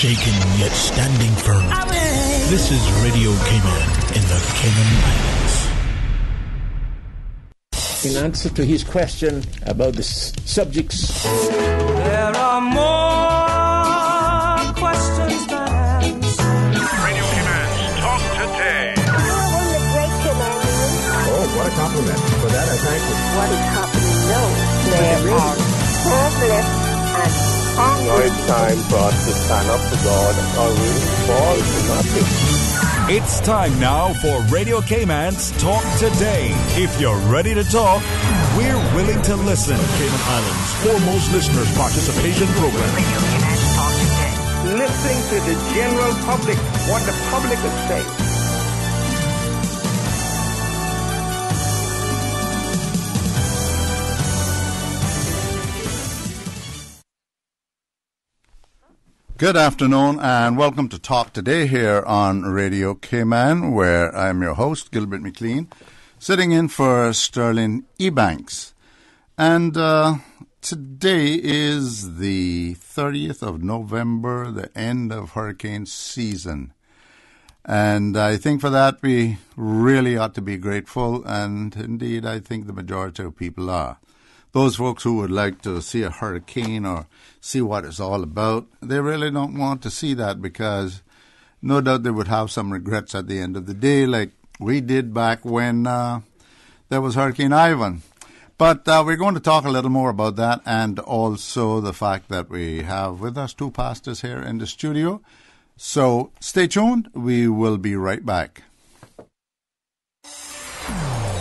shaken yet standing firm. This is Radio Cayman in the Cayman Islands. In answer to his question about the subjects, there are more questions than answers. Radio Cayman, talk today. Oh, what a compliment. For that, I thank you. What is happening now? There are hopeless and hungry. Now it's time for us to stand up for God or we fall to nothing. It's time now for Radio Cayman's Talk Today. If you're ready to talk, we're willing to listen. Cayman Islands' foremost listeners participation program. Radio Cayman's Talk Today. Listening to the general public, what the public is saying. Good afternoon and welcome to Talk Today here on Radio Cayman, where I'm your host, Gilbert McLean, sitting in for Sterling Ebanks. And today is the 30th of November, the end of hurricane season. And I think for that we really ought to be grateful, and indeed I think the majority of people are. Those folks who would like to see a hurricane or see what it's all about, they really don't want to see that because no doubt they would have some regrets at the end of the day, like we did back when there was Hurricane Ivan. But we're going to talk a little more about that, and also the fact that we have with us two pastors here in the studio. So stay tuned. We will be right back.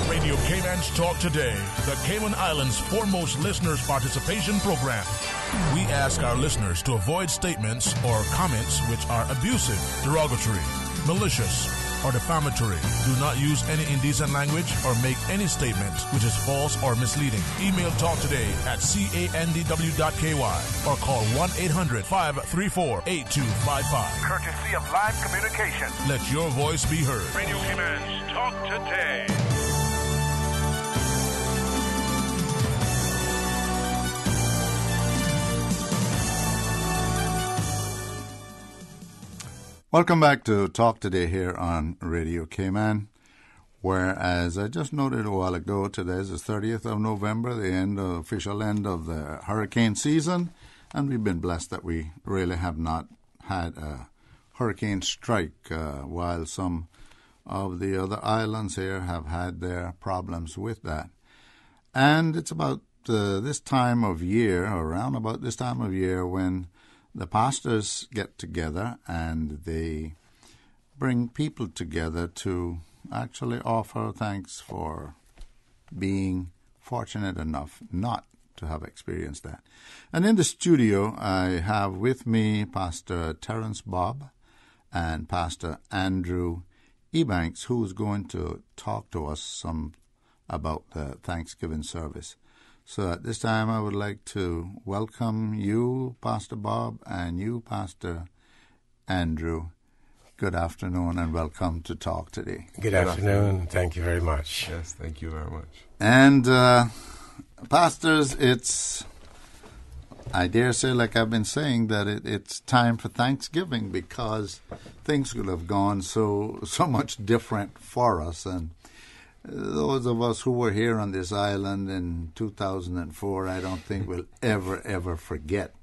Radio Cayman's Talk Today, the Cayman Islands' foremost listeners participation program. We ask our listeners to avoid statements or comments which are abusive, derogatory, malicious, or defamatory. Do not use any indecent language or make any statement which is false or misleading. Email talktoday@candw.ky or call 1-800-534-8255. Courtesy of Live Communication. Let your voice be heard. Radio Cayman's Talk Today. Welcome back to Talk Today here on Radio Cayman, where, as I just noted a while ago, today is the 30th of November, the official end of the hurricane season, and we've been blessed that we really have not had a hurricane strike, while some of the other islands here have had their problems with that. And it's about this time of year, around about this time of year, when the pastors get together and they bring people together to actually offer thanks for being fortunate enough not to have experienced that. And in the studio, I have with me Pastor Terence Bob and Pastor Andrew Ebanks, who's going to talk to us some about the Thanksgiving service. So at this time, I would like to welcome you, Pastor Bob, and you, Pastor Andrew. Good afternoon and welcome to Talk Today. Good afternoon. Thank you very much. Yes, thank you very much. And pastors, I dare say, like I've been saying, that it's time for Thanksgiving because things could have gone so much different for us. And those of us who were here on this island in 2004, I don't think we'll ever forget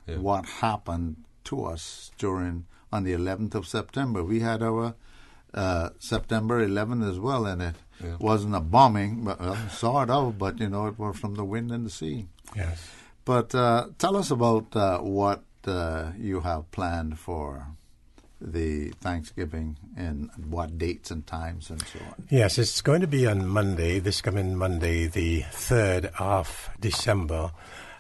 what happened to us on the 11th of September. We had our September 11th as well, and it wasn't a bombing, but sort of, but it was from the wind and the sea. Yes. But tell us about what you have planned for the Thanksgiving and what dates and times and so on. Yes, it's going to be on Monday, this coming Monday, the 3rd of December,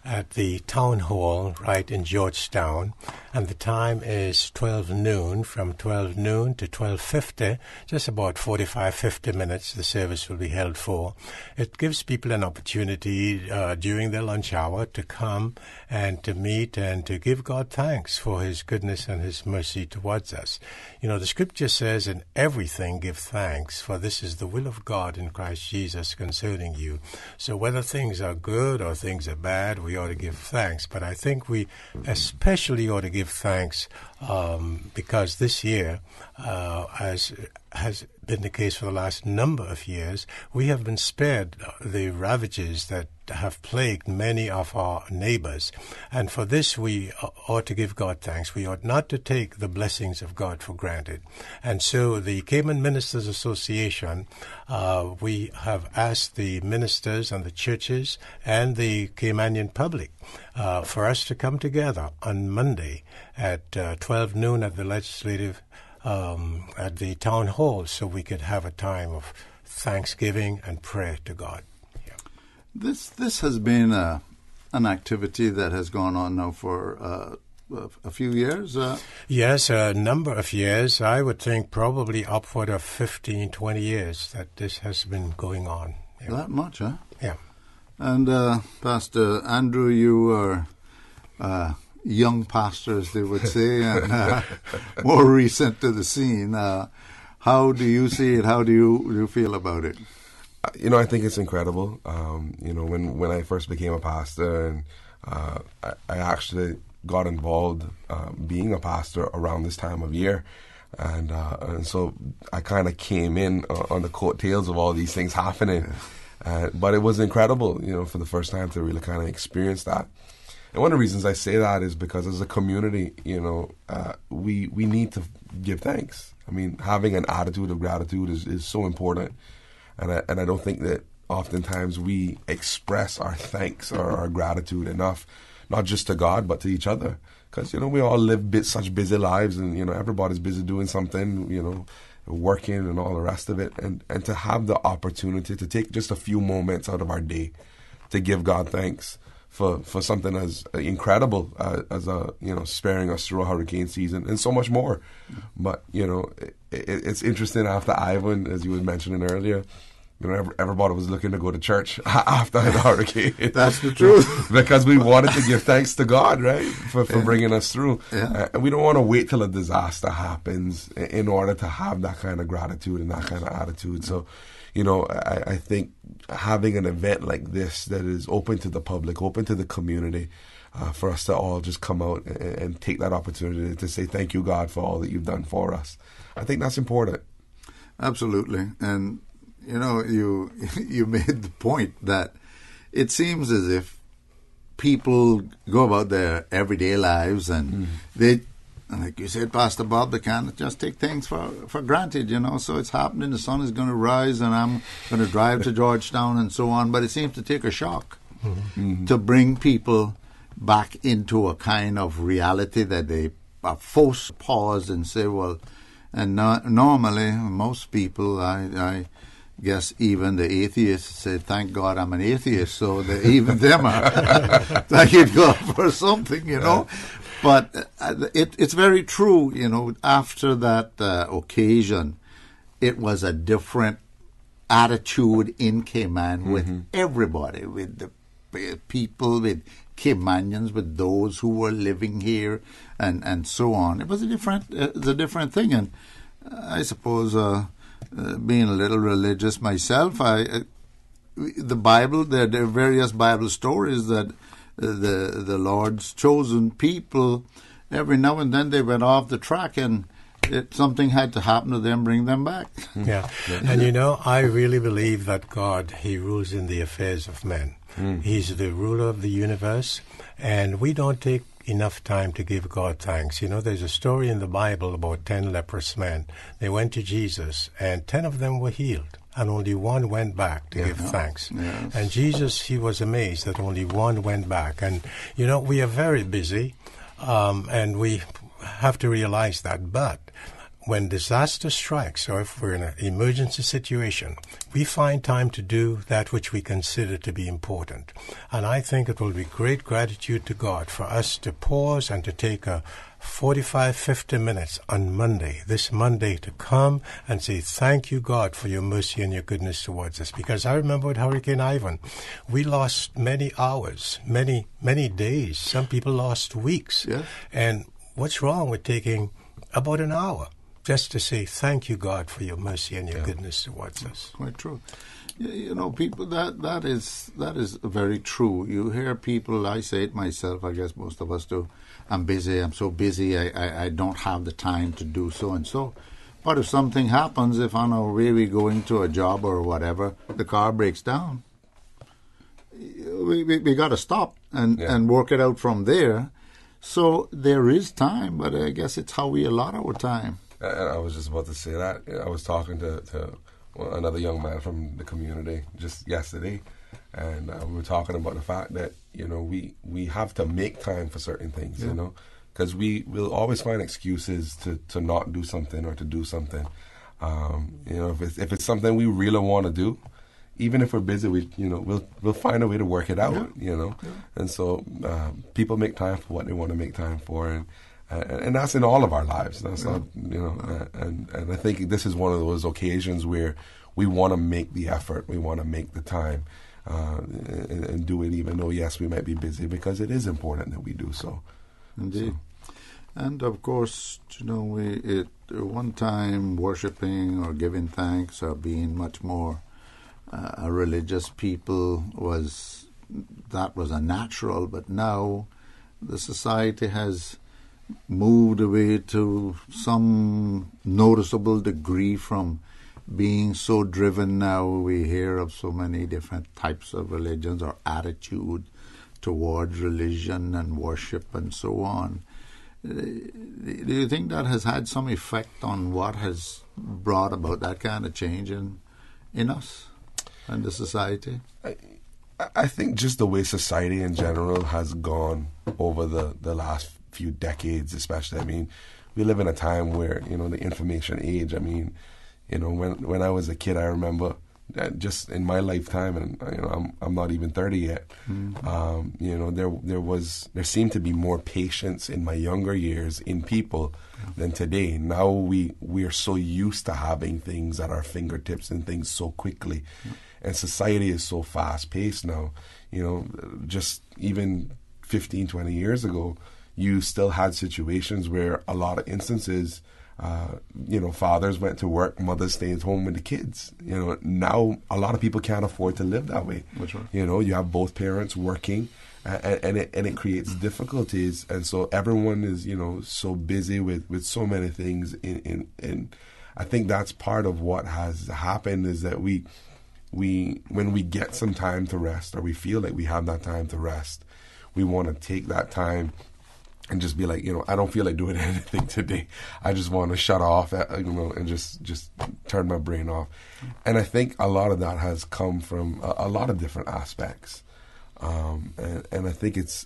at the Town Hall right in Georgetown, and the time is 12 noon, from 12 noon to 12:50, just about 45-50 minutes the service will be held for. It gives people an opportunity during their lunch hour to come and to meet and to give God thanks for his goodness and his mercy towards us. The scripture says, "In everything give thanks, for this is the will of God in Christ Jesus concerning you." So whether things are good or things are bad, we ought to give thanks, but I think we especially ought to give thanks because this year, as has been the case for the last number of years, we have been spared the ravages that have plagued many of our neighbors. And for this, we ought to give God thanks. We ought not to take the blessings of God for granted. And so the Cayman Ministers Association, we have asked the ministers and the churches and the Caymanian public for us to come together on Monday at 12 noon at the legislative at the town hall, so we could have a time of thanksgiving and prayer to God. Yeah. This has been an activity that has gone on now for a few years. Yes, a number of years. I would think probably upward of 15, 20 years that this has been going on. Yeah. That much, huh? Yeah. And Pastor Andrew, you are young pastor, as they would say, and more recent to the scene. How do you see it? How do you feel about it? I think it's incredible. When I first became a pastor, and I actually got involved being a pastor around this time of year, and so I kind of came in on the coattails of all these things happening. But it was incredible, for the first time to really kind of experience that. And one of the reasons I say that is because as a community, we need to give thanks. I mean, having an attitude of gratitude is so important. And I don't think that oftentimes we express our thanks or our gratitude enough, not just to God, but to each other. Because, we all live such busy lives, and, everybody's busy doing something, working and all the rest of it. And to have the opportunity to take just a few moments out of our day to give God thanks for something as incredible as sparing us through a hurricane season and so much more. But, it's interesting after Ivan, as you were mentioning earlier, everybody was looking to go to church after the hurricane. That's the truth. Because we wanted to give thanks to God, right, for bringing us through. Yeah. And we don't want to wait till a disaster happens in order to have that kind of gratitude and that kind of attitude. So, I think having an event like this that is open to the public, open to the community, for us to all just come out and take that opportunity to say thank you, God, for all that you've done for us. I think that's important. Absolutely. And, you made the point that it seems as if people go about their everyday lives and they, like you said, Pastor Bob, they can't just take things for granted, So it's happening, the sun is going to rise and I'm going to drive to Georgetown and so on. But it seems to take a shock to bring people back into a kind of reality that they are forced to pause and say, well, and normally most people, I guess even the atheists say, thank God I'm an atheist, so even them are thanking God for something, But it's very true, after that occasion, it was a different attitude in Cayman with everybody, with the people, with Caymanians, with those who were living here, and so on. It was a different thing, and I suppose being a little religious myself, the Bible, there are various Bible stories that the Lord's chosen people, every now and then they went off the track and something had to happen to them, bring them back. Yeah. And I really believe that God, He rules in the affairs of men. He's the ruler of the universe, and we don't take enough time to give God thanks. There's a story in the Bible about 10 leprous men. They went to Jesus, and 10 of them were healed, and only one went back to give thanks. Yes. And Jesus, He was amazed that only one went back. And, we are very busy, and we have to realize that. But when disaster strikes, or if we're in an emergency situation, we find time to do that which we consider to be important. And I think it will be great gratitude to God for us to pause and to take a 45, 50 minutes on Monday, this Monday, to come and say, thank you, God, for your mercy and your goodness towards us. Because I remember with Hurricane Ivan, we lost many hours, many, many days. Some people lost weeks. Yes. And what's wrong with taking about an hour Just to say thank you, God, for your mercy and your goodness towards us. Quite true. You know, people, that is very true. You hear people, I say it myself, I guess most of us do, I'm busy, I'm so busy, I don't have the time to do so and so. But if something happens, if on our way we're going to a job or whatever, the car breaks down, we got to stop and work it out from there. So there is time, but I guess it's how we allot our time. I was just about to say that. I was talking to another young man from the community just yesterday, and we were talking about the fact that, you know, we have to make time for certain things, you know, because we will always find excuses to not do something or to do something. You know, if it's something we really want to do, even if we're busy, we'll find a way to work it out, you know. And so people make time for what they want to make time for, and that's in all of our lives. That's not, you know, and I think this is one of those occasions where we want to make the effort, we want to make the time, and do it, even though, yes, we might be busy, because it is important that we do so. Indeed. So. And of course, you know, one time worshiping or giving thanks or being much more a religious people was a natural, but now the society has moved away to some noticeable degree from being so driven. Now we hear of so many different types of religions or attitude towards religion and worship and so on. Do you think that has had some effect on what has brought about that kind of change in us and the society? I think just the way society in general has gone over the last few decades, especially. I mean, we live in a time where, you know, the information age. I mean, you know, when I was a kid, I remember that just in my lifetime, and you know, I'm not even 30 yet. You know, there seemed to be more patience in my younger years in people than today. Now we are so used to having things at our fingertips and things so quickly, and society is so fast paced now. You know, just even 15, 20 years ago, you still had situations where a lot of instances, you know, fathers went to work, mothers stayed home with the kids. You know, now a lot of people can't afford to live that way. That's right. You know, you have both parents working, and it creates difficulties. And so everyone is, you know, so busy with so many things. And I think that's part of what has happened, is that we when we get some time to rest, or we feel like we have that time to rest, we want to take that time and just be like, you know, I don't feel like doing anything today. I just want to shut off, you know, and just turn my brain off. And I think a lot of that has come from a lot of different aspects. And I think it's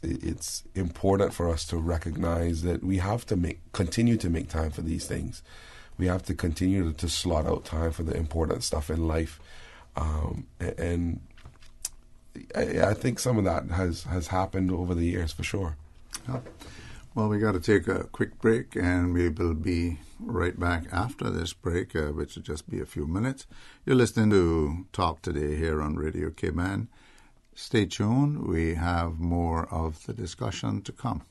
important for us to recognize that we have to continue to make time for these things. We have to continue to slot out time for the important stuff in life. And I think some of that has happened over the years, for sure. Yeah. Well, we got to take a quick break, and we will be right back after this break, which will just be a few minutes. You're listening to Talk Today here on Radio Cayman. Stay tuned. We have more of the discussion to come.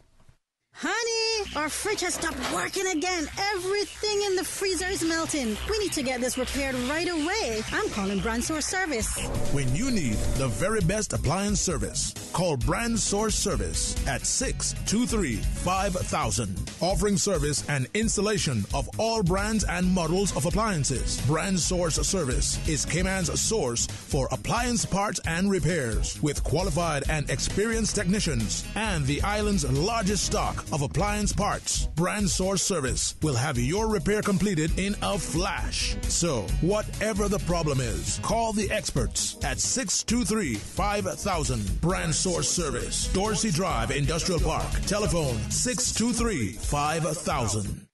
Honey, our fridge has stopped working again. Everything in the freezer is melting. We need to get this repaired right away. I'm calling Brand Source Service. When you need the very best appliance service, call Brand Source Service at 623-5000. Offering service and installation of all brands and models of appliances. Brand Source Service is Cayman's source for appliance parts and repairs, with qualified and experienced technicians and the island's largest stock of appliance parts. Brand Source Service will have your repair completed in a flash. So, whatever the problem is, call the experts at 623-5000. Brand Source Service, Dorsey Drive, Industrial Park. Telephone 623-5000.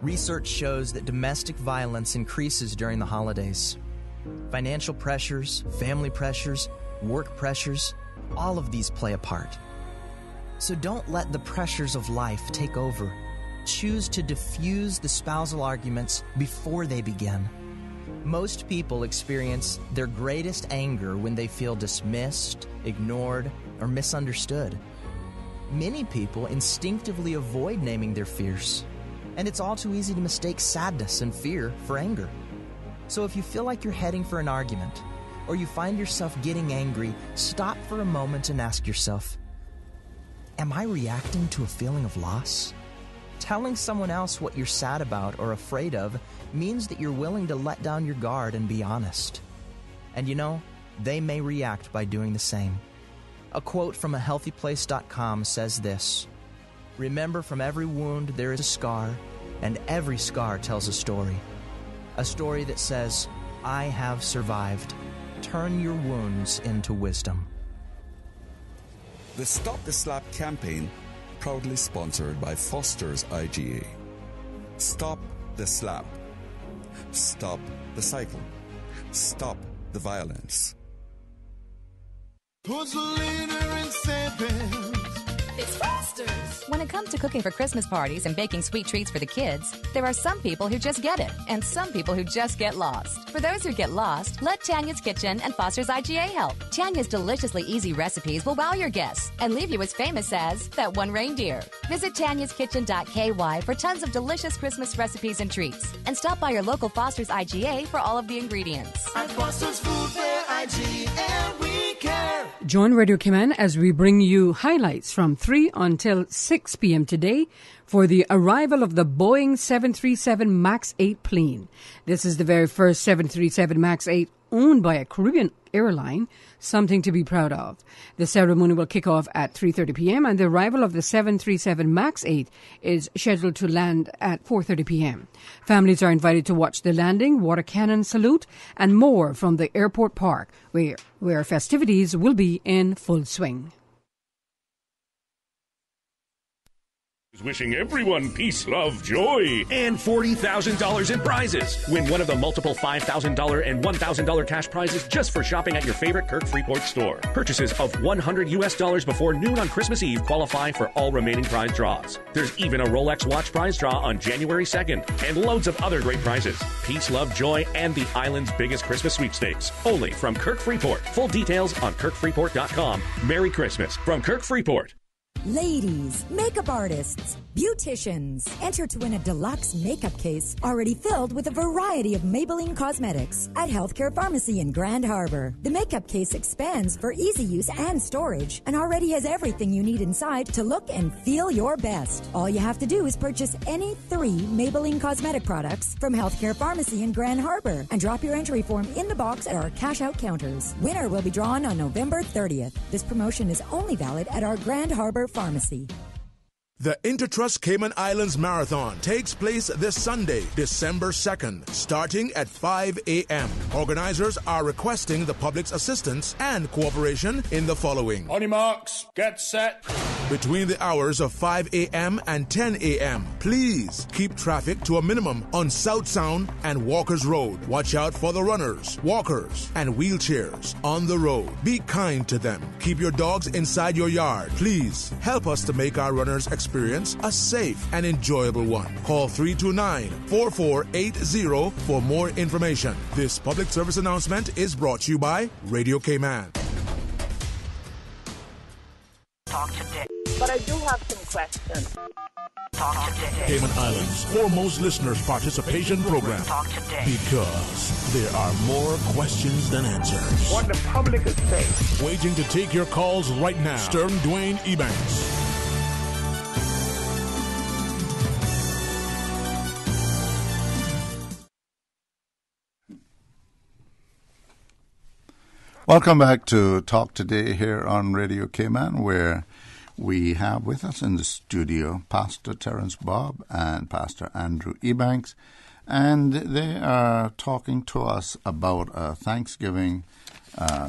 Research shows that domestic violence increases during the holidays. Financial pressures, family pressures, work pressures, all of these play a part. So don't let the pressures of life take over. Choose to diffuse the spousal arguments before they begin. Most people experience their greatest anger when they feel dismissed, ignored, or misunderstood. Many people instinctively avoid naming their fears. And it's all too easy to mistake sadness and fear for anger. So if you feel like you're heading for an argument, or you find yourself getting angry, stop for a moment and ask yourself, am I reacting to a feeling of loss? Telling someone else what you're sad about or afraid of means that you're willing to let down your guard and be honest. And you know, they may react by doing the same. A quote from ahealthyplace.com says this: remember, from every wound there is a scar, and every scar tells a story. A story that says, I have survived. Turn your wounds into wisdom. The Stop the Slap campaign, proudly sponsored by Foster's IGA. Stop the slap. Stop the cycle. Stop the violence. Who's the leader in savings? It's Foster's. When it comes to cooking for Christmas parties and baking sweet treats for the kids, there are some people who just get it and some people who just get lost. For those who get lost, let Tanya's Kitchen and Foster's IGA help. Tanya's deliciously easy recipes will wow your guests and leave you as famous as that one reindeer. Visit tanyaskitchen.ky for tons of delicious Christmas recipes and treats. And stop by your local Foster's IGA for all of the ingredients. At Foster's Food Fair IGA, we care. Join Radio Cayman as we bring you highlights from 3 until 6 p.m. today for the arrival of the Boeing 737 MAX 8 plane. This is the very first 737 MAX 8 owned by a Caribbean airline, something to be proud of. The ceremony will kick off at 3:30 p.m. and the arrival of the 737 MAX 8 is scheduled to land at 4:30 p.m. Families are invited to watch the landing, water cannon salute, and more from the airport park, where festivities will be in full swing. Wishing everyone peace, love, joy, and $40,000 in prizes. Win one of the multiple $5,000 and $1,000 cash prizes just for shopping at your favorite Kirk Freeport store. Purchases of $100 before noon on Christmas Eve qualify for all remaining prize draws. There's even a Rolex watch prize draw on January 2nd, and loads of other great prizes. Peace, love, joy, and the island's biggest Christmas sweepstakes. Only from Kirk Freeport. Full details on kirkfreeport.com. Merry Christmas from Kirk Freeport. Ladies, makeup artists, beauticians, enter to win a deluxe makeup case already filled with a variety of Maybelline cosmetics at Healthcare Pharmacy in Grand Harbor. The makeup case expands for easy use and storage and already has everything you need inside to look and feel your best. All you have to do is purchase any 3 Maybelline cosmetic products from Healthcare Pharmacy in Grand Harbor and drop your entry form in the box at our cash-out counters. Winner will be drawn on November 30th. This promotion is only valid at our Grand Harbor Pharmacy. The Intertrust Cayman Islands Marathon takes place this Sunday, December 2nd, starting at 5 a.m. Organizers are requesting the public's assistance and cooperation in the following. On your marks, get set. Between the hours of 5 a.m. and 10 a.m., please keep traffic to a minimum on South Sound and Walkers Road. Watch out for the runners, walkers, and wheelchairs on the road. Be kind to them. Keep your dogs inside your yard. Please help us to make our runners experience a safe and enjoyable one. Call 329-4480 for more information. This public service announcement is brought to you by Radio Cayman. Talk today. But I do have some questions. Talk today. Cayman Islands' foremost listeners' participation program. Talk today. Because there are more questions than answers. What the public is saying. Waiting to take your calls right now. Stern Dwayne Ebanks. Welcome back to Talk Today here on Radio Cayman, where we have with us in the studio Pastor Terence Bob and Pastor Andrew Ebanks, and they are talking to us about a Thanksgiving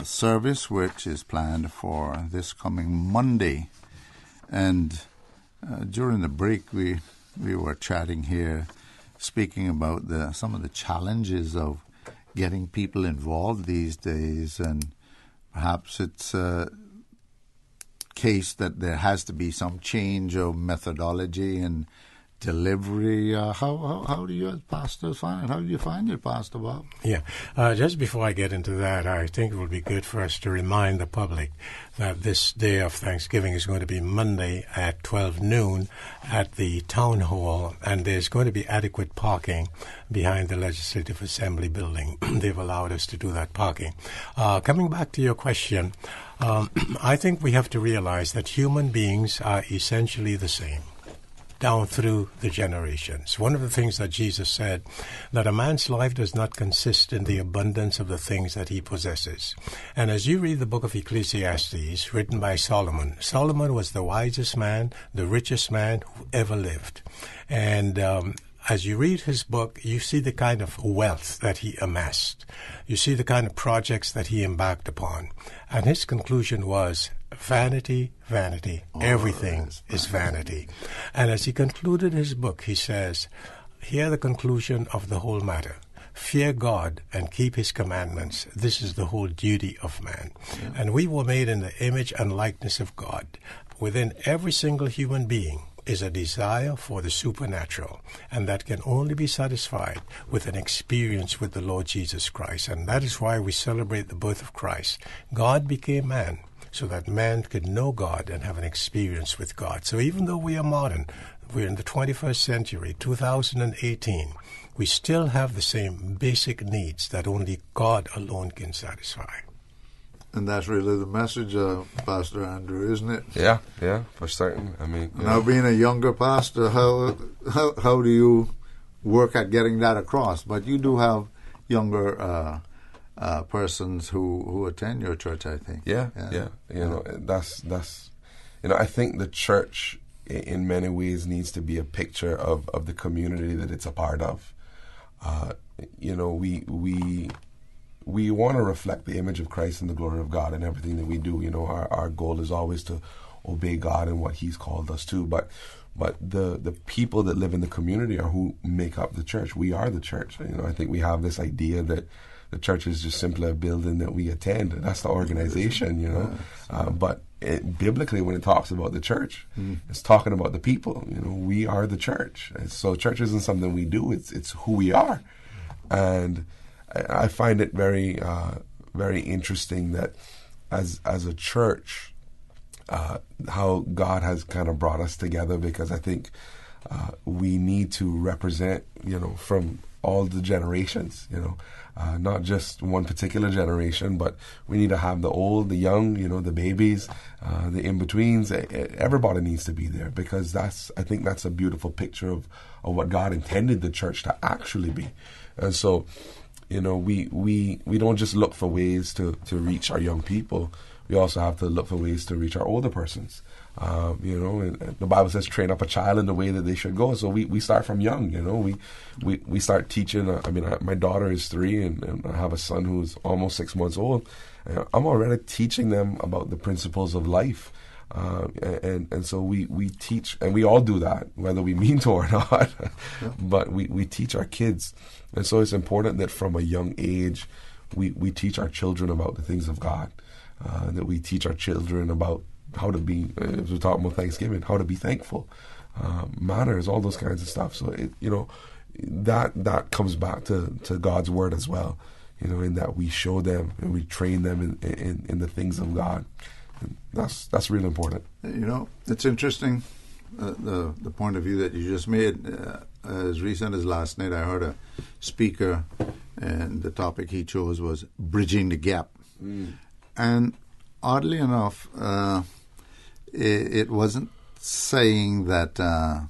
service which is planned for this coming Monday. And during the break, we were chatting here, speaking about some of the challenges of getting people involved these days, and perhaps it's a case that there has to be some change of methodology and delivery. How do you as pastors find it? How do you find it, Pastor Bob? Yeah. Just before I get into that, I think it would be good for us to remind the public that this day of Thanksgiving is going to be Monday at 12 noon at the Town Hall, and there's going to be adequate parking behind the Legislative Assembly building. They've allowed us to do that parking. Coming back to your question, I think we have to realize that human beings are essentially the same down through the generations. One of the things that Jesus said, that a man's life does not consist in the abundance of the things that he possesses. And as you read the book of Ecclesiastes, written by Solomon, Solomon was the wisest man, the richest man who ever lived. And as you read his book, you see the kind of wealth that he amassed. You see the kind of projects that he embarked upon. And his conclusion was, vanity, vanity, everything is vanity. And as he concluded his book, he says, hear the conclusion of the whole matter. Fear God and keep his commandments. This is the whole duty of man. Yeah. And we were made in the image and likeness of God. Within every single human being is a desire for the supernatural, and that can only be satisfied with an experience with the Lord Jesus Christ. And that is why we celebrate the birth of Christ. God became man so that man could know God and have an experience with God. So even though we are modern, we're in the 21st century, 2018, we still have the same basic needs that only God alone can satisfy. And that's really the message, Pastor Andrew, isn't it? Yeah, for certain. I mean, now being a younger pastor, how do you work at getting that across? But you do have younger persons who attend your church, I think. Yeah. You know, that's. You know, I think the church, in many ways, needs to be a picture of the community that it's a part of. You know, we want to reflect the image of Christ and the glory of God in everything that we do. You know, our goal is always to obey God and what He's called us to. But the people that live in the community are who make up the church. We are the church. You know, I think we have this idea that the church is just simply a building that we attend. That's the organization, you know. But biblically, when it talks about the church, it's talking about the people. You know, we are the church. And so church isn't something we do. It's who we are. And I find it very, very interesting that as a church, how God has kind of brought us together, because I think we need to represent, you know, from all the generations, you know, not just one particular generation, but we need to have the old, the young, you know, the babies, the in-betweens. Everybody needs to be there, because I think that's a beautiful picture of what God intended the church to actually be. And so, you know, we don't just look for ways to reach our young people. We also have to look for ways to reach our older persons. You know, and the Bible says, train up a child in the way that they should go. So we start from young, you know. We start teaching. My daughter is 3, and I have a son who's almost 6 months old. I'm already teaching them about the principles of life. And so we teach, and we all do that, whether we mean to or not. But we teach our kids. And so it's important that from a young age, we teach our children about the things of God, that we teach our children about how to be, as we're talking about Thanksgiving, how to be thankful, manners, all those kinds of stuff. So, you know, that comes back to God's word as well, you know, in that we show them and we train them in the things of God. And that's really important. You know, it's interesting, the point of view that you just made. As recent as last night, I heard a speaker, and the topic he chose was bridging the gap. And oddly enough, it wasn't saying that,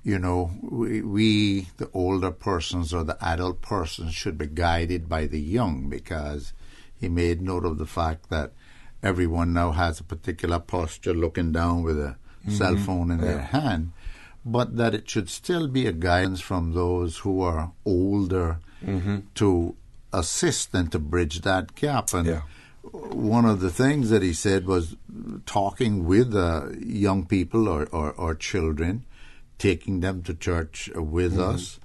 you know, we, the older persons or the adult persons, should be guided by the young, because he made note of the fact that everyone now has a particular posture, looking down with a cell phone in their hand, but that it should still be a guidance from those who are older to assist and to bridge that gap. And one of the things that he said was talking with young people or children, taking them to church with us,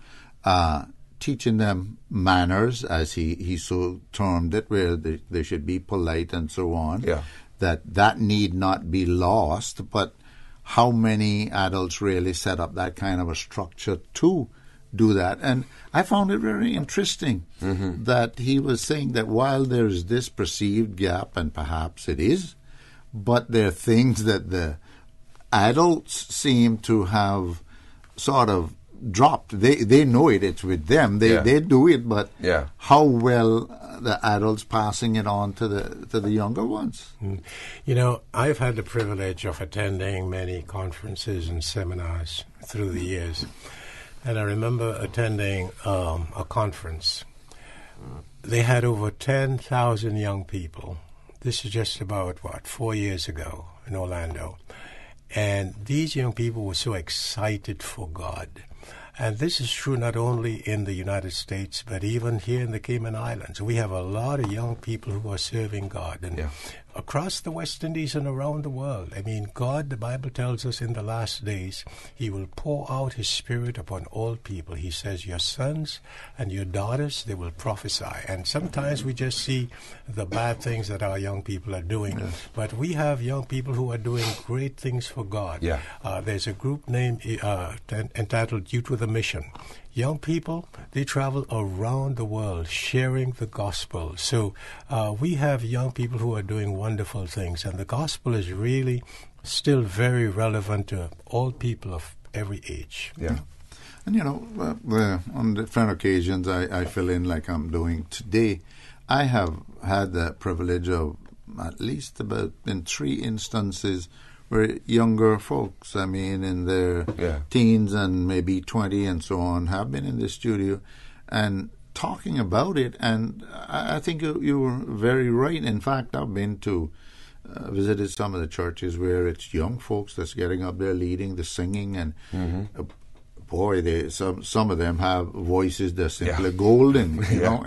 teaching them manners, as he so termed it, where they should be polite and so on, that need not be lost, but how many adults really set up that kind of a structure to do that. And I found it very interesting that he was saying that while there's this perceived gap, and perhaps it is, but there are things that the adults seem to have sort of dropped. They know it's with them. They do it, but how well the adults passing it on to the younger ones. You know, I've had the privilege of attending many conferences and seminars through the years, and I remember attending a conference. They had over 10,000 young people. This is just about 4 years ago in Orlando, and these young people were so excited for God. And this is true not only in the United States, but even here in the Cayman Islands. We have a lot of young people who are serving God. And across the West Indies and around the world, I mean, God, the Bible tells us in the last days, He will pour out His Spirit upon all people. He says, your sons and your daughters, they will prophesy. And sometimes we just see the bad things that our young people are doing. Yes. But we have young people who are doing great things for God. There's a group named entitled Youth with a Mission. Young people, they travel around the world sharing the gospel. So we have young people who are doing wonderful things, and the gospel is really still very relevant to all people of every age. Yeah. And, you know, on different occasions I fill in like I'm doing today. I have had the privilege of at least about in 3 instances where younger folks, I mean, in their teens and maybe 20 and so on, have been in the studio and talking about it. And I think you were very right. In fact, I've been to visited some of the churches where it's young folks that's getting up there leading the singing, and boy, some of them have voices that's simply golden. You know,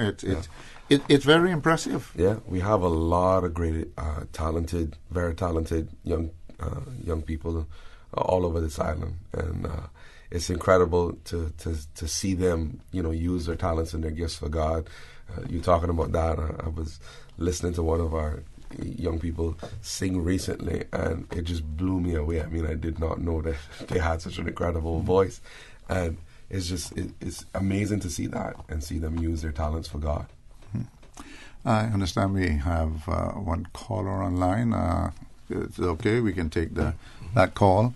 it's very impressive. Yeah, we have a lot of great, very talented young people all over this island, and it's incredible to see them, you know, use their talents and their gifts for God. You talking about that? I was listening to one of our young people sing recently, and it just blew me away. I mean, I did not know that they had such an incredible voice, and it's amazing to see that and see them use their talents for God. I understand we have one caller online. It's okay, we can take that call.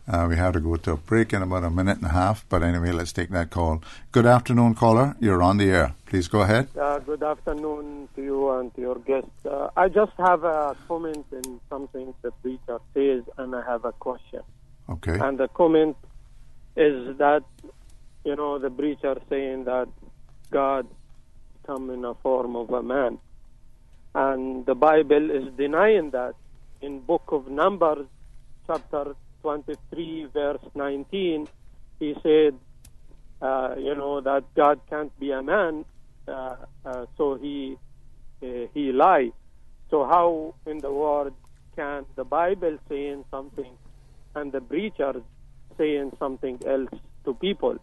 We have to go to a break in about a minute and a half, but anyway, let's take that call. Good afternoon, caller. You're on the air. Please go ahead. Good afternoon to you and to your guest. I just have a comment in something the preacher says, and I have a question. Okay. And the comment is that, you know, the preacher saying that God come in a form of a man. And the Bible is denying that. In Book of Numbers, chapter 23, verse 19, he said, that God can't be a man, so he lied. So how in the world can the Bible saying something and the preacher saying something else to people?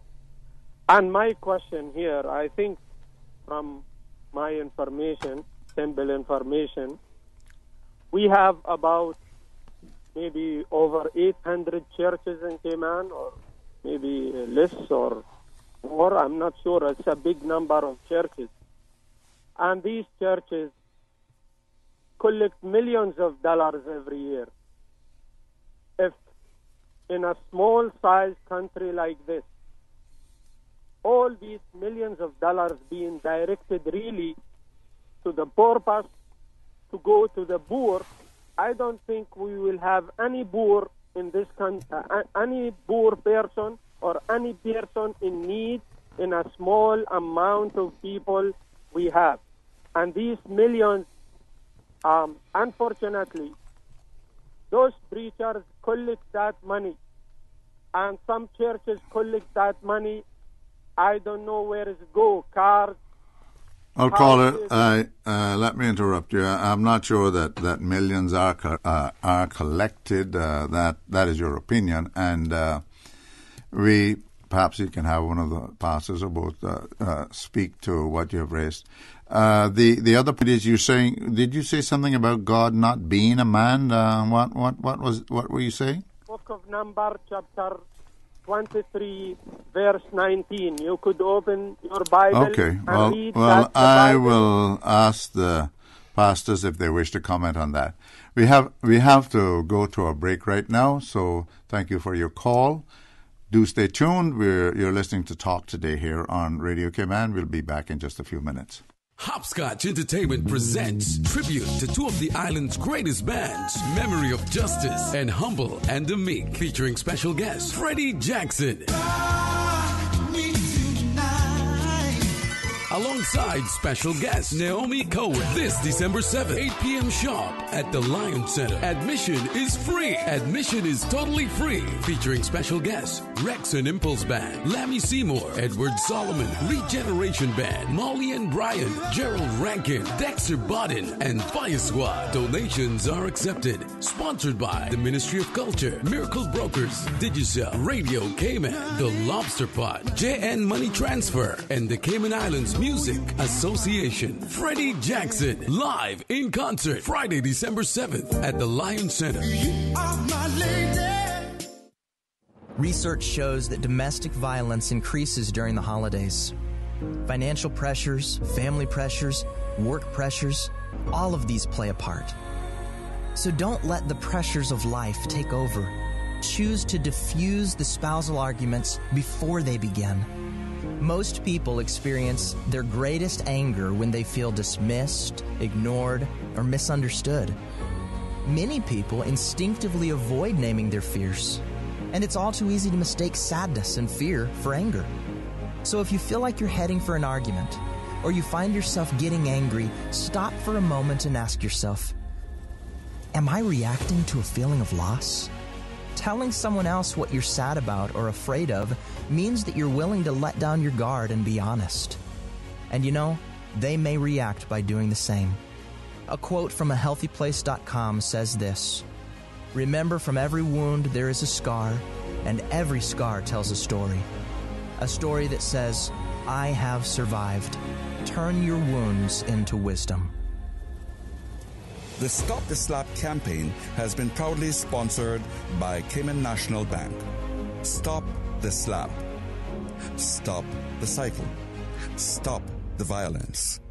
And my question here, I think from my information, simple information, we have about maybe over 800 churches in Cayman, or maybe less or more, I'm not sure. It's a big number of churches. And these churches collect millions of dollars every year. If in a small-sized country like this, all these millions of dollars being directed really to the purpose to go to the poor, I don't think we will have any poor in this country, any poor person or any person in need in a small amount of people we have. And these millions, unfortunately, those preachers collect that money, and some churches collect that money. I don't know where it go, cars. I'll call it. Let me interrupt you. I'm not sure that millions are collected. That is your opinion, and perhaps you can have one of the pastors or both speak to what you have raised. The other point is did you say something about God not being a man? What were you saying? Book book of Numbers, chapter 23, verse 19. You could open your Bible and read that. I will ask the pastors if they wish to comment on that. We have to go to a break right now, so thank you for your call. Do stay tuned. You're listening to Talk Today here on Radio Cayman. We'll be back in just a few minutes. Hopscotch Entertainment presents tribute to two of the island's greatest bands, Memory of Justice and Humble and the Meek, featuring special guest Freddie Jackson. Alongside special guest Naomi Cohen. This December 7th, 8 p.m. sharp at the Lion Center. Admission is free. Admission is totally free. Featuring special guests Rex and Impulse Band, Lammy Seymour, Edward Solomon, Regeneration Band, Molly and Brian, Gerald Rankin, Dexter Bodden, and Fire Squad. Donations are accepted. Sponsored by the Ministry of Culture, Miracle Brokers, Digicel, Radio Cayman, The Lobster Pot, JN Money Transfer, and the Cayman Islands Music Association. Freddie Jackson, live in concert, Friday, December 7th at the Lion Center. Research shows that domestic violence increases during the holidays. Financial pressures, family pressures, work pressures, all of these play a part. So don't let the pressures of life take over. Choose to diffuse the spousal arguments before they begin. Most people experience their greatest anger when they feel dismissed, ignored, or misunderstood. Many people instinctively avoid naming their fears, and it's all too easy to mistake sadness and fear for anger. So if you feel like you're heading for an argument, or you find yourself getting angry, stop for a moment and ask yourself, am I reacting to a feeling of loss? Telling someone else what you're sad about or afraid of means that you're willing to let down your guard and be honest. And you know, they may react by doing the same. A quote from ahealthyplace.com says this: "Remember, from every wound there is a scar, and every scar tells a story. A story that says, I have survived. Turn your wounds into wisdom." The Stop the Slap campaign has been proudly sponsored by Cayman National Bank. Stop the slap. Stop the cycle. Stop the violence.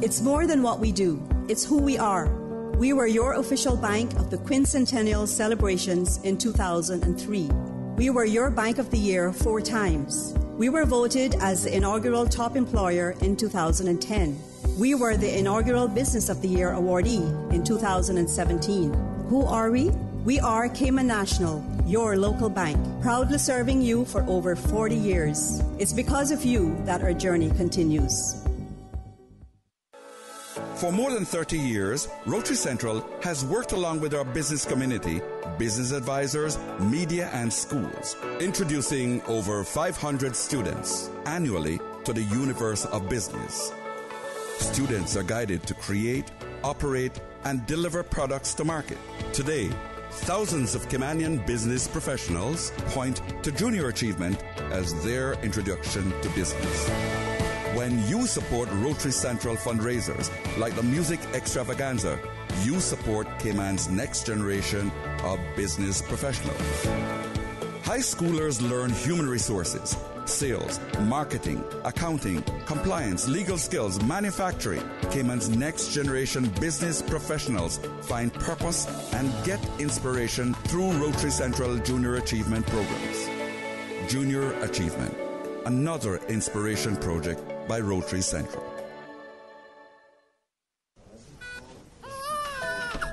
It's more than what we do. It's who we are. We were your official bank of the quincentennial celebrations in 2003. We were your Bank of the Year 4 times. We were voted as the inaugural top employer in 2010. We were the inaugural Business of the Year awardee in 2017. Who are we? We are Cayman National, your local bank, proudly serving you for over 40 years. It's because of you that our journey continues. For more than 30 years, Rotary Central has worked along with our business community, business advisors, media, and schools, introducing over 500 students annually to the universe of business. Students are guided to create, operate, and deliver products to market. Today, thousands of Caymanian business professionals point to junior achievement as their introduction to business. When you support Rotary Central fundraisers like the Music Extravaganza, you support Cayman's next generation of business professionals. High schoolers learn human resources, sales, marketing, accounting, compliance, legal skills, manufacturing. Cayman's next generation business professionals find purpose and get inspiration through Rotary Central Junior Achievement programs. Junior Achievement, another inspiration project by Rotary Central.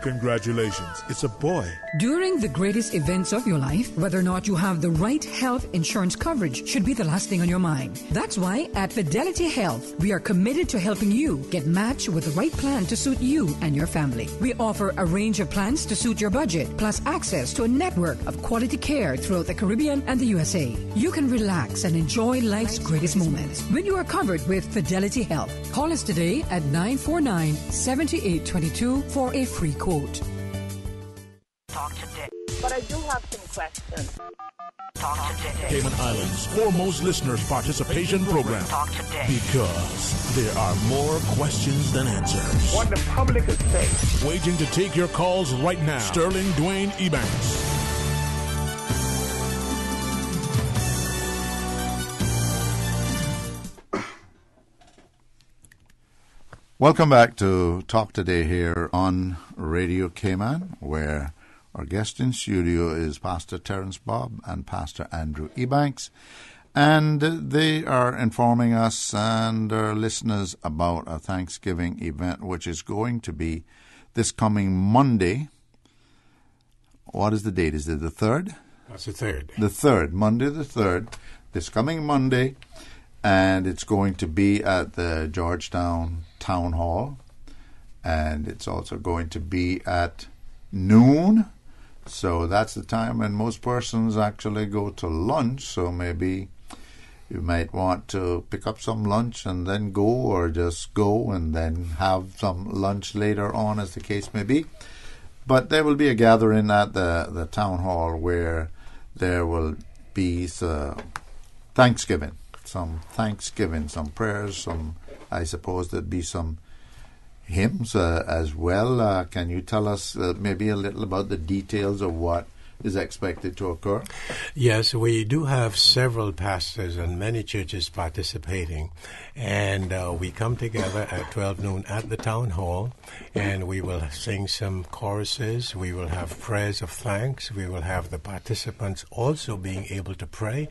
Congratulations, it's a boy. During the greatest events of your life, whether or not you have the right health insurance coverage should be the last thing on your mind. That's why at Fidelity Health, we are committed to helping you get matched with the right plan to suit you and your family. We offer a range of plans to suit your budget, plus access to a network of quality care throughout the Caribbean and the USA. You can relax and enjoy life's greatest moments when you are covered with Fidelity Health. Call us today at 949-7822 for a free quote. Talk today. But I do have some questions. Talk today. Cayman Islands' foremost listeners participation program. Talk today. Because there are more questions than answers. What the public is saying. Waiting to take your calls right now. Sterling Dwayne Ebanks. Welcome back to Talk Today here on Radio Cayman, where our guest in studio is Pastor Terence Bobb and Pastor Andrew Ebanks, and they are informing us and our listeners about a Thanksgiving event which is going to be this coming Monday. What is the date? Is it the 3rd? That's the 3rd. The 3rd, Monday the 3rd, this coming Monday, and it's going to be at the Georgetown Town Hall, and it's also going to be at noon. So that's the time when most persons actually go to lunch. So maybe you might want to pick up some lunch and then go, or just go and then have some lunch later on, as the case may be. But there will be a gathering at the town hall where there will be Thanksgiving, some prayers, I suppose there'd be some hymns as well. Can you tell us maybe a little about the details of what is expected to occur? Yes, we do have several pastors and many churches participating, and we come together at 12 noon at the town hall, and we will sing some choruses. We will have prayers of thanks. We will have the participants also being able to pray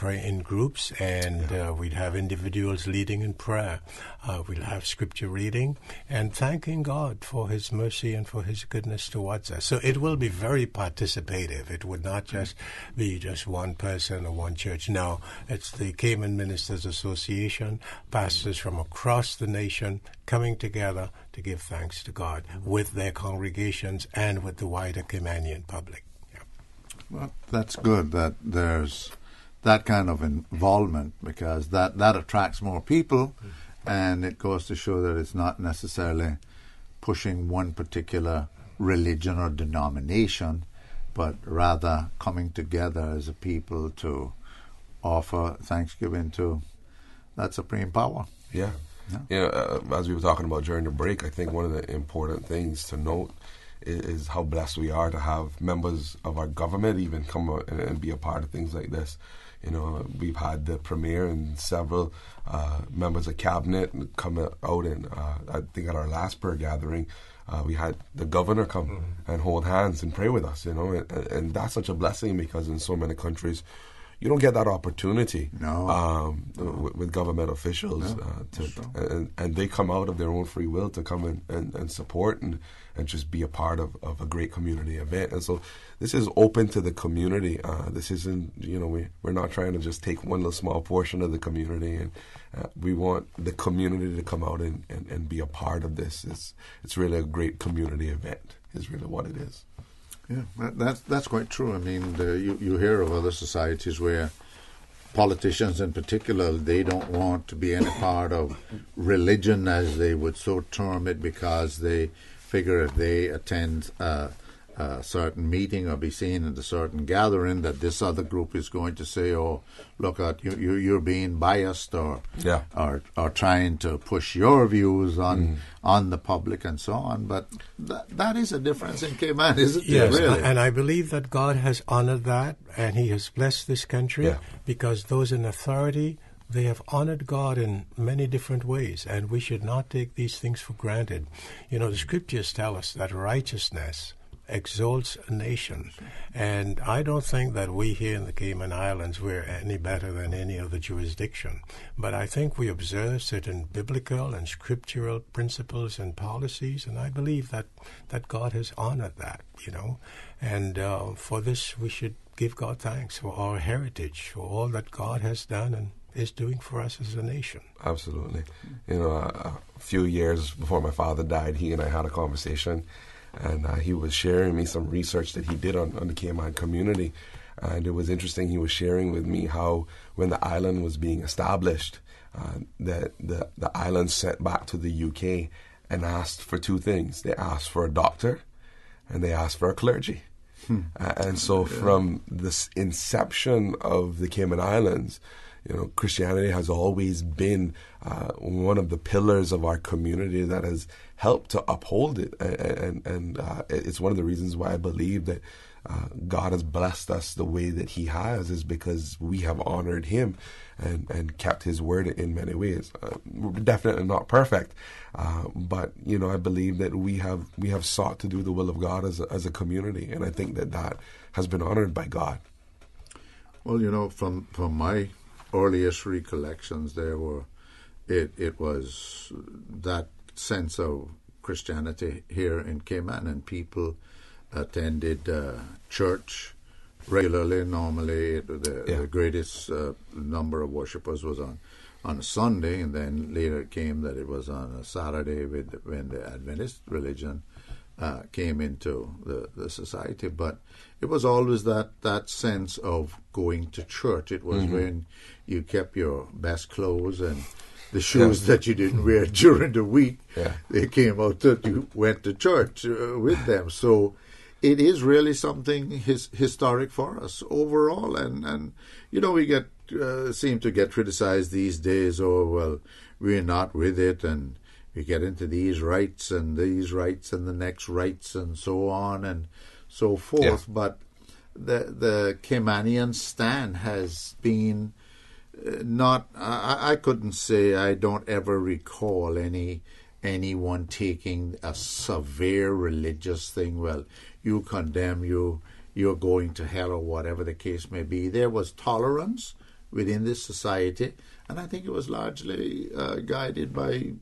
in groups, and we'd have individuals leading in prayer. We'll have scripture reading and thanking God for His mercy and for His goodness towards us. So it will be very participative. It would not just be just one person or one church. No, it's the Cayman Ministers Association, pastors from across the nation coming together to give thanks to God with their congregations and with the wider Caymanian public. Yeah. Well, that's good that there's that kind of involvement, because that attracts more people, and it goes to show that it's not necessarily pushing one particular religion or denomination, but rather coming together as a people to offer thanksgiving to that supreme power. Yeah. As we were talking about during the break, I think one of the important things to note is how blessed we are to have members of our government even come out and be a part of things like this. You know, we've had the Premier and several members of Cabinet come out, and I think at our last prayer gathering, we had the Governor come and hold hands and pray with us, you know, and that's such a blessing, because in so many countries, you don't get that opportunity with government officials, and they come out of their own free will to come and support and just be a part of a great community event. And so this is open to the community. This isn't, we're not trying to just take one little small portion of the community, and we want the community to come out and be a part of this. It's really a great community event, is really what it is. Yeah, that's quite true. I mean, you hear of other societies where politicians in particular, they don't want to be any part of religion, as they would so term it, because they figure if they attend a certain meeting or be seen at a certain gathering, that this other group is going to say, "Oh, look at you're being biased," or trying to push your views on the public and so on. But that is a difference in Cayman, isn't it? Yes, really? And I believe that God has honored that, and He has blessed this country, because those in authority, they have honored God in many different ways, and we should not take these things for granted. You know, the scriptures tell us that righteousness exalts a nation, and I don't think that we here in the Cayman Islands, we're any better than any other jurisdiction, but I think we observe certain biblical and scriptural principles and policies, and I believe that God has honored that, and for this we should give God thanks for our heritage, for all that God has done and is doing for us as a nation. Absolutely. A few years before my father died, he and I had a conversation, and he was sharing me some research that he did on the Cayman community. And it was interesting. He was sharing with me how when the island was being established, that the island sent back to the UK and asked for two things. They asked for a doctor, and they asked for a clergy. And so from this inception of the Cayman Islands, Christianity has always been one of the pillars of our community that has helped to uphold it. And it's one of the reasons why I believe that God has blessed us the way that he has, is because we have honored him and kept his word in many ways. We're definitely not perfect, but I believe that we have sought to do the will of God as a community, and I think that has been honored by God. Well, from my earliest recollections, it was that sense of Christianity here in Cayman, and people attended church regularly. Normally, the greatest number of worshippers was on a Sunday, and then later it came that it was on a Saturday when the Adventist religion came into the society. But it was always that sense of going to church. It was when you kept your best clothes and the shoes that you didn't wear during the week. They came out that you went to church with them. So it is really something historic for us overall. And we seem to get criticized these days. Oh, well, we're not with it, and we get into these rights and the next rights and so on and so forth. But the Caymanian stand has been not. I couldn't say, I don't ever recall anyone taking a severe religious thing. Well, you condemn, you're going to hell, or whatever the case may be. There was tolerance within this society, and I think it was largely guided by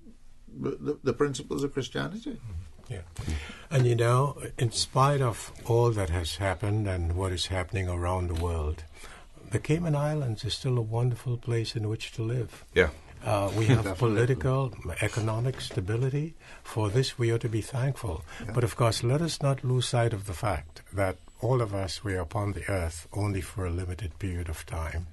the principles of Christianity. Yeah. And in spite of all that has happened and what is happening around the world, the Cayman Islands is still a wonderful place in which to live. Yeah. We have political, economic stability. For this, we ought to be thankful. Yeah. But of course, let us not lose sight of the fact that all of us, we are upon the earth only for a limited period of time.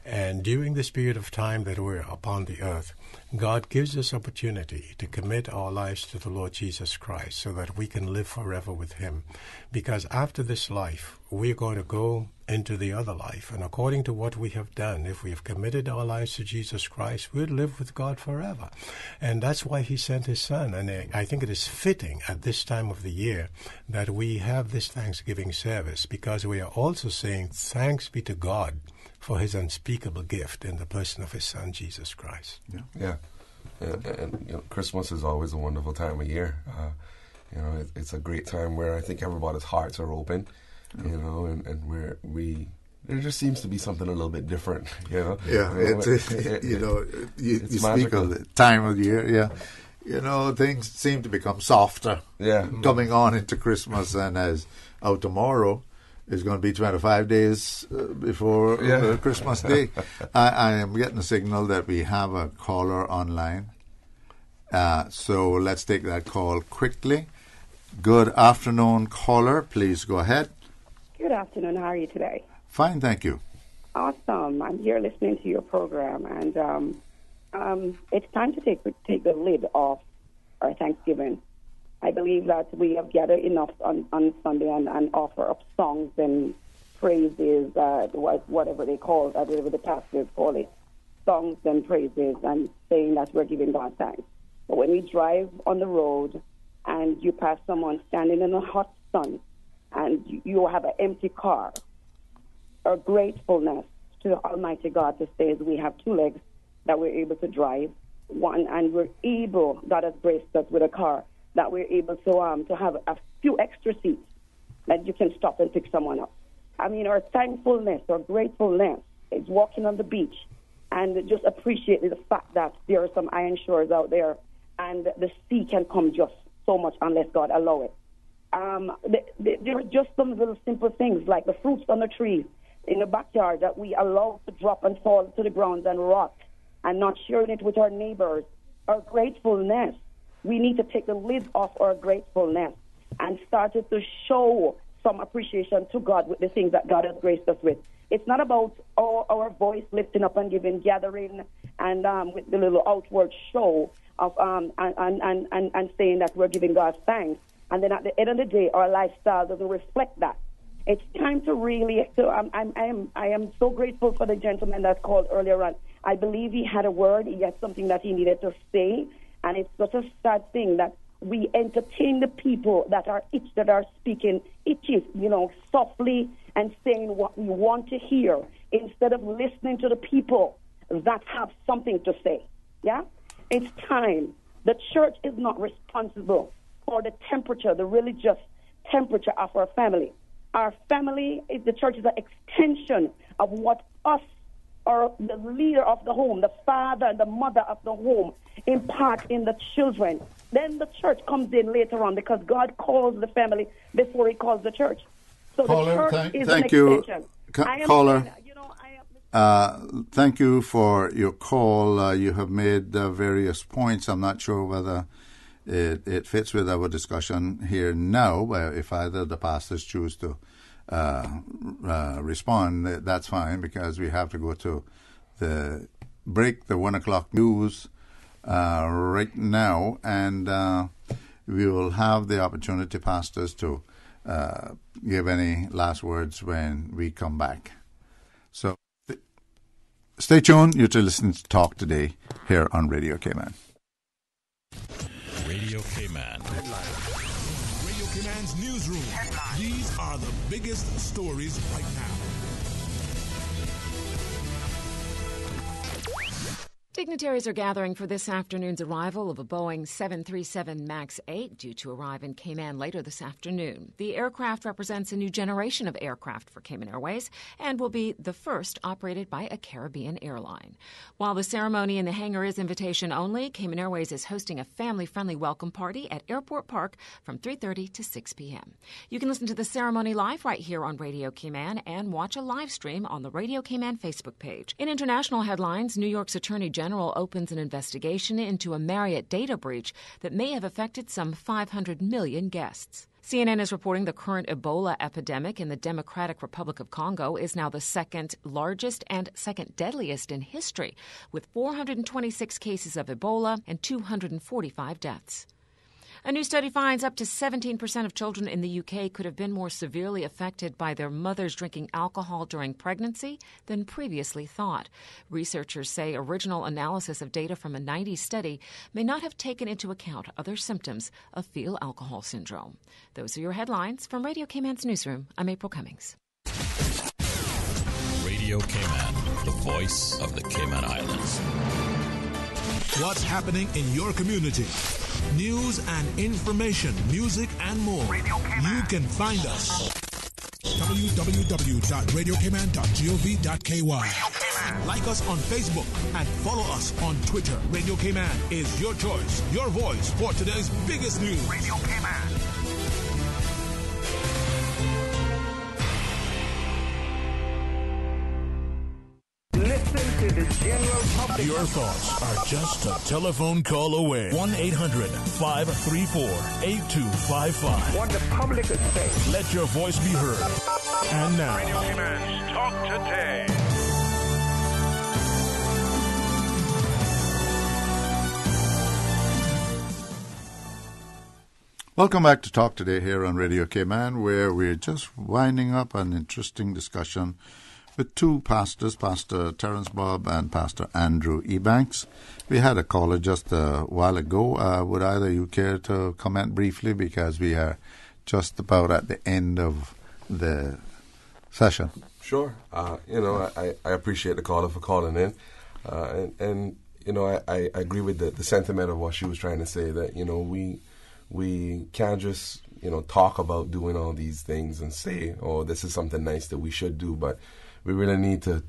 And during this period of time that we're upon the earth, God gives us opportunity to commit our lives to the Lord Jesus Christ so that we can live forever with him. Because after this life, we're going to go into the other life. And according to what we have done, if we have committed our lives to Jesus Christ, we'll live with God forever. And that's why he sent his son. And I think it is fitting at this time of the year that we have this Thanksgiving service, because we are also saying thanks be to God for his unspeakable gift in the person of his son, Jesus Christ. Yeah. And Christmas is always a wonderful time of year. It's a great time where I think everybody's hearts are open, and where there just seems to be something a little bit different, Yeah, you speak of the time of the year, things seem to become softer. Coming on into Christmas, and as out tomorrow is going to be 25 days before Christmas Day. I am getting a signal that we have a caller online. So let's take that call quickly. Good afternoon, caller. Please go ahead. Good afternoon. How are you today? Fine, thank you. Awesome. I'm here listening to your program, and it's time to take the lid off our Thanksgiving. I believe that we have gathered enough on Sunday and offer up songs and praises, whatever they call it, whatever the pastors call it, songs and praises, and saying that we're giving God thanks. But when we drive on the road and you pass someone standing in the hot sun and you have an empty car, our gratefulness to the Almighty God to say we have two legs that we're able to drive, one, and we're able, God has graced us with a car, that we're able to have a few extra seats that you can stop and pick someone up. I mean, our thankfulness, our gratefulness is walking on the beach and just appreciating the fact that there are some iron shores out there and the sea can come just so much unless God allow it. There are just some little simple things like the fruits on the trees in the backyard that we allow to drop and fall to the ground and rot and not sharing it with our neighbors. Our gratefulness. We need to take the lid off our gratefulness and start to show some appreciation to God with the things that God has graced us with. It's not about our voice lifting up and giving, gathering, and with the little outward show of and saying that we're giving God thanks. And then at the end of the day, our lifestyle doesn't reflect that. It's time to really. So I am so grateful for the gentleman that called earlier on. I believe he had a word. He had something that he needed to say, and it's such a sad thing that we entertain the people that are speaking softly and saying what we want to hear instead of listening to the people that have something to say. Yeah, it's time. The church is not responsible for the temperature, the religious temperature of our family. Our family, the church is an extension of what us, or the leader of the home, the father and the mother of the home, impart in the children. Then the church comes in later on because God calls the family before he calls the church. So Caller, the church is thank an you. extension. Caller, thank you for your call. You have made various points. I'm not sure whether it fits with our discussion here now. If either of the pastors choose to respond, that's fine, because we have to go to the break, the 1 o'clock news right now, and we will have the opportunity, pastors, to give any last words when we come back. So stay tuned. You're listening to Talk Today here on Radio Cayman. Radio Cayman. Radio Cayman's newsroom. These are the biggest stories right now. Dignitaries are gathering for this afternoon's arrival of a Boeing 737 MAX 8, due to arrive in Cayman later this afternoon. The aircraft represents a new generation of aircraft for Cayman Airways and will be the first operated by a Caribbean airline. While the ceremony in the hangar is invitation only, Cayman Airways is hosting a family-friendly welcome party at Airport Park from 3:30 to 6 p.m. You can listen to the ceremony live right here on Radio Cayman and watch a live stream on the Radio Cayman Facebook page. In international headlines, New York's Attorney General opens an investigation into a Marriott data breach that may have affected some 500 million guests. CNN is reporting the current Ebola epidemic in the Democratic Republic of Congo is now the second largest and second deadliest in history, with 426 cases of Ebola and 245 deaths. A new study finds up to 17% of children in the UK could have been more severely affected by their mothers drinking alcohol during pregnancy than previously thought. Researchers say original analysis of data from a 90s study may not have taken into account other symptoms of fetal alcohol syndrome. Those are your headlines from Radio Cayman's newsroom. I'm April Cummings. Radio Cayman, the voice of the Cayman Islands. What's happening in your community? News and information, music, and more. You can find us. www.radiocayman.gov.ky. Like us on Facebook and follow us on Twitter. Radio Cayman is your choice, your voice for today's biggest news. Radio Cayman. Listen to the general public. Your thoughts are just a telephone call away. 1-800-534-8255. What the public is saying. Let your voice be heard. And now, Radio Cayman's Talk Today. Welcome back to Talk Today here on Radio Cayman, where we're just winding up an interesting discussion with two pastors, Pastor Terence Bob and Pastor Andrew Ebanks. We had a caller just a while ago. Would either you care to comment briefly, because we are just about at the end of the session? Sure. I appreciate the caller for calling in. And I agree with the sentiment of what she was trying to say, that, we can't just, talk about doing all these things and say, oh, this is something nice that we should do, but we really need to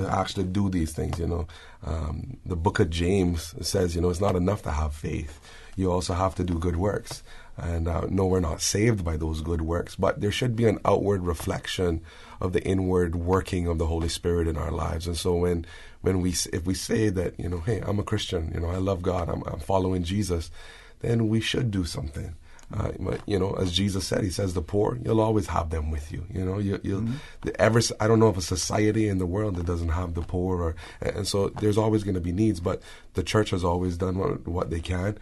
actually do these things, The book of James says, it's not enough to have faith. You also have to do good works. And no, we're not saved by those good works, but there should be an outward reflection of the inward working of the Holy Spirit in our lives. And so if we say that, hey, I'm a Christian, I love God, I'm following Jesus, then we should do something. As Jesus said, he says, the poor, you'll always have them with you. I don't know of a society in the world that doesn't have the poor, and so there's always going to be needs. But the church has always done what they can,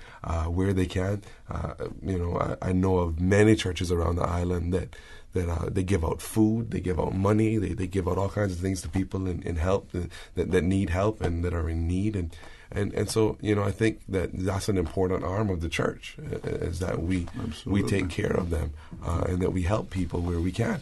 where they can. I know of many churches around the island that they give out food, they give out money, they give out all kinds of things to people in help that need help and that are in need. And so, I think that's an important arm of the church, is that we take care of them and that we help people where we can.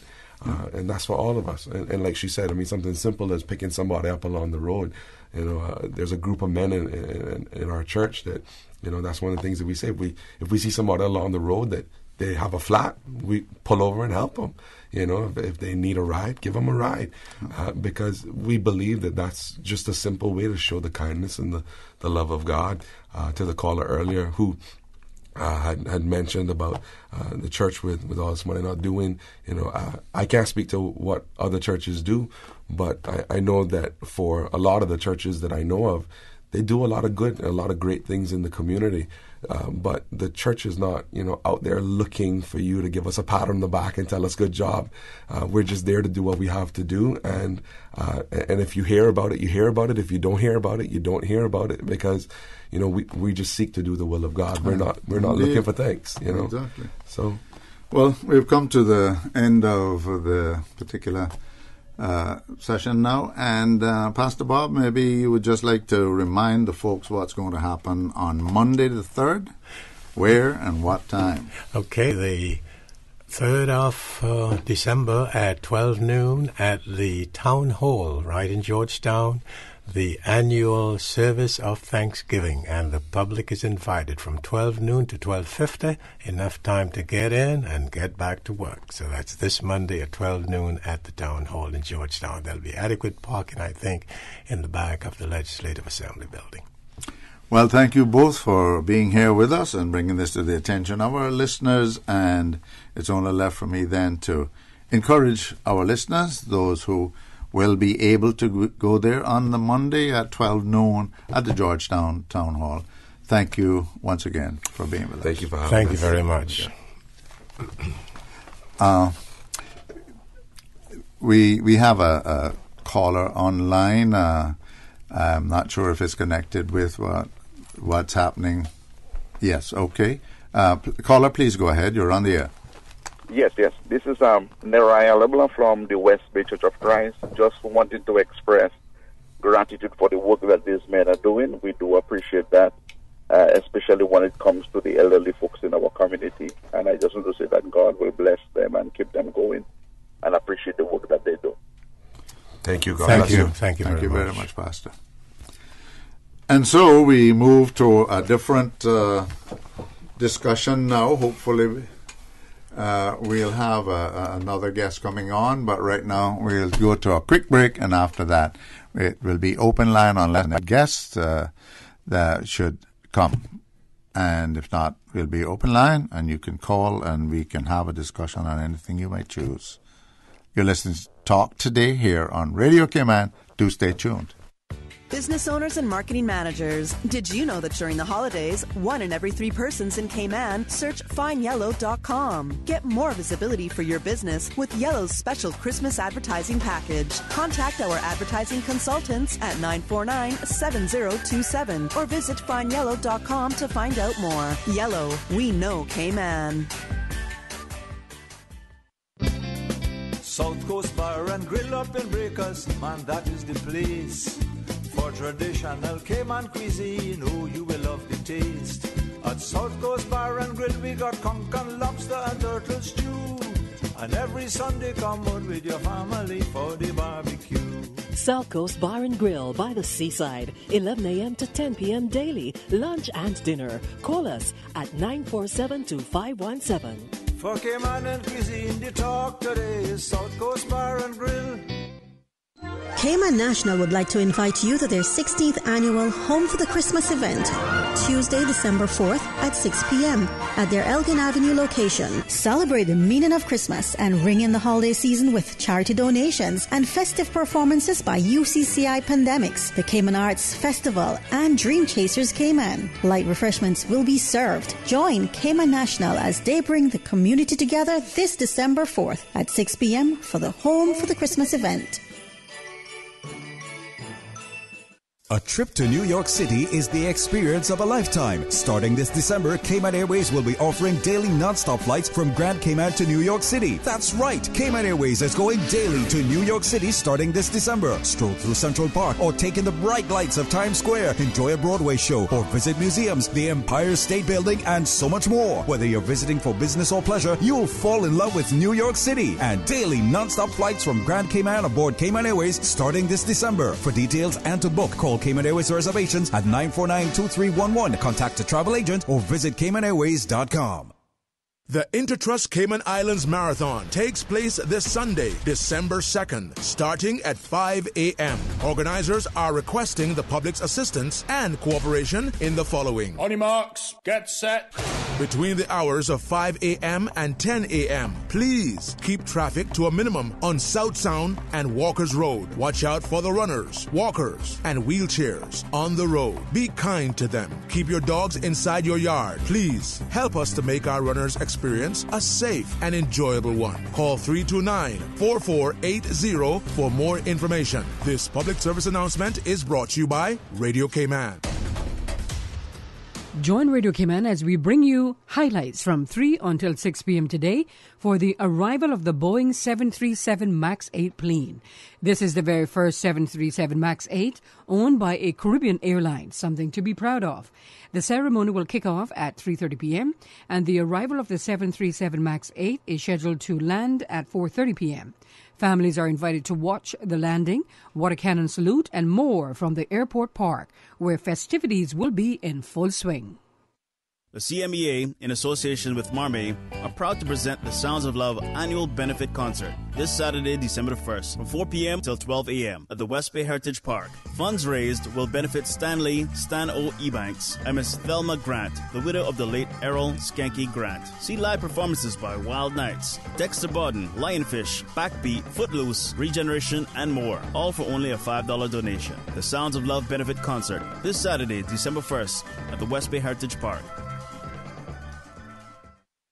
And that's for all of us. And like she said, something simple as picking somebody up along the road. There's a group of men in our church that, that's one of the things that we say. If we see somebody along the road that they have a flat, we pull over and help them. If they need a ride, give them a ride. Because we believe that that's just a simple way to show the kindness and the love of God. To the caller earlier who had mentioned about the church with all this money not doing, I can't speak to what other churches do, but I know that for a lot of the churches that I know of, they do a lot of good and a lot of great things in the community. But the church is not, out there looking for you to give us a pat on the back and tell us good job. We're just there to do what we have to do. And if you hear about it, you hear about it. If you don't hear about it, you don't hear about it, because, we just seek to do the will of God. We're not looking for thanks, Exactly. So, well, we've come to the end of the particular session now, and Pastor Bob, maybe you would just like to remind the folks what's going to happen on Monday the 3rd, where and what time. Okay, the 3rd of December at 12 noon at the Town Hall right in Georgetown, the annual service of Thanksgiving, and the public is invited from 12 noon to 12:50, enough time to get in and get back to work. So that's this Monday at 12 noon at the Town Hall in Georgetown. There'll be adequate parking, I think, in the back of the Legislative Assembly building. Well, thank you both for being here with us and bringing this to the attention of our listeners, and it's only left for me then to encourage our listeners, those who will be able to go there on the Monday at 12 noon at the Georgetown Town Hall. Thank you once again for being with us. Thank you for having us. Thank you very much. We have a caller online. I'm not sure if it's connected with what's happening. Yes, okay. Caller, please go ahead. You're on the air. Yes. This is Neraya Leblanc from the West Bay Church of Christ. Just wanted to express gratitude for the work that these men are doing. We do appreciate that, especially when it comes to the elderly folks in our community. And I just want to say that God will bless them and keep them going, and appreciate the work that they do. Thank you, God. Thank you. Thank you very much, Pastor. And so we move to a different discussion now. Hopefully we'll have another guest coming on, but right now we'll go to a quick break, and after that it will be open line unless a guest that should come. And if not, we'll be open line, and you can call and we can have a discussion on anything you might choose. You're listening to Talk Today here on Radio Cayman. Do stay tuned. Business owners and marketing managers, did you know that during the holidays, 1 in every 3 persons in Cayman search FindYellow.com? Get more visibility for your business with Yellow's special Christmas advertising package. Contact our advertising consultants at 949-7027 or visit FindYellow.com to find out more. Yellow, we know Cayman. South Coast Bar and Grill up in Breakers, man, that is the place. For traditional Cayman cuisine, oh, you will love the taste. At South Coast Bar and Grill, we got conch and lobster and turtle stew. And every Sunday, come out with your family for the barbecue. South Coast Bar and Grill by the seaside, 11 a.m. to 10 p.m. daily, lunch and dinner. Call us at 947-2517. For Cayman and cuisine, the talk today is South Coast Bar and Grill. Cayman National would like to invite you to their 16th annual Home for the Christmas event, Tuesday, December 4th at 6 p.m. at their Elgin Avenue location. Celebrate the meaning of Christmas and ring in the holiday season with charity donations and festive performances by UCCI Pandemics, the Cayman Arts Festival, and Dream Chasers Cayman. Light refreshments will be served. Join Cayman National as they bring the community together this December 4th at 6 p.m. for the Home for the Christmas event. A trip to New York City is the experience of a lifetime. Starting this December, Cayman Airways will be offering daily non-stop flights from Grand Cayman to New York City. That's right, Cayman Airways is going daily to New York City starting this December. Stroll through Central Park or take in the bright lights of Times Square, enjoy a Broadway show, or visit museums, the Empire State Building, and so much more. Whether you're visiting for business or pleasure, you'll fall in love with New York City. And daily non-stop flights from Grand Cayman aboard Cayman Airways starting this December. For details and to book, call Cayman Airways reservations at 949-2311. Contact a travel agent or visit CaymanAirways.com. The Intertrust Cayman Islands Marathon takes place this Sunday, December 2nd, starting at 5 a.m. Organizers are requesting the public's assistance and cooperation in the following. On your marks, get set. Between the hours of 5 a.m. and 10 a.m., please keep traffic to a minimum on South Sound and Walkers Road. Watch out for the runners, walkers, and wheelchairs on the road. Be kind to them. Keep your dogs inside your yard. Please help us to make our runners experience a safe and enjoyable one. Call 329-4480 for more information. This public service announcement is brought to you by Radio Cayman. Join Radio Cayman as we bring you highlights from 3 until 6 p.m. today for the arrival of the Boeing 737 MAX 8 plane. This is the very first 737 MAX 8 owned by a Caribbean airline, something to be proud of. The ceremony will kick off at 3:30 p.m. and the arrival of the 737 MAX 8 is scheduled to land at 4:30 p.m. Families are invited to watch the landing, water cannon salute, and more from the airport park, where festivities will be in full swing. The CMEA, in association with Marmee, are proud to present the Sounds of Love annual benefit concert this Saturday, December 1st, from 4 p.m. till 12 a.m. at the West Bay Heritage Park. Funds raised will benefit Stan O. Ebanks, and Miss Thelma Grant, the widow of the late Errol Skanky Grant. See live performances by Wild Knights, Dexter Bodden, Lionfish, Backbeat, Footloose, Regeneration, and more, all for only a $5 donation. The Sounds of Love benefit concert this Saturday, December 1st, at the West Bay Heritage Park.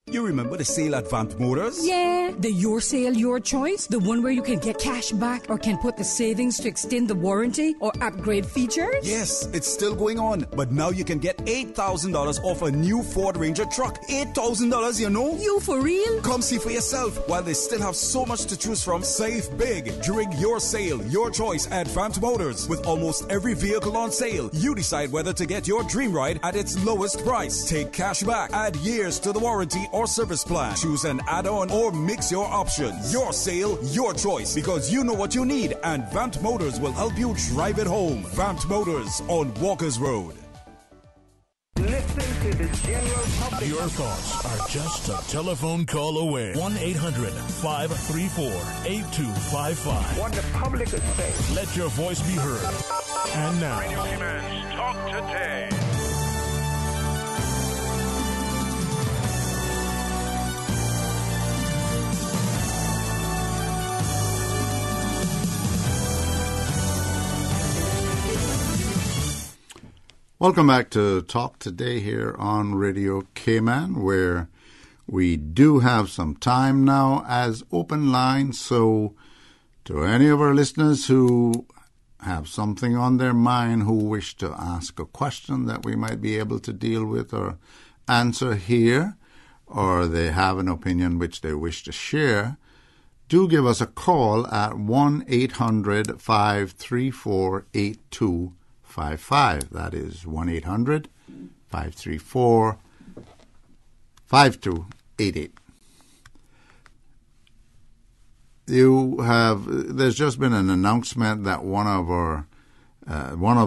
You remember the sale at Vamp Motors? Yeah, the Your Sale, Your Choice, the one where you can get cash back or can put the savings to extend the warranty or upgrade features? Yes, it's still going on, but now you can get $8,000 off a new Ford Ranger truck. $8,000, you know? You for real? Come see for yourself. While they still have so much to choose from, save big during Your Sale, Your Choice at Vamp Motors. With almost every vehicle on sale, you decide whether to get your dream ride at its lowest price. Take cash back, add years to the warranty or service plan. Choose an add-on or mix your options. Your sale, your choice, because you know what you need, and Vamp Motors will help you drive it home. Vamp Motors on Walkers Road. Listen to the general public. Your thoughts are just a telephone call away. 1-800-534-8255. What the public is saying. Let your voice be heard. And now, Radio Cayman's Talk Today. Welcome back to Talk Today here on Radio Cayman, where we do have some time now as open line. So to any of our listeners who have something on their mind, who wish to ask a question that we might be able to deal with or answer here, or they have an opinion which they wish to share, do give us a call at 1-800-534-8255. That is 1-800-534-5288. There's just been an announcement that one of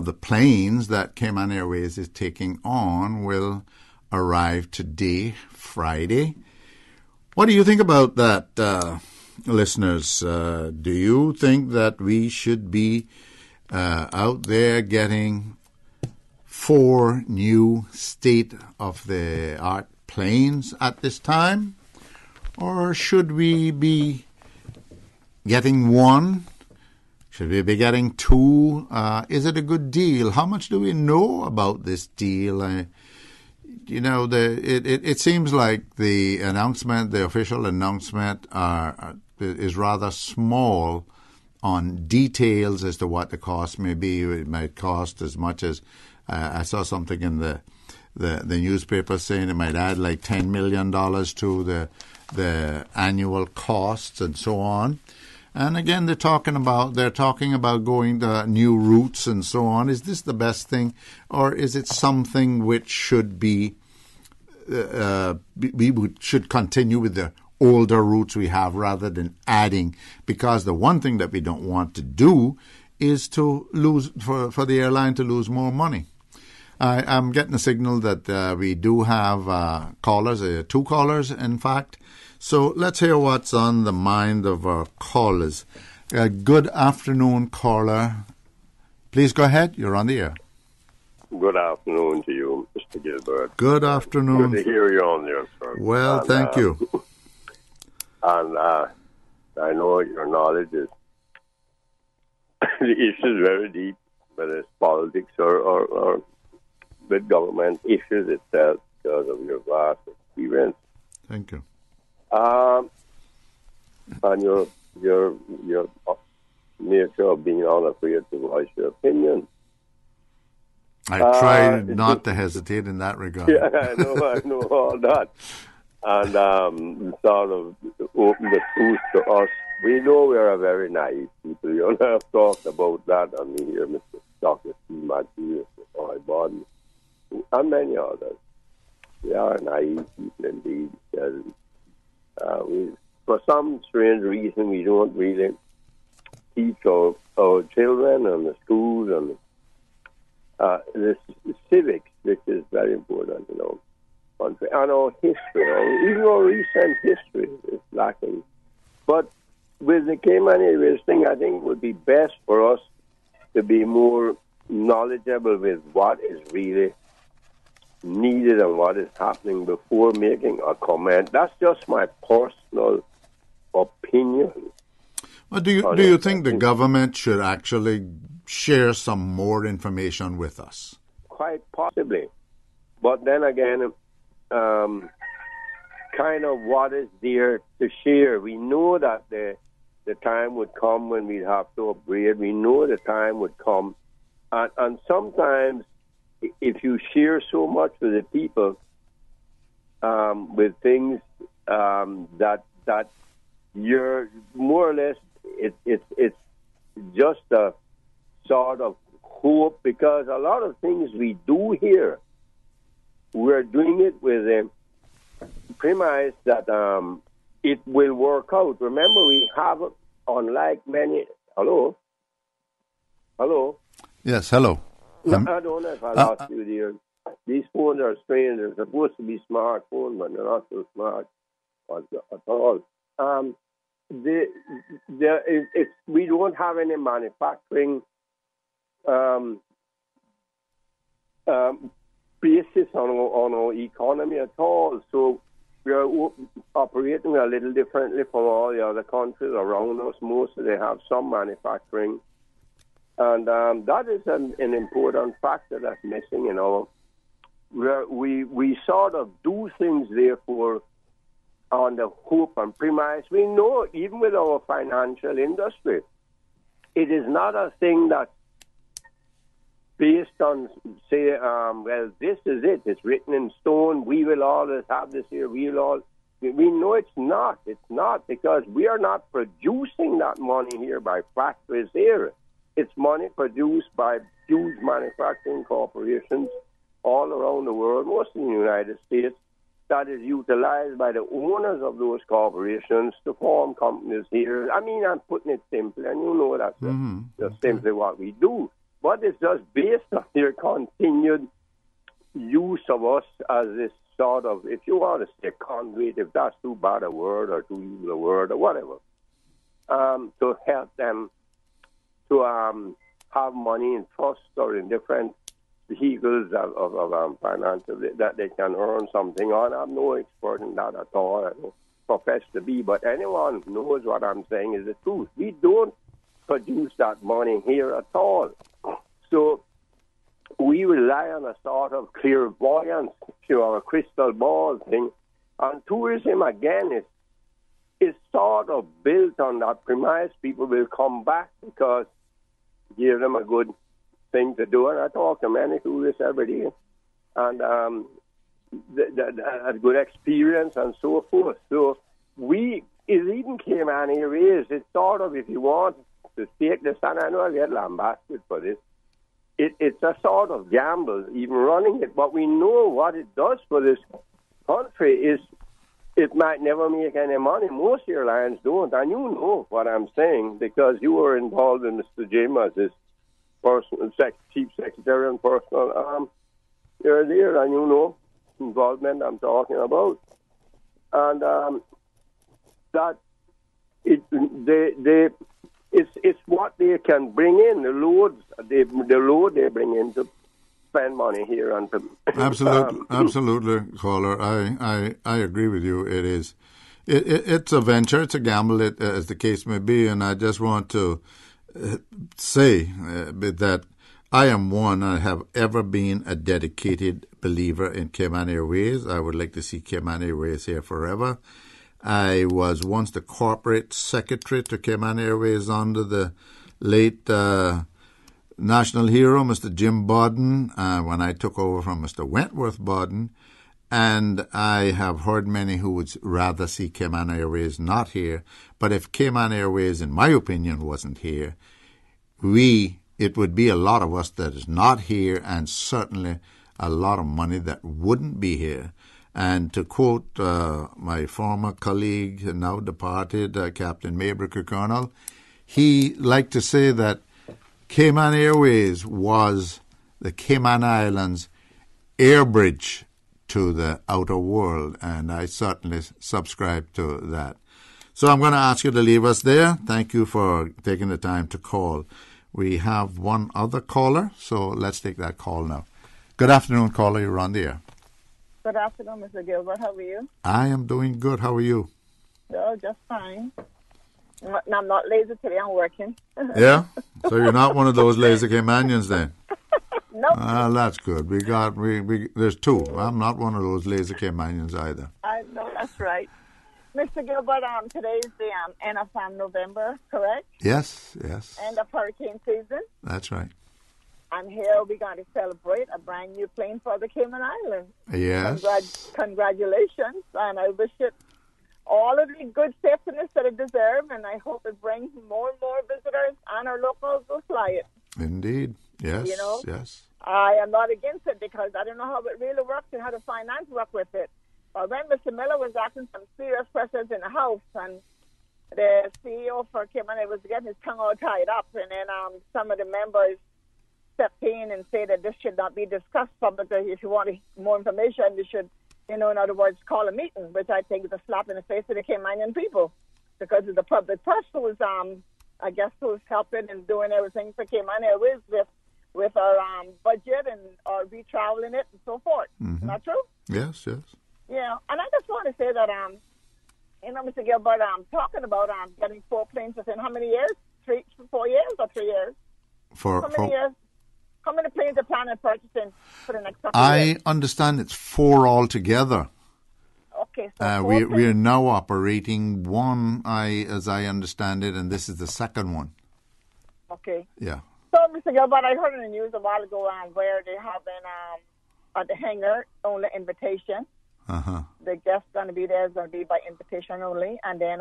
the planes that Cayman Airways is taking on will arrive today, Friday. What do you think about that, listeners? Do you think that we should be out there getting 4 new state-of-the-art planes at this time? Or should we be getting 1? Should we be getting 2? Is it a good deal? How much do we know about this deal? It seems like the announcement, the official announcement, is rather small on details as to what the cost may be. It might cost as much as I saw something in the newspaper saying it might add like $10 million to the annual costs and so on. And again, they're talking about going to new routes and so on. Is this the best thing, or is it something which should be should continue with the older routes we have rather than adding? Because the one thing that we don't want to do is to lose for the airline to lose more money. I'm getting a signal that we do have callers, 2 callers, in fact. So let's hear what's on the mind of our callers. Good afternoon, caller. Please go ahead. You're on the air. Good afternoon to you, Mr. Gilbert. Good afternoon. Good to hear you on there, sir. Well, thank you. And I know your knowledge is the issue is very deep, whether it's politics or with government issues itself because of your vast experience. Thank you. And your nature of being unafraid to voice your opinion. I try not to hesitate in that regard. Yeah, I know all that. And sort of open the truth to us. We know we are a very naive people. You and I have talked about that, and we hear Mr. Dr. Steve Matthews, Mr. Roy Bond, and many others. We are naive people indeed. For some strange reason, we don't really teach our children and the schools and the civics, which is very important, country, and our history, even our recent history is lacking. But with the Cayman Airways thing, I think it would be best for us to be more knowledgeable with what is really needed and what is happening before making a comment. That's just my personal opinion. Well, do you think the government should actually share some more information with us? Quite possibly. But then again, kind of what is there to share. We know that the time would come when we'd have to upgrade. We know the time would come. And sometimes if you share so much with the people, with things that you're more or less, it's just a sort of hope, because a lot of things we do here, we're doing it with a premise that it will work out. Remember, we have, unlike many... Hello? Yes, hello. I don't know if I lost you there. These phones are strange. They're supposed to be smart phones, but they're not so smart at all. We don't have any manufacturing basis on our economy at all. So we are operating a little differently from all the other countries around us. Most of them have some manufacturing. And that is an important factor that's missing in our... We sort of do things, therefore, on the hope and premise. We know, even with our financial industry, it is not a thing that's based on, say, well, this is it. It's written in stone. We will always have this here. We know it's not. It's not, because we are not producing that money here by factories here. It's money produced by huge manufacturing corporations all around the world, mostly in the United States, that is utilized by the owners of those corporations to form companies here. I mean, I'm putting it simply, and you know that's just simply what we do. But it's just based on their continued use of us as this sort of, if you want to say conduit, if that's too bad a word or too evil a word or whatever, to help them to have money in trusts or in different vehicles of financial that they can earn something on. I'm no expert in that at all. I don't profess to be, but anyone who knows what I'm saying is the truth. We don't produce that money here at all. So we rely on a sort of clairvoyance, a crystal ball thing. And tourism, again, is sort of built on that premise. People will come back because give them a good thing to do. And I talk to many who do this every day. And a good experience and so forth. So it even Cayman Airways. It's sort of, if you want to take this, and I know I get lambasted for this, it's a sort of gamble, even running it. But we know what it does for this country is it might never make any money. Most airlines don't, and you know what I'm saying because you were involved in Mr. Jim as his personal chief secretary and personal. You're there, and you know involvement I'm talking about, and that it's what they can bring in, the load they bring in to spend money here and to absolutely, caller. I agree with you. It is. It's a venture. It's a gamble, as the case may be. And I just want to say that I am one. I have ever been a dedicated believer in Cayman Airways. I would like to see Cayman Airways here forever. I was once the corporate secretary to Cayman Airways under the late national hero, Mr. Jim Bodden, when I took over from Mr. Wentworth Bodden. And I have heard many who would rather see Cayman Airways not here. But if Cayman Airways, in my opinion, wasn't here, it would be a lot of us that is not here, and certainly a lot of money that wouldn't be here. And to quote my former colleague, now departed, Captain Maybricker Colonel, he liked to say that Cayman Airways was the Cayman Islands air bridge to the outer world, and I certainly subscribe to that. So I'm going to ask you to leave us there. Thank you for taking the time to call. We have one other caller, so let's take that call now. Good afternoon, caller. You're on the air. Good afternoon, Mr. Gilbert. How are you? I am doing good. How are you? Oh, just fine. I'm not lazy today. I'm working. Yeah? So you're not one of those lazy Caymanians then? Nope. That's good. There's two. I'm not one of those lazy Caymanians either. I know, that's right. Mr. Gilbert, today is the end of November, correct? Yes. End of hurricane season. That's right. And here we're going to celebrate a brand new plane for the Cayman Islands. Yes. Congratulations, and I wish it all of the good safeness that it deserves, and I hope it brings more and more visitors, and our locals will fly it. Indeed. Yes. You know? Yes. I am not against it because I don't know how it really works and how the finance work with it. But when Mr. Miller was asking some serious questions in the House, and the CEO for Cayman was getting his tongue all tied up, and then some of the members stepped in and said that this should not be discussed publicly. If you want more information, you should, in other words, call a meeting, which I think is a slap in the face of the Caymanian people because of the public press who's, I guess, who's helping and doing everything for Cayman Airways with our budget and our retraveling it and so forth. Mm-hmm. Not true? Yes. Yeah, and I just want to say that, Mr. Gilbert, talking about getting 4 planes within how many years? 4 years or 3 years? How many years? How many planes are planning purchasing for the next couple of years? I understand it's 4 altogether. Okay, so we are now operating one, as I understand it, and this is the second one. Okay. Yeah. So, Mr. Gilbert, I heard in the news a while ago where they have been at the hangar only invitation. Uh-huh. The guests going to be there is going to be by invitation only, and then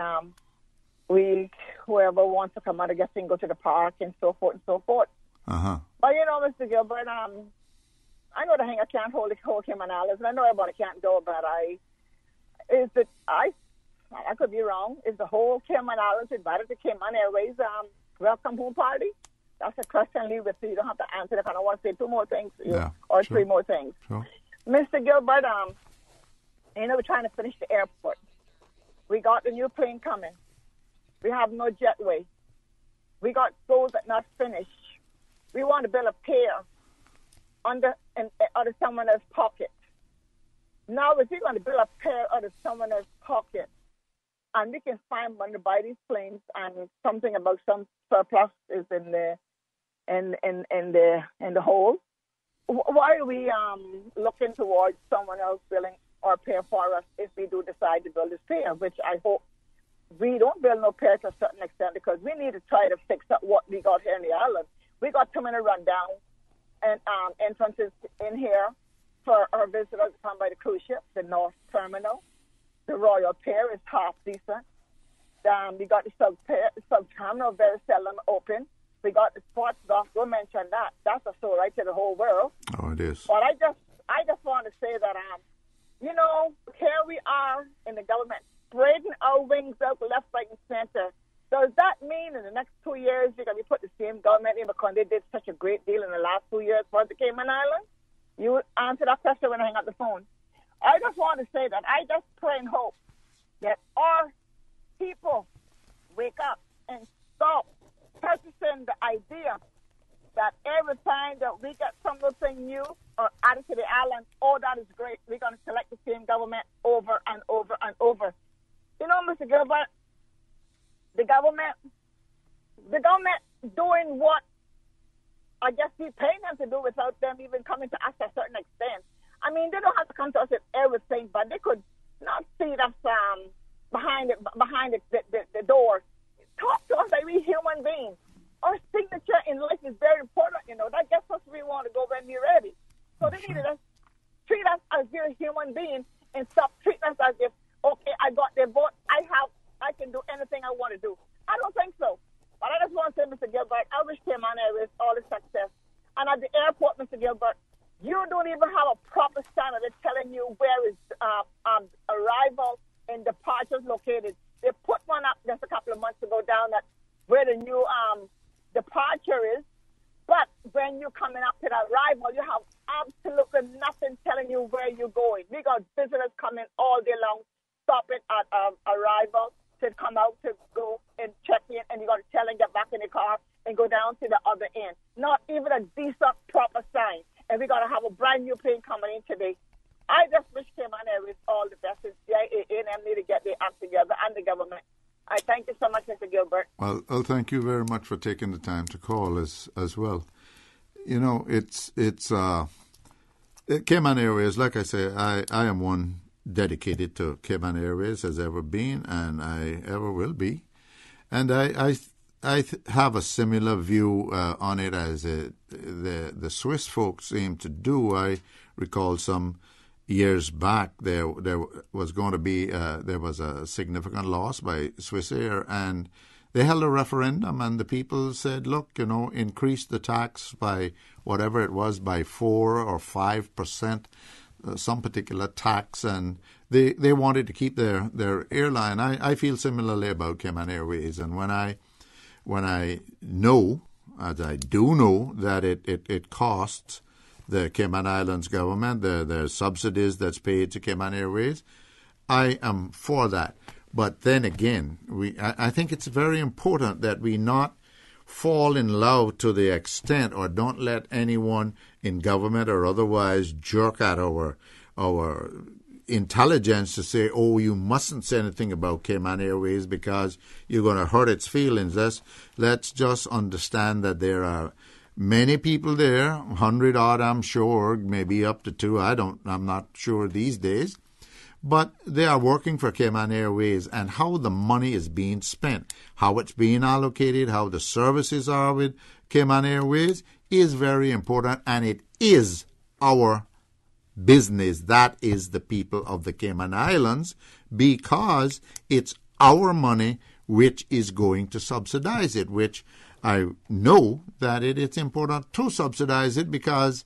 whoever wants to come out, I guess, can go to the park and so forth and so forth. Uh-huh. But Mr. Gilbert, I know the hangar can't hold the whole Cayman Islands, and I know everybody can't go, but I could be wrong. Is the whole Cayman Islands invited to Cayman Airways welcome home party? That's a question leave with you. You don't have to answer it. I don't want to say 2 more things or 3 more things. Sure. Mr. Gilbert, we're trying to finish the airport. We got the new plane coming. We have no jetway. We got those that not finished. We want to build a pier under someone else's pocket. Now, if we're going to build a pier out of someone else's pocket, and we can find money to buy these planes, and something about some surplus is in the hole, why are we looking towards someone else building or pay for us if we do decide to build this pier, which I hope we don't build no pier to a certain extent because we need to try to fix up what we got here in the island. We got too many rundown and entrances in here for our visitors to come by the cruise ship, the North Terminal. The Royal Pier is half decent. We got the sub terminal very seldom open. We got the sports dock. Don't mention that. That's a sore right to the whole world. Oh, it is. But I just want to say that you know, here we are in the government spreading our wings out left, right, and center. Does that mean in the next 2 years you're going to put the same government in because they did such a great deal in the last 2 years for the Cayman Islands? You answer that question when I hang up the phone. I just want to say that I just pray and hope that our people wake up and stop purchasing the idea that every time that we get something new or added to the island, oh, that is great. We're going to select the same government over and over and over. You know, Mr. Gilbert, the government doing what I guess we paying them to do without them even coming to us to a certain extent. I mean, they don't have to come to us with everything, but they could not feed us behind the door. Talk to us like we human beings. Our signature in life is very important, you know. That gets us where we want to go when we're ready. So they need to treat us as we're human beings and stop treating us as if, okay, I got their vote, I can do anything I want to do. I don't think so. But I just want to say, Mr. Gilbert, I wish Cayman Airways all the success. And at the airport, Mr. Gilbert, you don't even have a proper standard. They're telling you where is arrival and departures located. They put one up just a couple of months ago down at where the new departure is. But when you're coming up to the arrival, you have absolutely nothing telling you where you're going. We got visitors coming all day long, stopping at arrival to come out to go and check in, and you got to tell them get back in the car and go down to the other end. Not even a decent, proper sign. And we got to have a brand new plane coming in today. I just wish Cayman Airways all the best. And CIA and them need to get their act together, and the government. I thank you so much, Mr. Gilbert. Well, thank you very much for taking the time to call as well. You know, it's Cayman Airways. Like I say, I am one dedicated to Cayman Airways, has ever been, and I ever will be. And I have a similar view on it as the Swiss folks seem to do. I recall some years back there was going to be there was a significant loss by Swiss Air, and they held a referendum, and the people said, look, you know, increase the tax by whatever it was, by 4 or 5%, some particular tax, and they wanted to keep their airline. I feel similarly about Cayman Airways, and when I know, as I do know, that it costs the Cayman Islands government, the subsidies that's paid to Cayman Airways, I am for that. But then again, I think it's very important that we not fall in love to the extent, or don't let anyone in government or otherwise jerk at our intelligence to say, oh, you mustn't say anything about Cayman Airways because you're going to hurt its feelings. Let's just understand that there are many people there, 100 odd, I'm sure, maybe up to 2. I'm not sure these days. But they are working for Cayman Airways, and how the money is being spent, how it's being allocated, how the services are with Cayman Airways is very important, and it is our business. That is the people of the Cayman Islands, because it's our money which is going to subsidize it, which I know that it's important to subsidize it because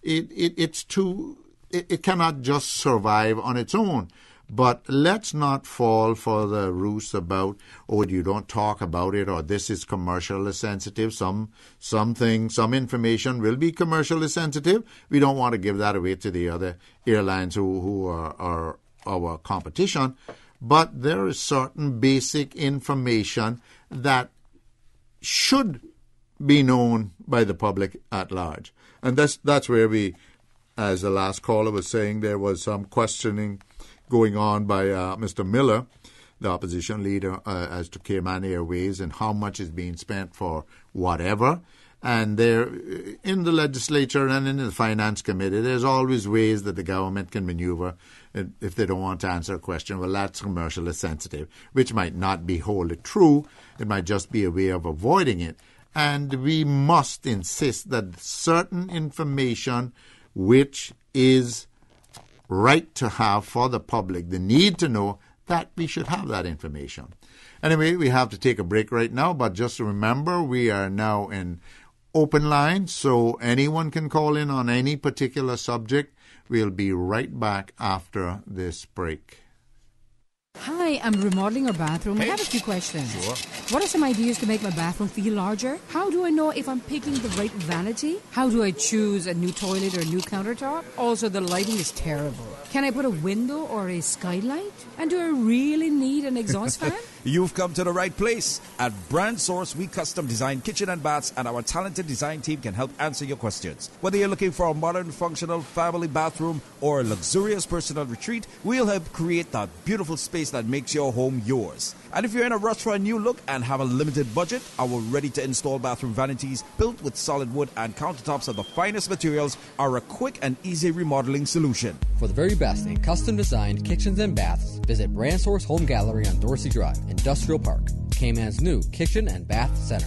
it cannot just survive on its own. But let's not fall for the ruse about, oh, you don't talk about it, or this is commercially sensitive. Some information will be commercially sensitive. We don't want to give that away to the other airlines who are our competition. But there is certain basic information that should be known by the public at large. And that's where we, as the last caller was saying, there was some questioning going on by Mr. Miller, the opposition leader, as to Cayman Airways and how much is being spent for whatever. And there, in the legislature and in the finance committee, there's always ways that the government can maneuver if they don't want to answer a question. Well, that's commercially sensitive, which might not be wholly true. It might just be a way of avoiding it. And we must insist that certain information which is right to have for the public, the need to know, that we should have that information. Anyway, we have to take a break right now, but just remember we are now in open line, so anyone can call in on any particular subject. We'll be right back after this break. Hi, I'm remodeling our bathroom. I have a few questions. Sure. What are some ideas to make my bathroom feel larger? How do I know if I'm picking the right vanity? How do I choose a new toilet or a new countertop? Also, the lighting is terrible. Can I put a window or a skylight? And do I really need an exhaust fan? You've come to the right place. At Brand Source, we custom design kitchen and baths, and our talented design team can help answer your questions. Whether you're looking for a modern, functional family bathroom or a luxurious personal retreat, we'll help create that beautiful space that makes your home yours. And if you're in a rush for a new look and have a limited budget, our ready-to-install bathroom vanities built with solid wood and countertops of the finest materials are a quick and easy remodeling solution. For the very best in custom-designed kitchens and baths, visit Brand Source Home Gallery on Dorsey Drive, Industrial Park, Cayman's new kitchen and bath center.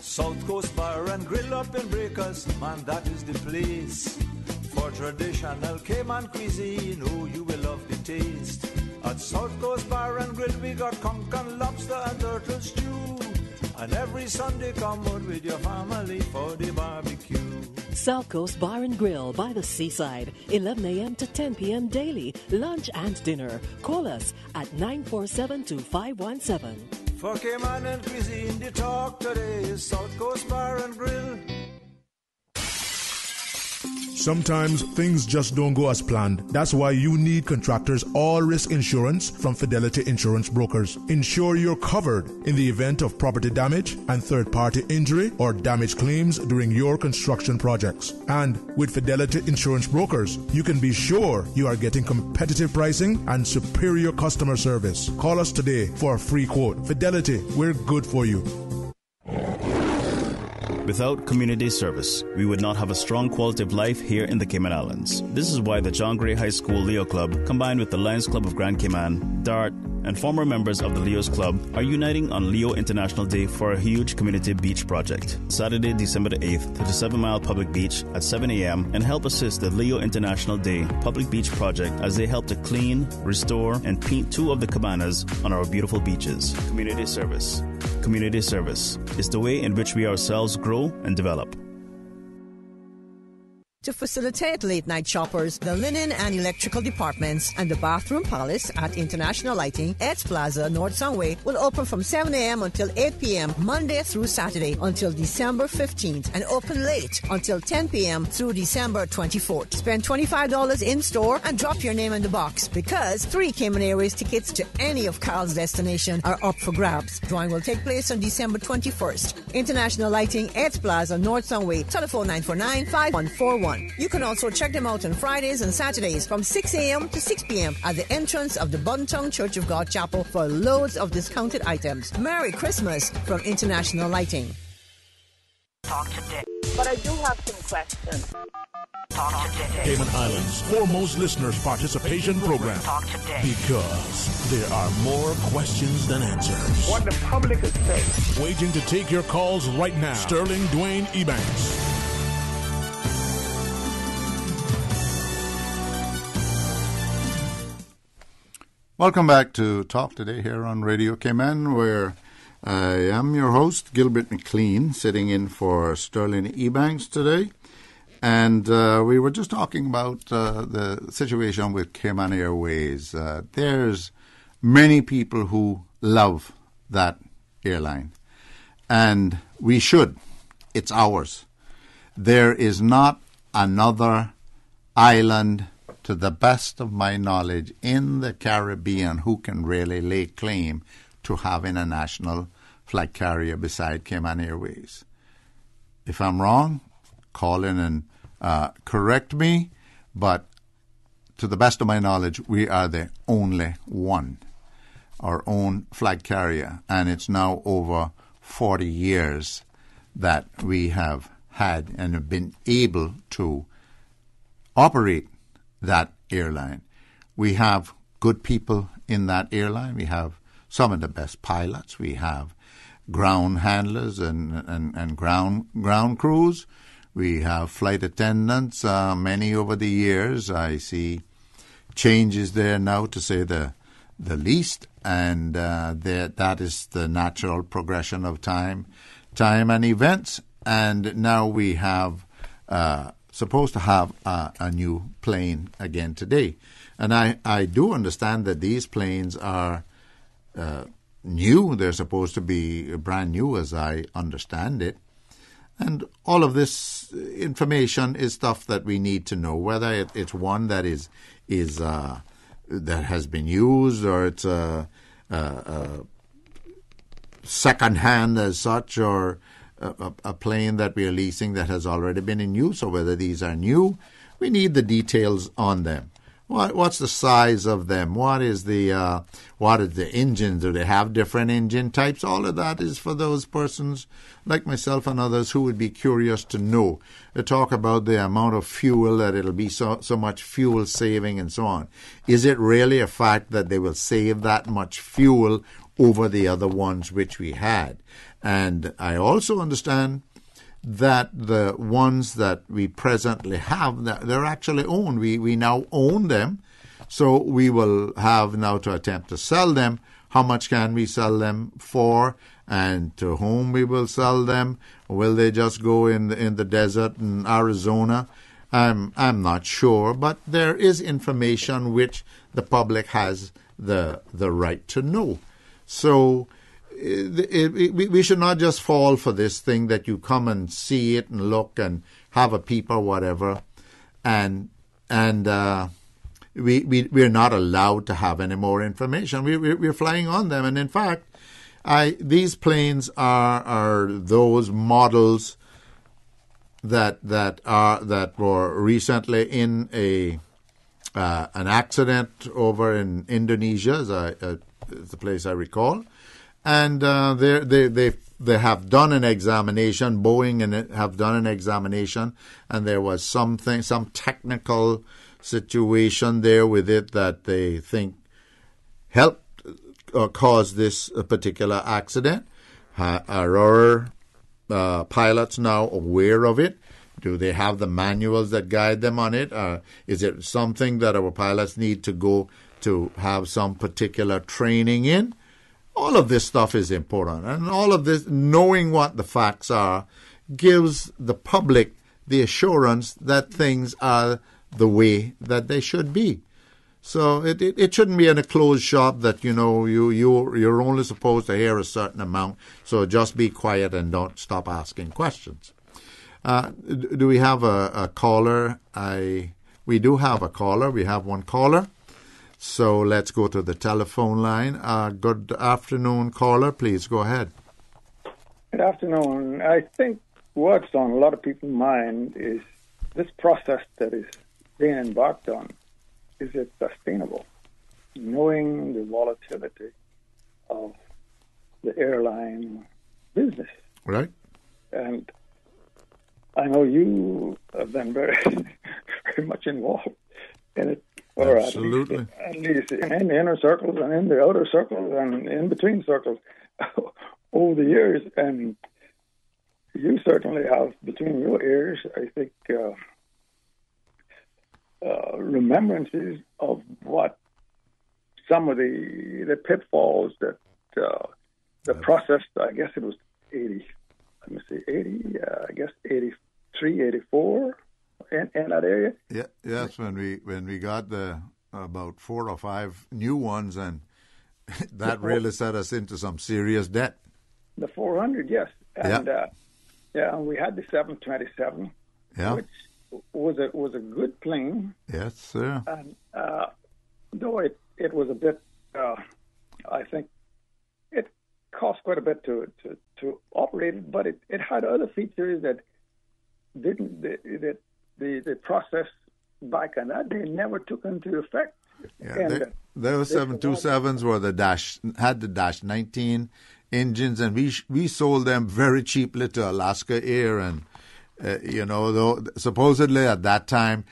South Coast Bar and Grill up in Breakers, man, that is the place. For traditional Cayman cuisine, oh, you will love the taste. At South Coast Bar and Grill, we got conch and lobster and turtle stew. And every Sunday, come out with your family for the barbecue. South Coast Bar and Grill by the seaside, 11 a.m. to 10 p.m. daily, lunch and dinner. Call us at 947-2517. For Cayman and cuisine, the talk today is South Coast Bar and Grill. Sometimes things just don't go as planned. That's why you need Contractors All Risk Insurance from Fidelity Insurance Brokers. Ensure you're covered in the event of property damage and third-party injury or damage claims during your construction projects. And with Fidelity Insurance Brokers, you can be sure you are getting competitive pricing and superior customer service. Call us today for a free quote. Fidelity, we're good for you. Without community service, we would not have a strong quality of life here in the Cayman Islands. This is why the John Gray High School Leo Club, combined with the Lions Club of Grand Cayman, DART, and former members of the Leo's Club, are uniting on Leo International Day for a huge community beach project. Saturday, December the 8th, to the 7 Mile Public Beach at 7 a.m. and help assist the Leo International Day Public Beach Project as they help to clean, restore, and paint 2 of the cabanas on our beautiful beaches. Community service. Community service is the way in which we ourselves grow and develop. To facilitate late-night shoppers, the linen and electrical departments and the bathroom palace at International Lighting, Ed's Plaza, North Sunway, will open from 7 a.m. until 8 p.m. Monday through Saturday until December 15th and open late until 10 p.m. through December 24th. Spend $25 in-store and drop your name in the box because 3 Cayman Airways tickets to any of Carl's destinations are up for grabs. Drawing will take place on December 21st. International Lighting, Ed's Plaza, North Sunway, telephone 949-5141. You can also check them out on Fridays and Saturdays from 6 a.m. to 6 p.m. at the entrance of the Buntung Church of God Chapel for loads of discounted items. Merry Christmas from International Lighting. Talk today. But I do have some questions. Talk today. Cayman Islands' foremost listeners participation program. Talk today. Because there are more questions than answers. What the public is saying. Waiting to take your calls right now. Sterling Dwayne Ebanks. Welcome back to Talk Today here on Radio Cayman, where I am your host, Gilbert McLean, sitting in for Sterling Ebanks today. And we were just talking about the situation with Cayman Airways. There's many people who love that airline, and we should. It's ours. There is not another island, to the best of my knowledge, in the Caribbean who can really lay claim to having a national flag carrier beside Cayman Airways. If I'm wrong, call in and correct me, but to the best of my knowledge, we are the only one, our own flag carrier, and it's now over 40 years that we have had and have been able to operate that airline. We have good people in that airline. We have some of the best pilots. We have ground handlers and ground crews. We have flight attendants, many over the years. I see changes there now, to say the least, and that is the natural progression of time and events. And now we have supposed to have a new plane again today. And I do understand that these planes are new. They're supposed to be brand new, as I understand it. And all of this information is stuff that we need to know, whether it's one that is that has been used, or it's a second hand as such, or a plane that we are leasing that has already been in use, or whether these are new. We need the details on them. What's the size of them? What is the engines? Do they have different engine types? All of that is for those persons like myself and others who would be curious to know. They talk about the amount of fuel, that it'll be so much fuel saving and so on. Is it really a fact that they will save that much fuel over the other ones which we had? And I also understand that the ones that we presently have, they're actually owned. We now own them, so we will have now to attempt to sell them. How much can we sell them for, and to whom we will sell them? Will they just go in the desert in Arizona? I'm not sure, but there is information which the public has the right to know. So we should not just fall for this thing that you come and see it and look and have a peep or whatever, and we're not allowed to have any more information. We're flying on them, and in fact, these planes are those models that were recently in an accident over in Indonesia, is the place I recall. And they have done an examination. Boeing have done an examination, and there was some technical situation there with it that they think helped cause this particular accident. Are our pilots now aware of it? Do they have the manuals that guide them on it? Is it something that our pilots need to go to have some particular training in? All of this stuff is important, and all of this, knowing what the facts are, gives the public the assurance that things are the way that they should be. So it shouldn't be in a closed shop that you're only supposed to hear a certain amount. So just be quiet and don't stop asking questions. Do we have a caller? We do have a caller. We have one caller. So let's go to the telephone line. Good afternoon, caller. Please go ahead. Good afternoon. I think what's on a lot of people's mind is this process that is being embarked on. Is it sustainable? Knowing the volatility of the airline business. Right. And I know you have been very, very much involved in it. Or absolutely. At least in the inner circles and in the outer circles and in between circles over the years. And you certainly have, between your ears, I think, remembrances of what some of the pitfalls that the process, I guess it was 80, I guess 83, 84. In that area. Yeah, yes. When we got the about 4 or 5 new ones, and that really set us into some serious debt. The 400, yes, and and we had the 727, which was a good plane. Yes, sir. And though it was a bit, I think it cost quite a bit to operate it, but it had other features that didn't the process back on that day never took into effect. Yeah, those 727s were had the dash 19 engines, and we sold them very cheaply to Alaska Air, and though supposedly at that time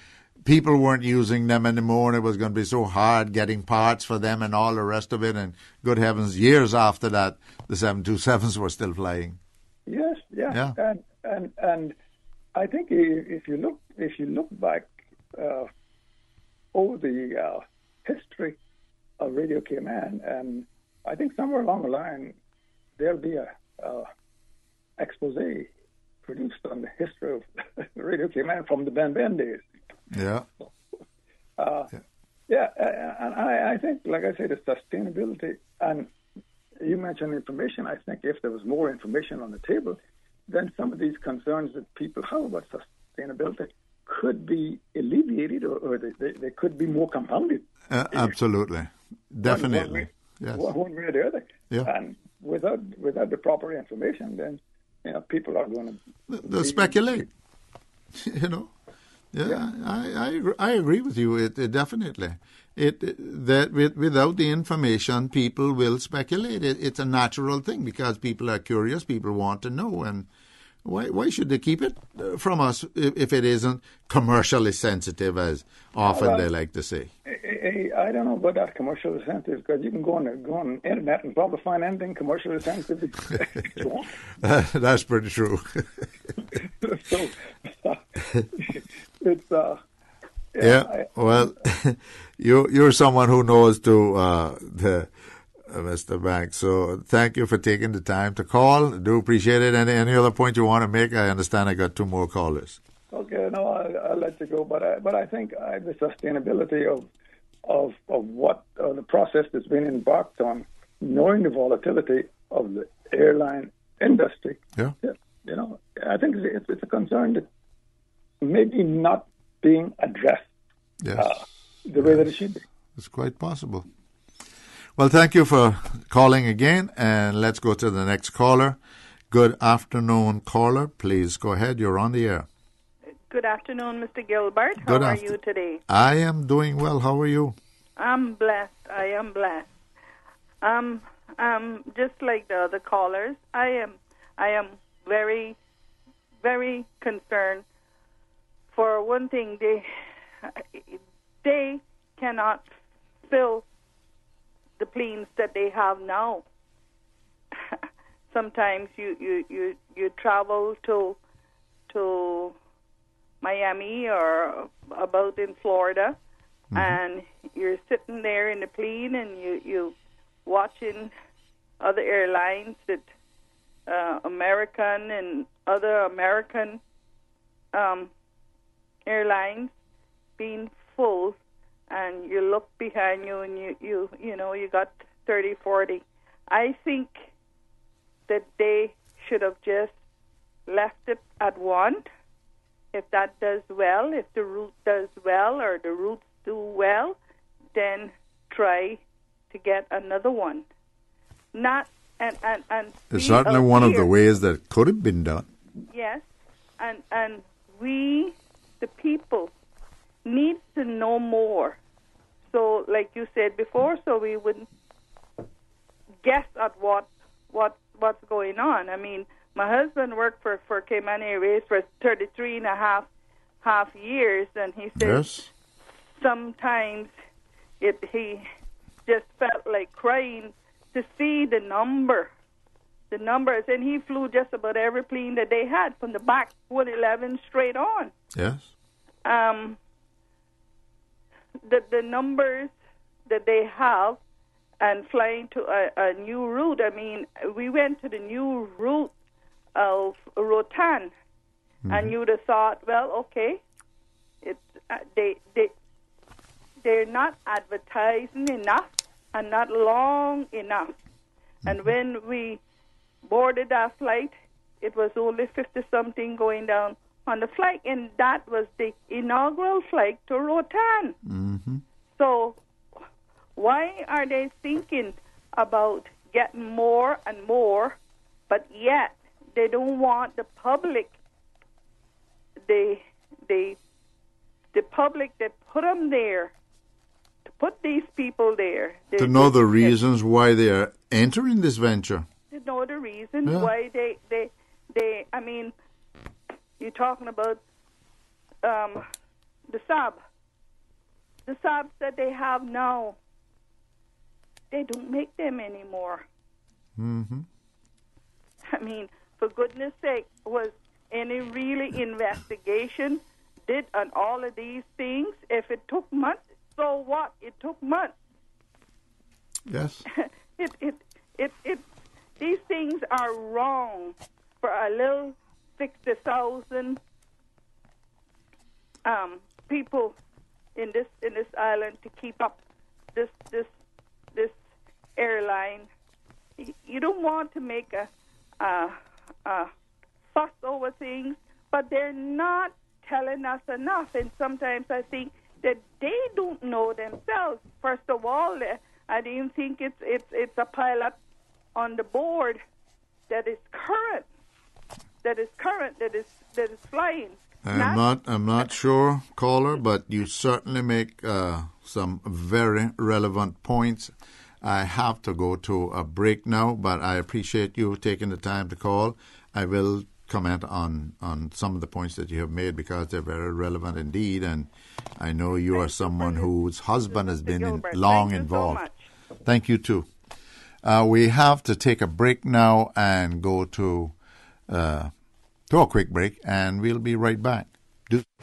people weren't using them anymore, and it was going to be so hard getting parts for them and all the rest of it. And good heavens, years after that, the 727s were still flying. Yes, yeah. And I think if you look back over the history of Radio Cayman, and I think somewhere along the line there'll be a expose produced on the history of Radio Cayman from the Ben days. Yeah. And I think, like I said, the sustainability, and you mentioned information. I think if there was more information on the table, then some of these concerns that people have about sustainability could be alleviated, or they could be more compounded. Absolutely. Definitely. One way or the other. Yeah. And without the proper information, then people are going to... They'll speculate, Yeah, I agree with you. It definitely. Without the information, people will speculate. It's a natural thing because people are curious. People want to know, and why should they keep it from us if it isn't commercially sensitive, as often they like to say? I don't know about that commercially sensitive, because you can go on the internet and probably find anything commercially sensitive you want. That's pretty true. So it's well, you're someone who knows Mr. Banks. So thank you for taking the time to call. I do appreciate it. Any other point you want to make? I understand I got two more callers. Okay, no, I'll let you go. But I think the sustainability of what the process that's been embarked on, knowing the volatility of the airline industry. Yeah. I think it's a concern that maybe not being addressed the way that it should be. It's quite possible. Well, thank you for calling again, and let's go to the next caller. Good afternoon, caller. Please go ahead. You're on the air. Good afternoon, Mr. Gilbert. How are you today? I am doing well. How are you? I'm blessed. I am blessed. Just like the other callers, I am very, very concerned. For one thing, they cannot fill the planes that they have now. Sometimes you travel to Miami or about in Florida, and you're sitting there in the plane and you watching other airlines that American and other American airlines being full, and you look behind you and you got 30, 40. I think that they should have just left it at one. If that does well, if the route does well or the routes do well, then try to get another one. Not and it's certainly one of the ways that could have been done. Yes, and we, the people, need to know more. So, like you said before, so we wouldn't guess at what's going on. I mean, my husband worked for Cayman Airways for 33 and a half years, and he said sometimes he just felt like crying to see the numbers, and he flew just about every plane that they had from the back 111 straight on. Yes. The numbers that they have, and flying to a new route. I mean, we went to the new route of Rotan, and you'd have thought, well, okay, it's they're not advertising enough and not long enough. And when we boarded that flight, it was only 50-something going down on the flight, and that was the inaugural flight to Rotan. So why are they thinking about getting more and more, but yet they don't want the public, the public that put them there, to put these people there. To know the reasons why they are entering this venture. to know the reason why they. I mean, you're talking about the subs that they have now. They don't make them anymore. Mm-hmm. I mean, for goodness sake, was any really investigation did on all of these things? If it took months, so what? It took months. Yes. These things are wrong for a little 60,000 people in this island to keep up this airline. You don't want to make a fuss over things, but they're not telling us enough. And sometimes I think that they don't know themselves. First of all, I don't even think it's a pilot on the board that is current, that is flying. I'm not sure, caller, but you certainly make some very relevant points. I have to go to a break now, but I appreciate you taking the time to call. I will comment on some of the points that you have made because they're very relevant indeed, and I know you are someone whose husband has been long involved. Thank you, too. We have to take a break now and go to a quick break, and we'll be right back.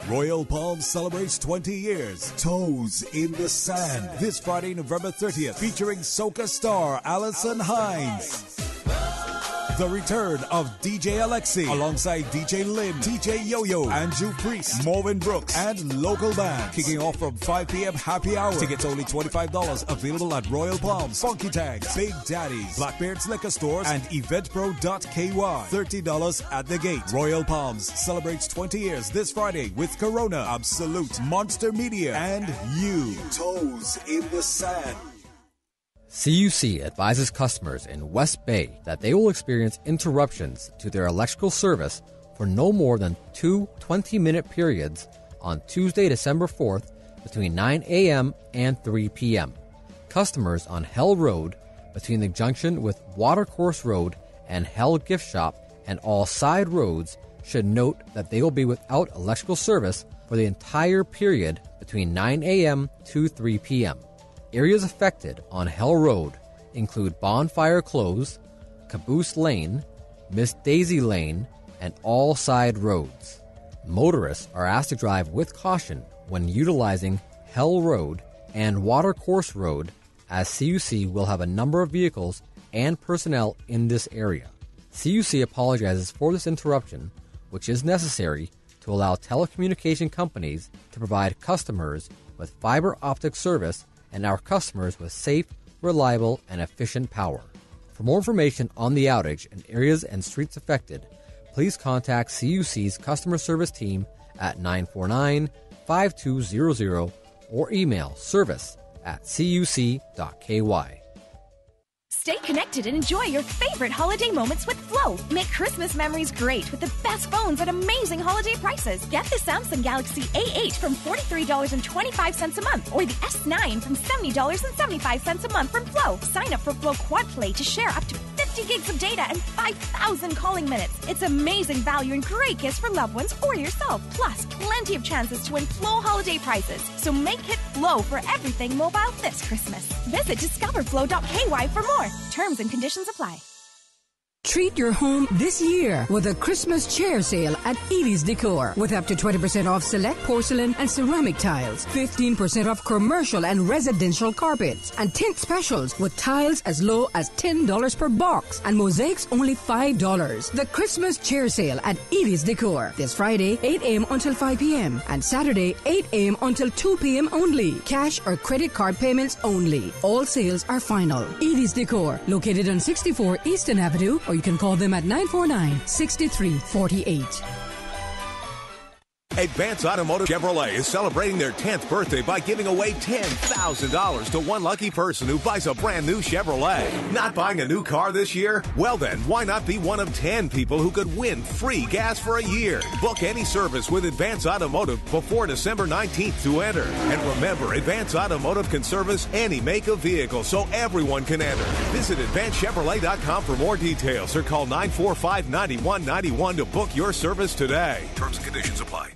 Royal Palms celebrates 20 years. Toes in the Sand. This Friday, November 30th, featuring soca star Alison Hines. The return of DJ Alexi alongside DJ Lynn, DJ Yo-Yo, Andrew Priest, Morven Brooks, and local bands. Kicking off from 5 p.m. happy hour. Tickets only $25. Available at Royal Palms, Funky Tags, Big Daddy's, Blackbeard's Liquor Stores, and eventpro.ky. $30 at the gate. Royal Palms celebrates 20 years this Friday with Corona, Absolute, Monster Media, and you. Toes in the Sand. CUC advises customers in West Bay that they will experience interruptions to their electrical service for no more than 2 20-minute periods on Tuesday, December 4th between 9 a.m. and 3 p.m. Customers on Hell Road between the junction with Watercourse Road and Hell Gift Shop and all side roads should note that they will be without electrical service for the entire period between 9 a.m. to 3 p.m. Areas affected on Hell Road include Bonfire Close, Caboose Lane, Miss Daisy Lane, and all side roads. Motorists are asked to drive with caution when utilizing Hell Road and Watercourse Road, as CUC will have a number of vehicles and personnel in this area. CUC apologizes for this interruption, which is necessary to allow telecommunication companies to provide customers with fiber optic service and our customers with safe, reliable, and efficient power. For more information on the outage and areas and streets affected, please contact CUC's customer service team at 949-5200 or email service@cuc.ky. Stay connected and enjoy your favorite holiday moments with Flow. Make Christmas memories great with the best phones at amazing holiday prices. Get the Samsung Galaxy A8 from $43.25 a month or the S9 from $70.75 a month from Flow. Sign up for Flow Quad Play to share up to 50 gigs of data and 5,000 calling minutes. It's amazing value and great gifts for loved ones or yourself. Plus, plenty of chances to win Flow holiday prizes. So make it Flow for everything mobile this Christmas. Visit discoverflow.ky for more. Terms and conditions apply. Treat your home this year with a Christmas chair sale at Edie's Decor with up to 20% off select porcelain and ceramic tiles, 15% off commercial and residential carpets, and tint specials with tiles as low as $10 per box and mosaics only $5. The Christmas chair sale at Edie's Decor this Friday 8 a.m. until 5 p.m. and Saturday 8 a.m. until 2 p.m. only. Cash or credit card payments only. All sales are final. Edie's Decor, located on 64 Eastern Avenue, or you can call them at 949-6348. Advance Automotive Chevrolet is celebrating their 10th birthday by giving away $10,000 to one lucky person who buys a brand new Chevrolet. Not buying a new car this year? Well then, why not be one of 10 people who could win free gas for a year? Book any service with Advance Automotive before December 19th to enter. And remember, Advance Automotive can service any make of vehicle so everyone can enter. Visit AdvanceChevrolet.com for more details or call 945-9191 to book your service today. Terms and conditions apply.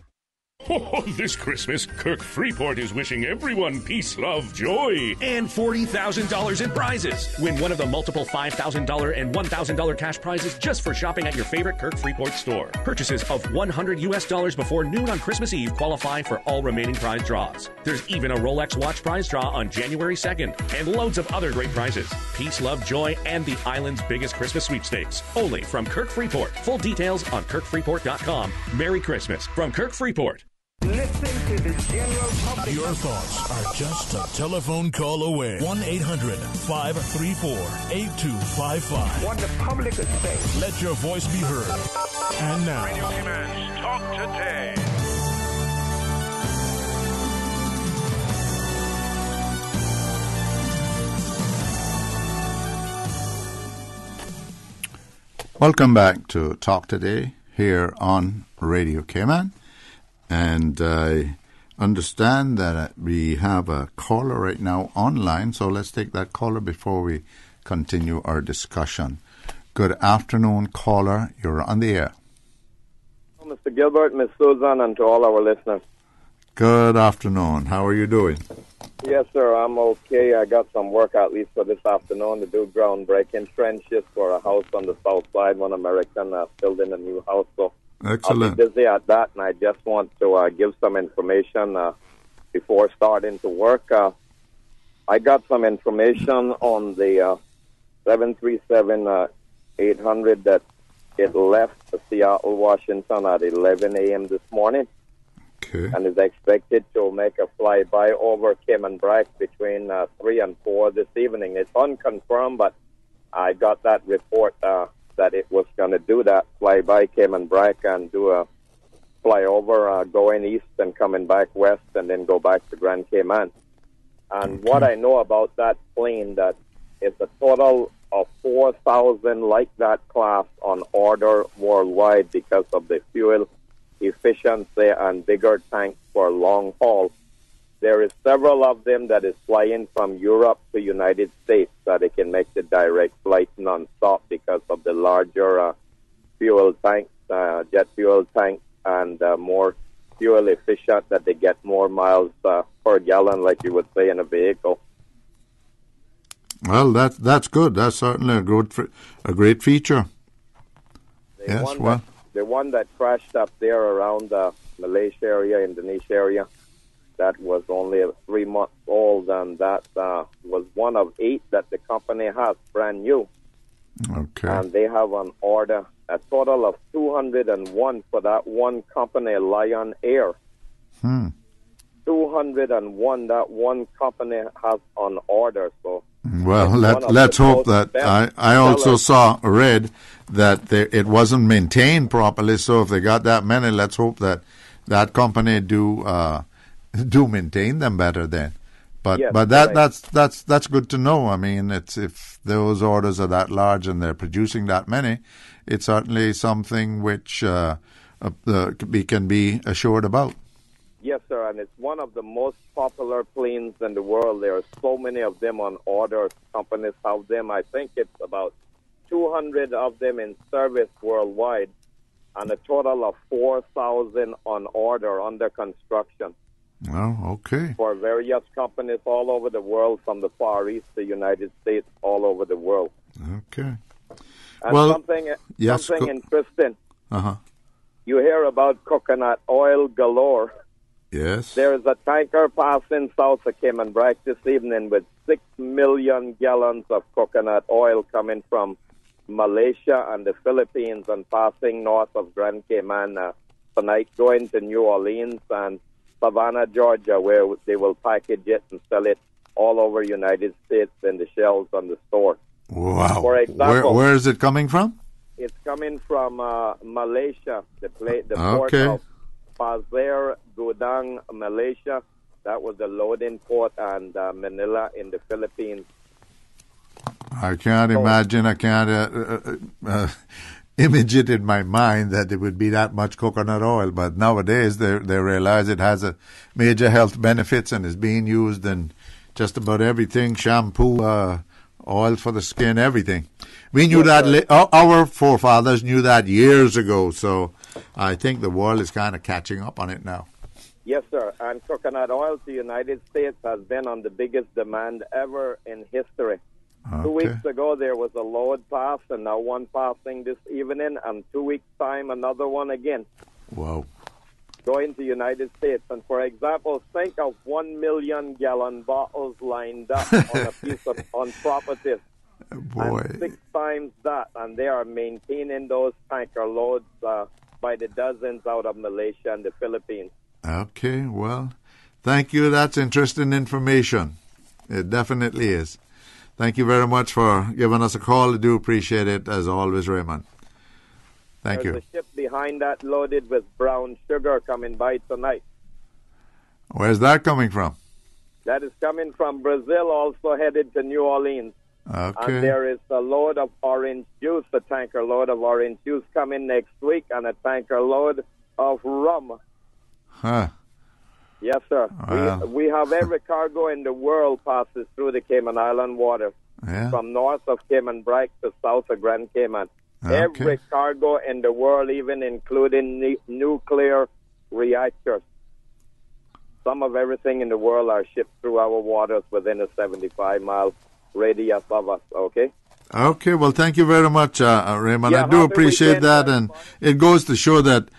Oh, this Christmas, Kirk Freeport is wishing everyone peace, love, joy, and $40,000 in prizes. Win one of the multiple $5,000 and $1,000 cash prizes just for shopping at your favorite Kirk Freeport store. Purchases of $100 before noon on Christmas Eve qualify for all remaining prize draws. There's even a Rolex watch prize draw on January 2nd, and loads of other great prizes. Peace, love, joy, and the island's biggest Christmas sweepstakes. Only from Kirk Freeport. Full details on KirkFreeport.com. Merry Christmas from Kirk Freeport. Listen to the general public. Your thoughts are just a telephone call away. 1-800-534-8255. What the public is saying. Let your voice be heard. And now, Radio Cayman's Talk Today. Welcome back to Talk Today here on Radio Cayman. And I understand that we have a caller right now online, so let's take that caller before we continue our discussion. Good afternoon, caller. You're on the air. Mr. Gilbert, Miss Susan, and to all our listeners. Good afternoon. How are you doing? Yes, sir, I'm okay. I got some work at least for this afternoon to do groundbreaking trenches for a house on the south side, one American building a new house, so excellent. I'll be busy at that, and I just want to give some information before starting to work. I got some information on the 737-800 that it left Seattle, Washington at 11 a.m. this morning. Okay. And is expected to make a flyby over Cayman Brac between 3 and 4 this evening. It's unconfirmed, but I got that report that it was going to do that flyby Cayman Brac and do a flyover going east and coming back west and then go back to Grand Cayman. And what I know about that plane, that it's a total of 4,000 like that class on order worldwide because of the fuel efficiency and bigger tanks for long haul. There is several of them that is flying from Europe to United States so they can make the direct flight non-stop because of the larger fuel tanks, jet fuel tanks, and more fuel efficient, that they get more miles per gallon, like you would say, in a vehicle. Well, that's good. That's certainly a great feature. The one that crashed up there around the Malaysia area, Indonesia area, that was only 3 months old, and that was one of 8 that the company has, brand new. Okay. And they have an order, a total of 201 for that one company, Lion Air. 201 that one company has on order. So well, let's hope that. I also read that it wasn't maintained properly. So if they got that many, let's hope that that company do maintain them better then. But yes, that's good to know. I mean, it's if those orders are that large and they're producing that many, it's certainly something which we can be assured about. Yes, sir, and it's one of the most popular planes in the world. There are so many of them on order. Companies have them. I think it's about 200 of them in service worldwide, and a total of 4,000 on order, under construction. Oh, okay. For various companies all over the world, from the Far East to the United States, all over the world. Okay. And well, something yes, interesting. Uh-huh. You hear about coconut oil galore. Yes. There is a tanker passing south of Cayman Brac this evening with 6 million gallons of coconut oil coming from Malaysia and the Philippines and passing north of Grand Cayman tonight, going to New Orleans and Savannah, Georgia, where they will package it and sell it all over the United States in the shelves on the store. Wow. For example, where is it coming from? It's coming from Malaysia, the port Pazer, Gudang, Malaysia. That was the loading port, and Manila in the Philippines. I can't imagine. I can't image it in my mind that it would be that much coconut oil. But nowadays, they realize it has a major health benefits and is being used in just about everything: shampoo, oil for the skin, everything. We knew that. Our forefathers knew that years ago. So I think the world is kind of catching up on it now. Yes, sir. And coconut oil to the United States has been on the biggest demand ever in history. Okay. 2 weeks ago, there was a load pass, and now one passing this evening, and 2 weeks' time, another one again. Wow. Going to the United States. And, for example, think of 1 million gallon bottles lined up on a piece of on properties. Boy. And 6 times that, and they are maintaining those tanker loads by the dozens out of Malaysia and the Philippines. Okay, well, thank you. That's interesting information. It definitely is. Thank you very much for giving us a call. I do appreciate it, as always, Raymond. Thank you. There's a ship behind that loaded with brown sugar coming by tonight. Where's that coming from? That is coming from Brazil, also headed to New Orleans. Okay. And there is a load of orange juice, a tanker load of orange juice coming next week, and a tanker load of rum. Huh. Yes, sir. Well. We have every cargo in the world passes through the Cayman Island waters, from north of Cayman Brac to south of Grand Cayman. Okay. Every cargo in the world, even including nuclear reactors. Some of everything in the world are shipped through our waters within a 75-mile radius of us, okay? Okay, well, thank you very much, Raymond. Yeah, I do happy appreciate weekend, that, and it goes to show that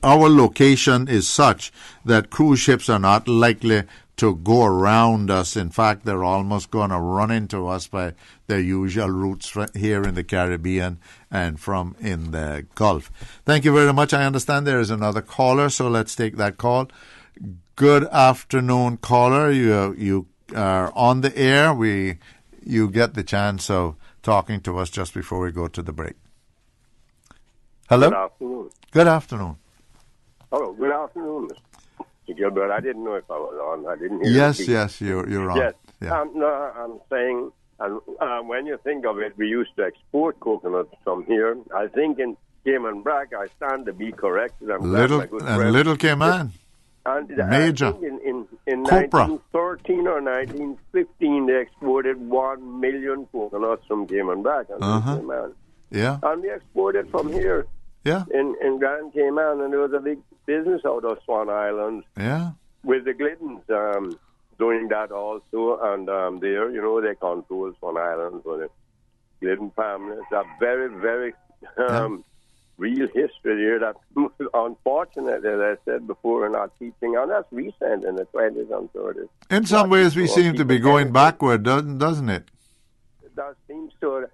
our location is such that cruise ships are not likely to go around us. In fact, they're almost going to run into us by their usual routes here in the Caribbean and from in the Gulf. Thank you very much. I understand there is another caller, so let's take that call. Good afternoon, caller. You are on the air. You get the chance of talking to us just before we go to the break. Hello? Good afternoon. Good afternoon. Hello, good afternoon, Mr. Gilbert. I didn't know if I was on. I didn't hear Yes, you're on. Yes. Yeah. No, I'm saying, when you think of it, we used to export coconuts from here. I think in Cayman Brac, I stand to be corrected. Little Cayman. And Major. I think in Copra. 1913 or 1915, they exported 1 million coconuts from Cayman Brac. Cayman. Yeah. And we exported from here. Yeah. In Grand Cayman, and there was a big business out of Swan Island. Yeah. With the Gliddens doing that also, and there, they control Swan Island for the Glidden family. It's a very, very real history here that, unfortunately, as I said before, we're not teaching, and that's recent in the 20s and 30s. In some ways, we seem to be going backward, doesn't it? That seems to.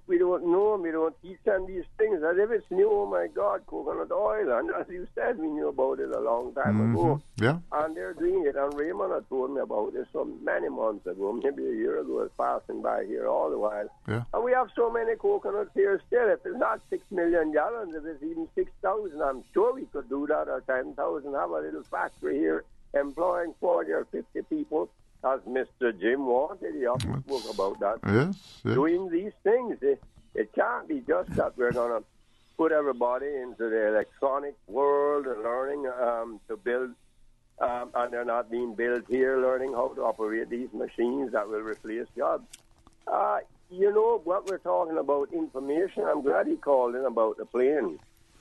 We don't know, we don't teach them these things. As if it's new, oh my God, coconut oil. And as you said, we knew about it a long time ago. Yeah. And they're doing it. And Raymond had told me about this so many months ago, maybe a year ago, I was passing by here all the while. Yeah. And we have so many coconuts here still. If it's not 6 million gallons, if it's even 6,000, I'm sure we could do that, or 10,000, have a little factory here employing 40 or 50 people. As Mr. Jim wanted, he often spoke about that. Yes. Doing these things, it can't be just that we're going to put everybody into the electronic world and learning to build, and they're not being built here, learning how to operate these machines that will replace jobs. What we're talking about, information, I'm glad he called in about the plane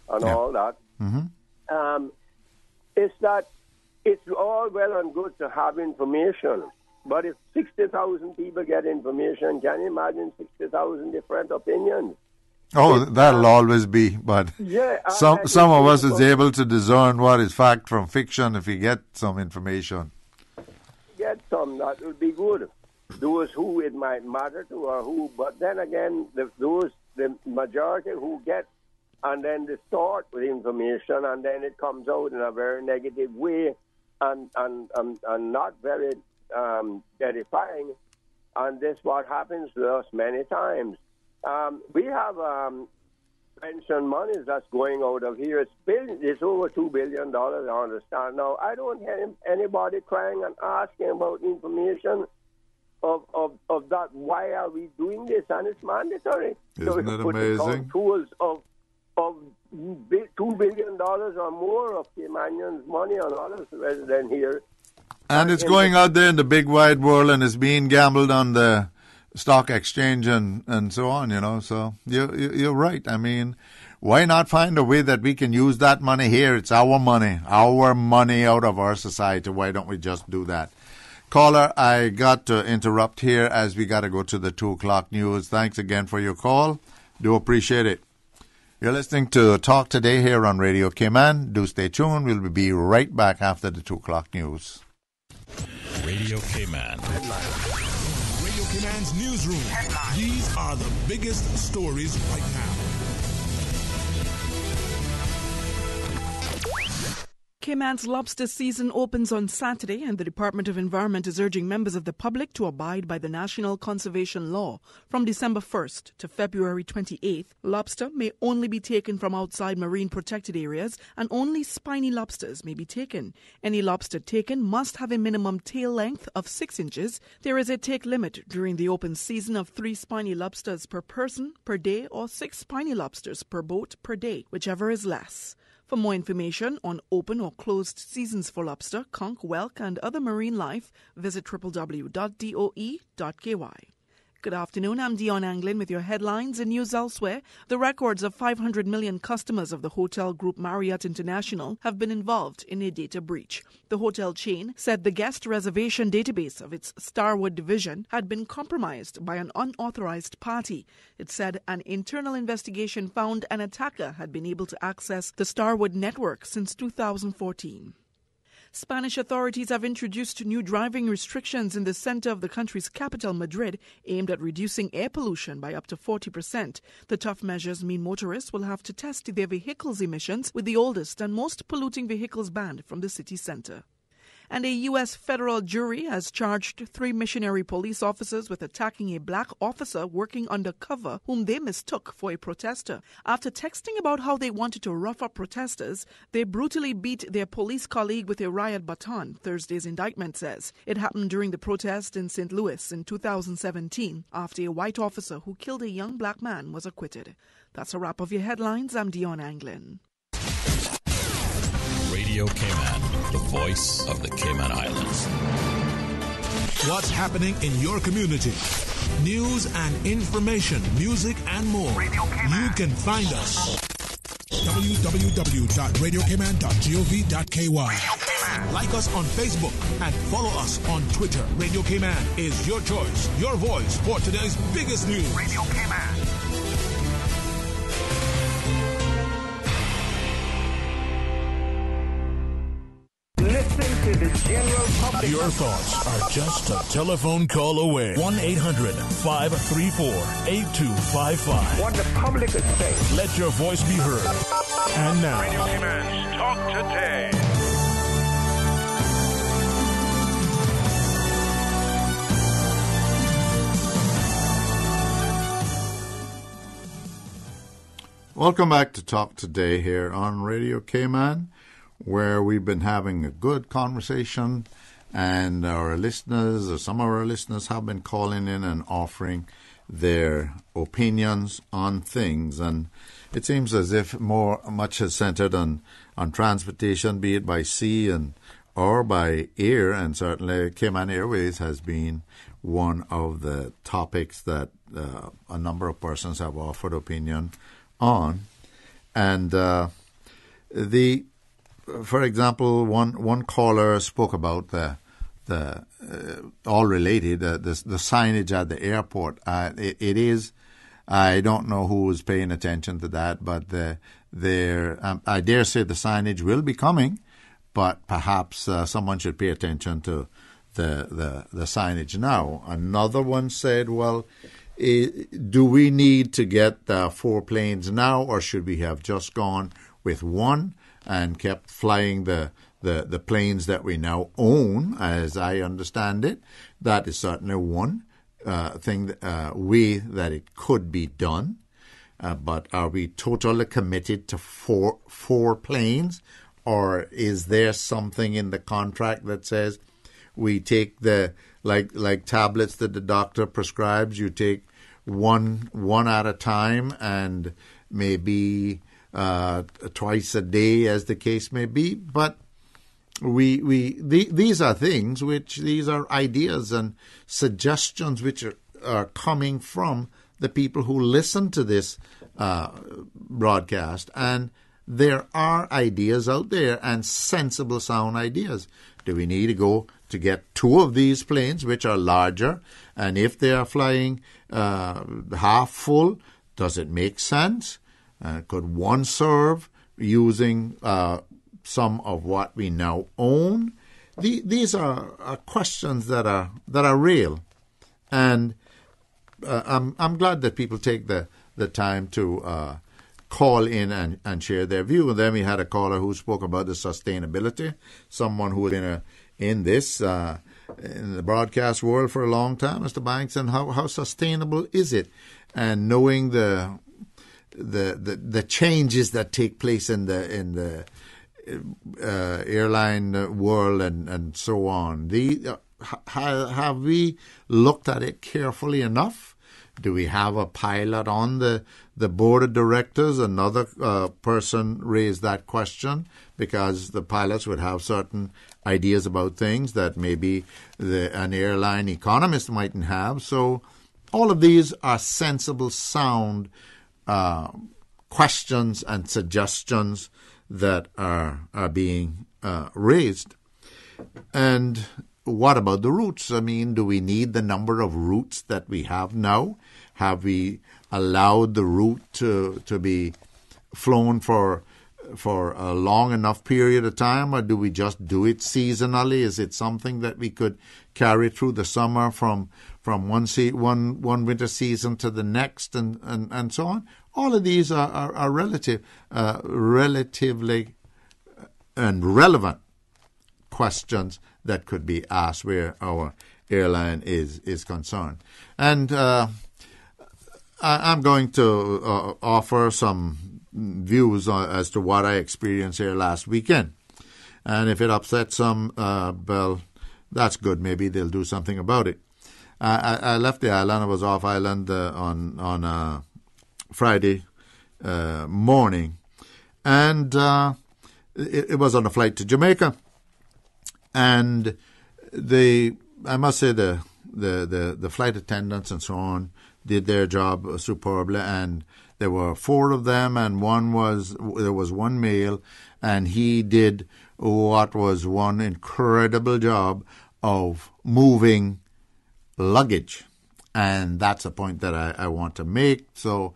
and all that. Mm-hmm. It's that it's all well and good to have information, but if 60,000 people get information, can you imagine 60,000 different opinions? Oh, that'll always be, but some of us is able to discern what is fact from fiction if we get some information. Get some, that would be good. Those who it might matter to or who, but then again, the majority who get, and then they start with information, and then it comes out in a very negative way, and not very edifying, and this what happens to us many times. We have pension monies that's going out of here. It's over $2 billion, I understand. Now, I don't hear anybody crying and asking about information of that. Why are we doing this? And it's mandatory. Isn't it amazing? Tools of $2 billion or more of Caymanians' money on others resident here. And it's going out there in the big wide world and it's being gambled on the stock exchange and so on, you know. So you're right. I mean, why not find a way that we can use that money here? It's our money out of our society. Why don't we just do that? Caller, I got to interrupt here as we got to go to the 2 o'clock news. Thanks again for your call. Do appreciate it. You're listening to Talk Today here on Radio Cayman. Do stay tuned. We'll be right back after the 2 o'clock news. Radio Cayman. Radio Cayman's newsroom. These are the biggest stories right now. Cayman's lobster season opens on Saturday, and the Department of Environment is urging members of the public to abide by the National Conservation Law. From December 1st to February 28th, lobster may only be taken from outside marine protected areas, and only spiny lobsters may be taken. Any lobster taken must have a minimum tail length of 6 inches. There is a take limit during the open season of 3 spiny lobsters per person per day or 6 spiny lobsters per boat per day, whichever is less. For more information on open or closed seasons for lobster, conch, whelk, and other marine life, visit www.doe.ky. Good afternoon, I'm Dion Anglin with your headlines and news elsewhere. The records of 500 million customers of the hotel group Marriott International have been involved in a data breach. The hotel chain said the guest reservation database of its Starwood division had been compromised by an unauthorized party. It said an internal investigation found an attacker had been able to access the Starwood network since 2014. Spanish authorities have introduced new driving restrictions in the center of the country's capital, Madrid, aimed at reducing air pollution by up to 40%. The tough measures mean motorists will have to test their vehicles' emissions, with the oldest and most polluting vehicles banned from the city center. And a U.S. federal jury has charged 3 missionary police officers with attacking a black officer working undercover whom they mistook for a protester. After texting about how they wanted to rough up protesters, they brutally beat their police colleague with a riot baton, Thursday's indictment says. It happened during the protest in St. Louis in 2017 after a white officer who killed a young black man was acquitted. That's a wrap of your headlines. I'm Dion Anglin. Radio Cayman, the voice of the Cayman Islands. What's happening in your community? News and information, music and more. You can find us. www.radiocayman.gov.ky. Like us on Facebook and follow us on Twitter. Radio Cayman is your choice, your voice for today's biggest news. Radio Cayman. To the general public. Your thoughts are just a telephone call away. 1-800-534-8255. What the public is saying. Let your voice be heard. And now, Radio Cayman's Talk Today. Welcome back to Talk Today here on Radio Cayman, where we've been having a good conversation, and our listeners, or some of our listeners, have been calling in and offering their opinions on things. And it seems as if much is centered on transportation, be it by sea or by air, and certainly Cayman Airways has been one of the topics that a number of persons have offered opinion on. And for example, one caller spoke about the all related the signage at the airport. It is, I don't know who is paying attention to that, but I dare say the signage will be coming, but perhaps someone should pay attention to the signage now. Another one said, well, do we need to get 4 planes now, or should we have just gone with 1 and kept flying the planes that we now own, as I understand it? That is certainly one way that it could be done. But are we totally committed to four planes? Or is there something in the contract that says we take the like tablets that the doctor prescribes, you take one at a time and maybe twice a day, as the case may be? But these are things these are ideas and suggestions which are coming from the people who listen to this broadcast, and there are ideas out there and sensible, sound ideas. Do we need to go to get two of these planes, which are larger, and if they are flying half full, does it make sense? Could one serve using some of what we now own? These are questions that are real, and I'm glad that people take the time to call in and share their view. And then we had a caller who spoke about the sustainability, someone who had been in the broadcast world for a long time, Mr. Banks, and how sustainable is it? And knowing the changes that take place in the airline world and so on. Have we looked at it carefully enough? Do we have a pilot on the board of directors? Another person raised that question because the pilots would have certain ideas about things that maybe an airline economist mightn't have. So all of these are sensible, sound questions and suggestions that are being raised. And what about the routes? I mean, do we need the number of routes that we have now? Have we allowed the route to be flown for a long enough period of time, or do we just do it seasonally? Is it something that we could carry through the summer from one winter season to the next, and so on? All of these are relatively and relevant questions that could be asked where our airline is concerned. And I'm going to offer some views as to what I experienced here last weekend. And if it upsets some, well, that's good. Maybe they'll do something about it. I left the island. I was off island on Friday morning. And it was on a flight to Jamaica. And I must say the flight attendants and so on did their job superbly, and there were 4 of them, and there was one male, and he did what was one incredible job of moving luggage, and that's a point that I want to make. So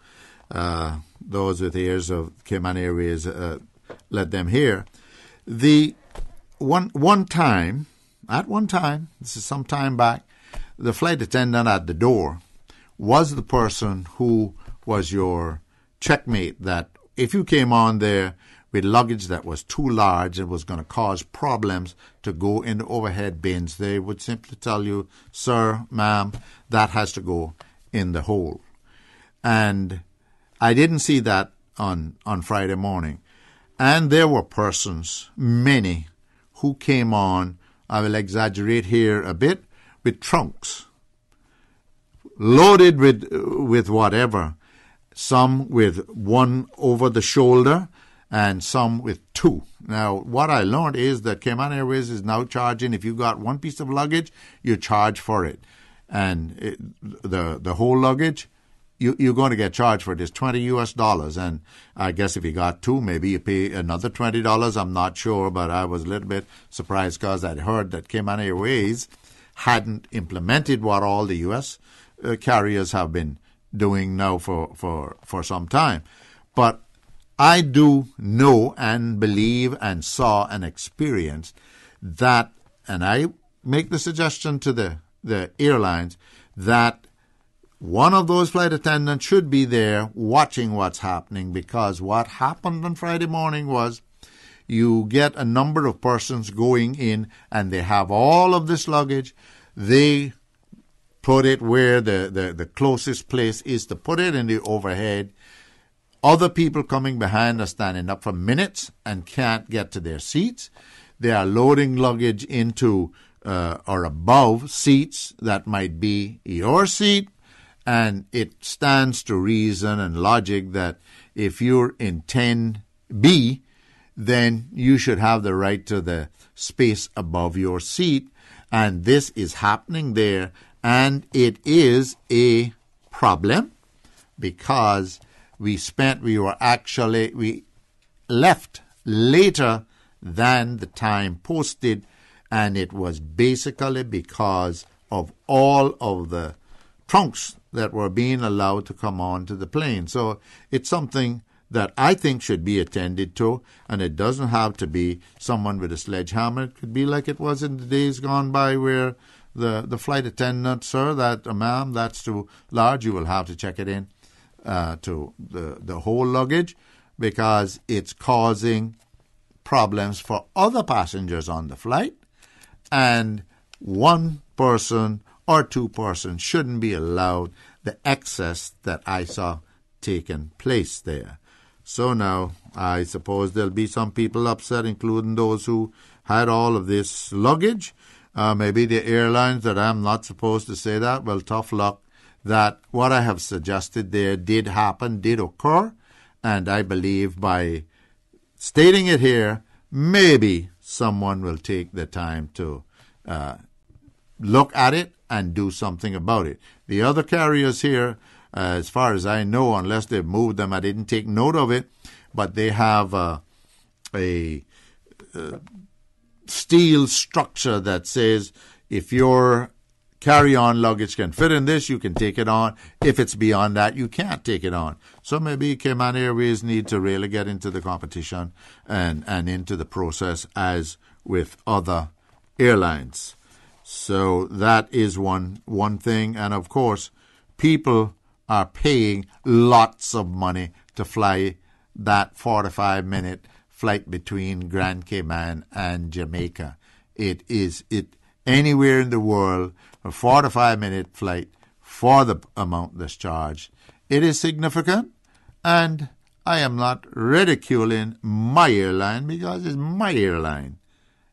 those with ears of Cayman Airways, let them hear. At one time, this is some time back, the flight attendant at the door was the person who was your checkmate, that if you came on there with luggage that was too large and was going to cause problems to go in the overhead bins, they would simply tell you, sir, ma'am, that has to go in the hole. And I didn't see that on Friday morning. And there were persons, many, who came on, I will exaggerate here a bit, with trunks, loaded with whatever, some with one over the shoulder and some with 2. Now, what I learned is that Cayman Airways is now charging, if you got one piece of luggage, you charge for it. And the whole luggage, you're going to get charged for this $20. And I guess if you got 2, maybe you pay another $20. I'm not sure, but I was a little bit surprised because I'd heard that Cayman Airways hadn't implemented what all the U.S. Carriers have been doing now for some time. But I do know and believe and saw and experienced that, and I make the suggestion to the airlines, that one of those flight attendants should be there watching what's happening, because what happened on Friday morning was you get a number of persons going in and they have all of this luggage. They put it where the closest place is to put it in the overhead. Other people coming behind are standing up for minutes and can't get to their seats. They are loading luggage into or above seats that might be your seat. And it stands to reason and logic that if you're in 10B, then you should have the right to the space above your seat. And this is happening there. And it is a problem because we left later than the time posted, and it was basically because of all of the trunks that were being allowed to come onto the plane. So it's something that I think should be attended to, and it doesn't have to be someone with a sledgehammer. It could be like it was in the days gone by where the flight attendant, sir, ma'am, that's too large, you will have to check it in to the whole luggage, because it's causing problems for other passengers on the flight, and one person or two persons shouldn't be allowed the excess that I saw taking place there. So now I suppose there'll be some people upset, including those who had all of this luggage. Maybe the airlines that I'm not supposed to say that. Well, tough luck. That what I have suggested there did happen, did occur, and I believe by stating it here, maybe someone will take the time to look at it and do something about it. The other carriers here, as far as I know, unless they've moved them, I didn't take note of it, but they have a steel structure that says if your carry-on luggage can fit in this, you can take it on. If it's beyond that, you can't take it on. So maybe Cayman Airways need to really get into the competition and into the process as with other airlines. So that is one thing. And of course, people are paying lots of money to fly that 45-minute flight between Grand Cayman and Jamaica. It anywhere in the world, a 45-minute flight for the amount that's charged. It is significant, and I am not ridiculing my airline because it's my airline.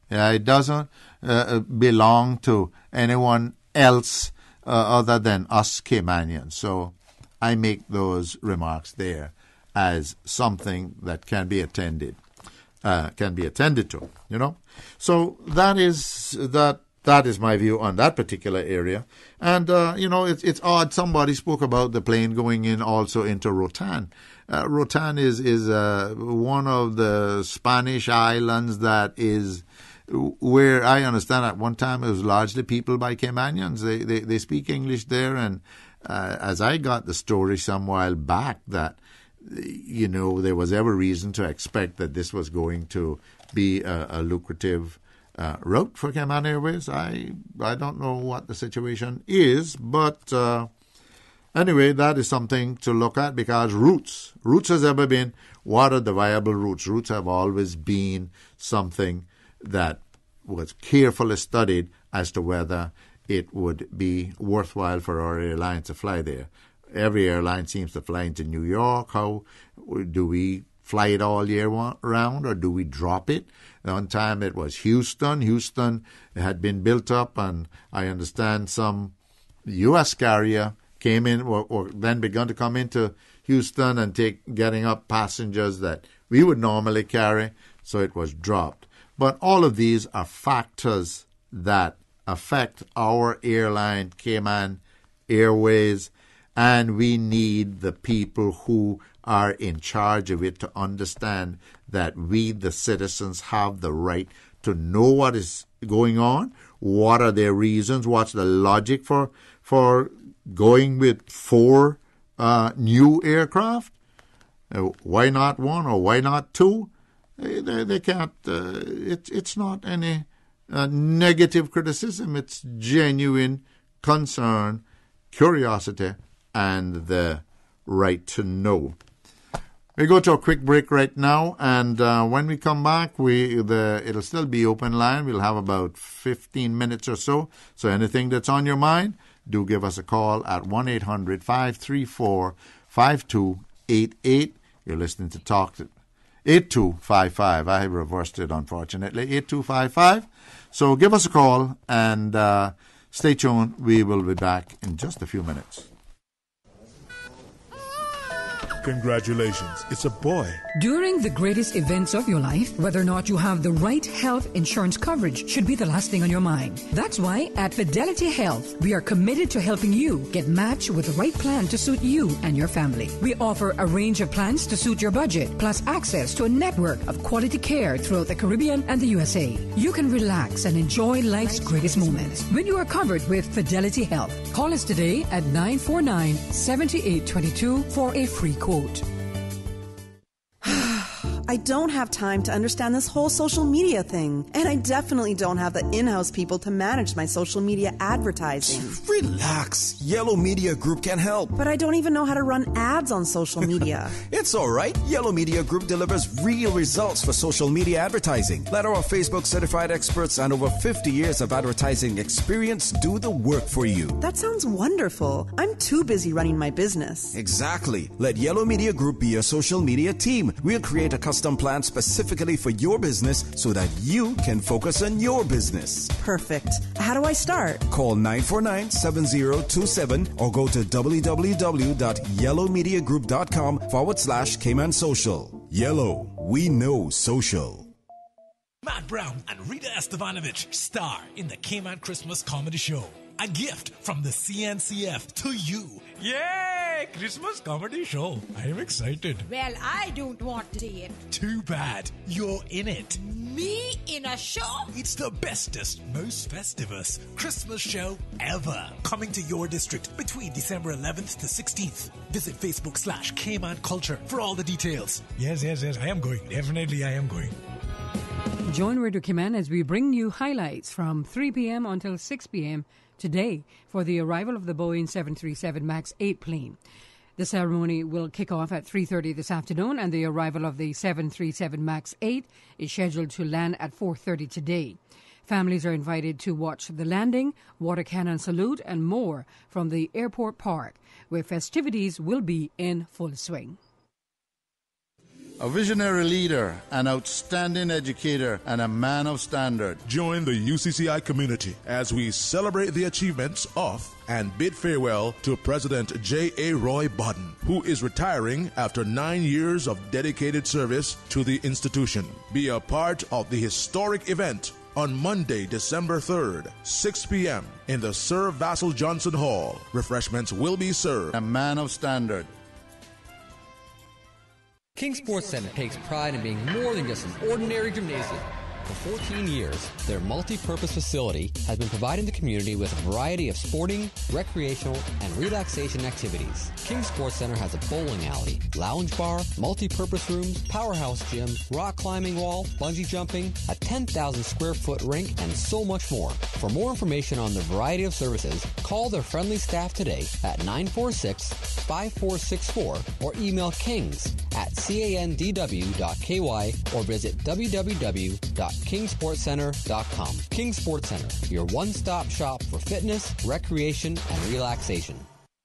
It doesn't belong to anyone else other than us Caymanians. So I make those remarks there as something that can be attended to, you know. So that is my view on that particular area. And, it's odd. Somebody spoke about the plane going in also into Rotan. Rotan is one of the Spanish islands that is where I understand at one time it was largely peopled by Caymanians. They speak English there. And as I got the story some while back that, there was every reason to expect that this was going to be a lucrative route for Cayman Airways. I don't know what the situation is, but anyway, that is something to look at because routes has ever been, what are the viable routes? Routes have always been something that was carefully studied as to whether it would be worthwhile for our airline to fly there. Every airline seems to fly into New York. How do we fly it all year round, or do we drop it? One time it was Houston. Houston had been built up, and I understand some U.S. carrier came in or then begun to come into Houston and getting up passengers that we would normally carry, so it was dropped. But all of these are factors that affect our airline, Cayman Airways, and we need the people who are in charge of it to understand that we, the citizens, have the right to know what is going on, what are their reasons, what's the logic for going with 4 new aircraft. Why not 1 or why not 2? They can't. It's not any negative criticism. It's genuine concern, curiosity, and the right to know. We go to a quick break right now, and when we come back, it'll still be open line. We'll have about 15 minutes or so. So anything that's on your mind, do give us a call at 1-800-534-5288. You're listening to Talk 8255. I reversed it, unfortunately. 8255. So give us a call and stay tuned. We will be back in just a few minutes. Congratulations, it's a boy. During the greatest events of your life, whether or not you have the right health insurance coverage should be the last thing on your mind. That's why at Fidelity Health, we are committed to helping you get matched with the right plan to suit you and your family. We offer a range of plans to suit your budget, plus access to a network of quality care throughout the Caribbean and the USA. You can relax and enjoy life's greatest moments when you are covered with Fidelity Health. Call us today at 949-7822 for a free quote. I don't have time to understand this whole social media thing, and I definitely don't have the in-house people to manage my social media advertising. Relax. Yellow Media Group can help. But I don't even know how to run ads on social media. It's all right. Yellow Media Group delivers real results for social media advertising. Let our Facebook certified experts and over 50 years of advertising experience do the work for you. That sounds wonderful. I'm too busy running my business. Exactly. Let Yellow Media Group be your social media team. We'll create a custom plan specifically for your business so that you can focus on your business. Perfect. How do I start? Call 949-7027 or go to www.yellowmediagroup.com/Cayman Social. Yellow, we know social. Matt Brown and Rita Estevanovich star in the Cayman Christmas Comedy Show. A gift from the CNCF to you. Yay! Christmas comedy show. I am excited. Well, I don't want to see it. Too bad. You're in it. Me in a show? It's the bestest, most festivus Christmas show ever. Coming to your district between December 11th to 16th. Visit Facebook/Cayman Culture for all the details. Yes, I am going. Definitely I am going. Join Radio Cayman as we bring you highlights from 3 p.m. until 6 p.m. today for the arrival of the Boeing 737 MAX 8 plane. The ceremony will kick off at 3:30 this afternoon, and the arrival of the 737 MAX 8 is scheduled to land at 4:30 today. Families are invited to watch the landing, water cannon salute, and more from the airport park, where festivities will be in full swing. A visionary leader, an outstanding educator, and a man of standard. Join the UCCI community as we celebrate the achievements of and bid farewell to President J.A. Roy Bodden, who is retiring after 9 years of dedicated service to the institution. Be a part of the historic event on Monday, December 3rd, 6 p.m. in the Sir Vassal Johnson Hall. Refreshments will be served. A man of standard. King Sports Center takes pride in being more than just an ordinary gymnasium. For 14 years, their multi-purpose facility has been providing the community with a variety of sporting, recreational, and relaxation activities. King Sports Center has a bowling alley, lounge bar, multi-purpose rooms, powerhouse gym, rock climbing wall, bungee jumping, a 10,000 square foot rink, and so much more. For more information on the variety of services, call their friendly staff today at 946-5464 or email kings@candw.ky or visit www.kingsportscenter.com. King Sports Center, your one-stop shop for fitness, recreation, and relaxation.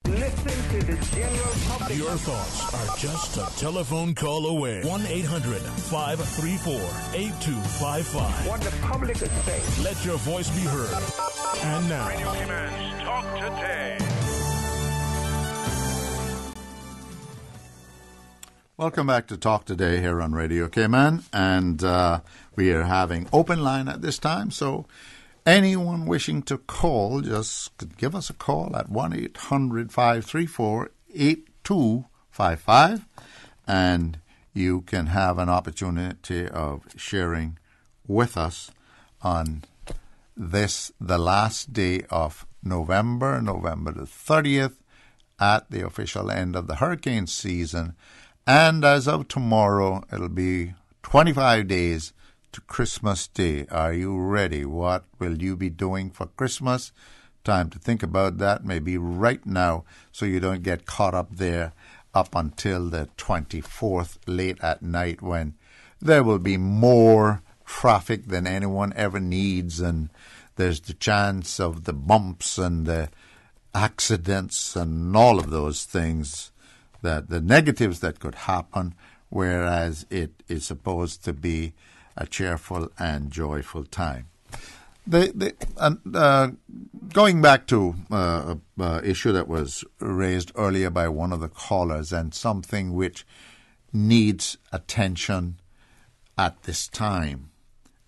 Listen to the general public. Your thoughts are just a telephone call away. 1-800-534-8255. What the public is saying. Let your voice be heard. And now, Radio Cayman's Talk Today. Welcome back to Talk Today here on Radio Cayman, and we are having open line at this time, so anyone wishing to call, just give us a call at 1-800-534-8255, and you can have an opportunity of sharing with us on this, the last day of November the 30th, at the official end of the hurricane season. And as of tomorrow, it'll be 25 days to Christmas Day. Are you ready? What will you be doing for Christmas? Time to think about that, maybe right now, so you don't get caught up there up until the 24th late at night, when there will be more traffic than anyone ever needs, and there's the chance of the bumps and the accidents and all of those things, that the negatives that could happen whereas it is supposed to be a cheerful and joyful time. Going back to an issue that was raised earlier by one of the callers, and something which needs attention at this time,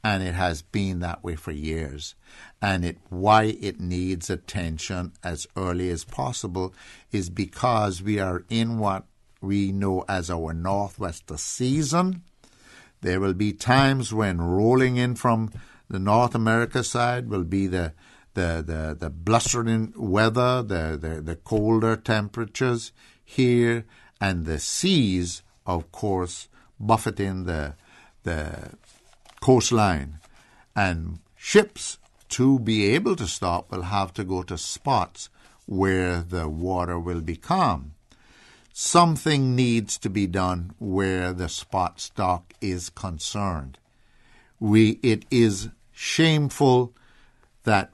and it has been that way for years, and why it needs attention as early as possible is because we are in what we know as our northwester season. There will be times when rolling in from the North America side will be the blustering weather, the colder temperatures here, and the seas, of course, buffeting the coastline. And ships, to be able to stop, will have to go to spots where the water will be calm. Something needs to be done where the spot stock is concerned. It is shameful that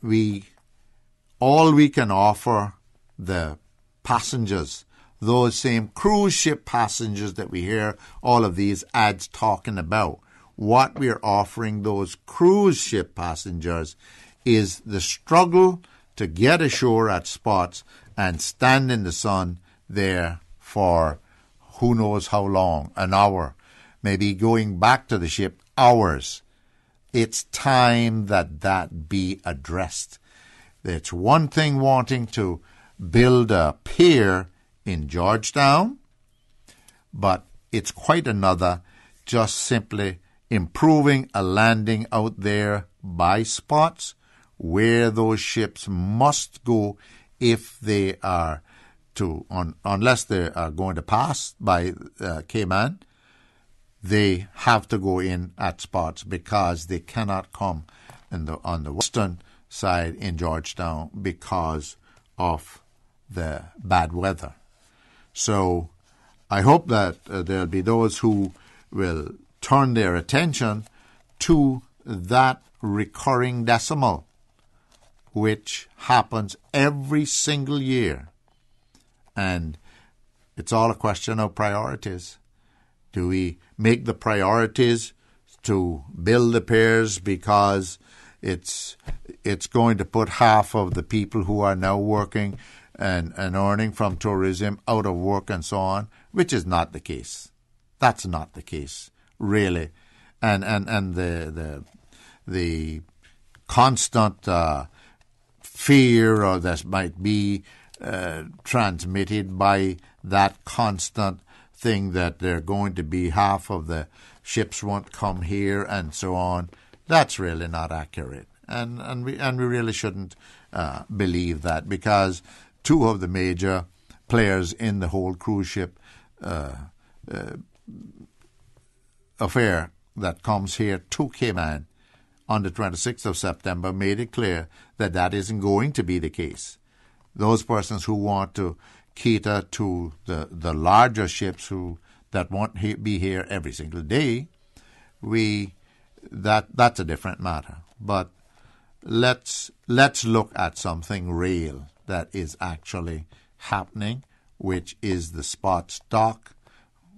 all we can offer the passengers, those same cruise ship passengers that we hear all of these ads talking about, what we're offering those cruise ship passengers is the struggle to get ashore at spots and stand in the sun there for who knows how long, an hour, maybe going back to the ship, hours. It's time that be addressed. It's one thing wanting to build a pier in Georgetown, but it's quite another just simply improving a landing out there by spots where those ships must go if they are unless they are going to pass by Cayman. They have to go in at spots because they cannot come on the western side in Georgetown because of the bad weather. So I hope that there'll be those who will turn their attention to that recurring decimal, which happens every single year. And it's all a question of priorities. Do we make the priorities to build the piers because it's going to put half of the people who are now working and earning from tourism out of work and so on, which is not the case. That's not the case, really. And the constant fear or that might be transmitted by that constant thing that they're going to be half of the ships won't come here and so on. That's really not accurate, and we really shouldn't believe that, because two of the major players in the whole cruise ship affair that comes here to Cayman on the 26th of September made it clear that that isn't going to be the case. Those persons who want to cater to the larger ships that won't be here every single day, that's a different matter. But let's look at something real that is actually happening, which is the spot stock.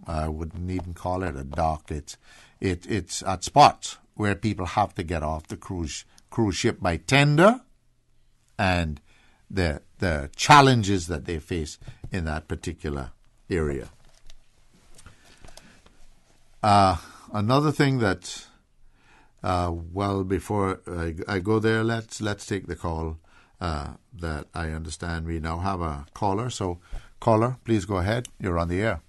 I wouldn't even call it a dock. It's at spots where people have to get off the cruise ship by tender, and the challenges that they face in that particular area. Another thing that, before I go there, let's take the call that I understand we now have a caller. So, caller, please go ahead. You're on the air.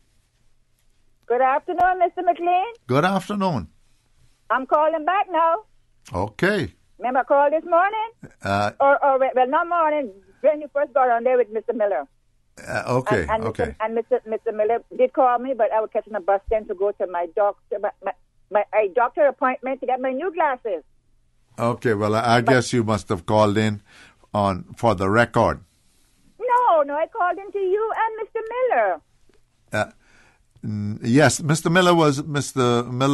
Good afternoon, Mr. McLean. Good afternoon. I'm calling back now. Okay. Remember I called this morning? Well, not morning, when you first got on there with Mr. Miller. Okay, okay. Mr. Miller did call me, but I was catching a bus then to go to my doctor appointment to get my new glasses. Okay, well, I guess you must have called in for the record. No, I called in to you and Mr. Miller. Yes, Mr. Miller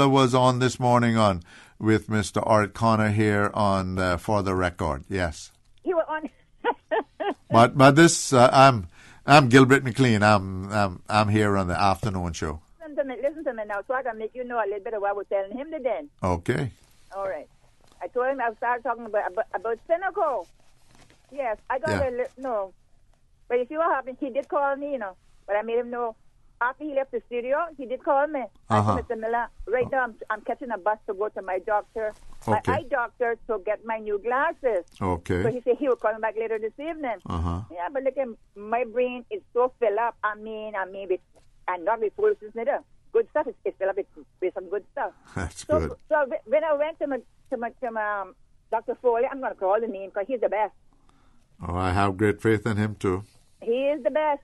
was on this morning with Mr. Art Connor here on For the Record. Yes. You were on. but this I'm Gilbert McLean. I'm here on the afternoon show. Listen to me now, so I can make you know a little bit of what I was telling him then. Okay. All right. I told him I started talking about Seneca. Yes, I got no. But you see what happened? He did call me, but I made him know. After he left the studio, he did call me. I said, Mr. Miller, right now I'm catching a bus to go to my doctor, my eye doctor, to get my new glasses. Okay. So he said he will call me back later this evening. Yeah, but look, my brain is so filled up. I mean, I'm not with foolishness neither. Good stuff. It's filled up with some good stuff. That's good. So when I went to my Dr. Foley, I'm going to call the name because he's the best. Oh, I have great faith in him too. He is the best.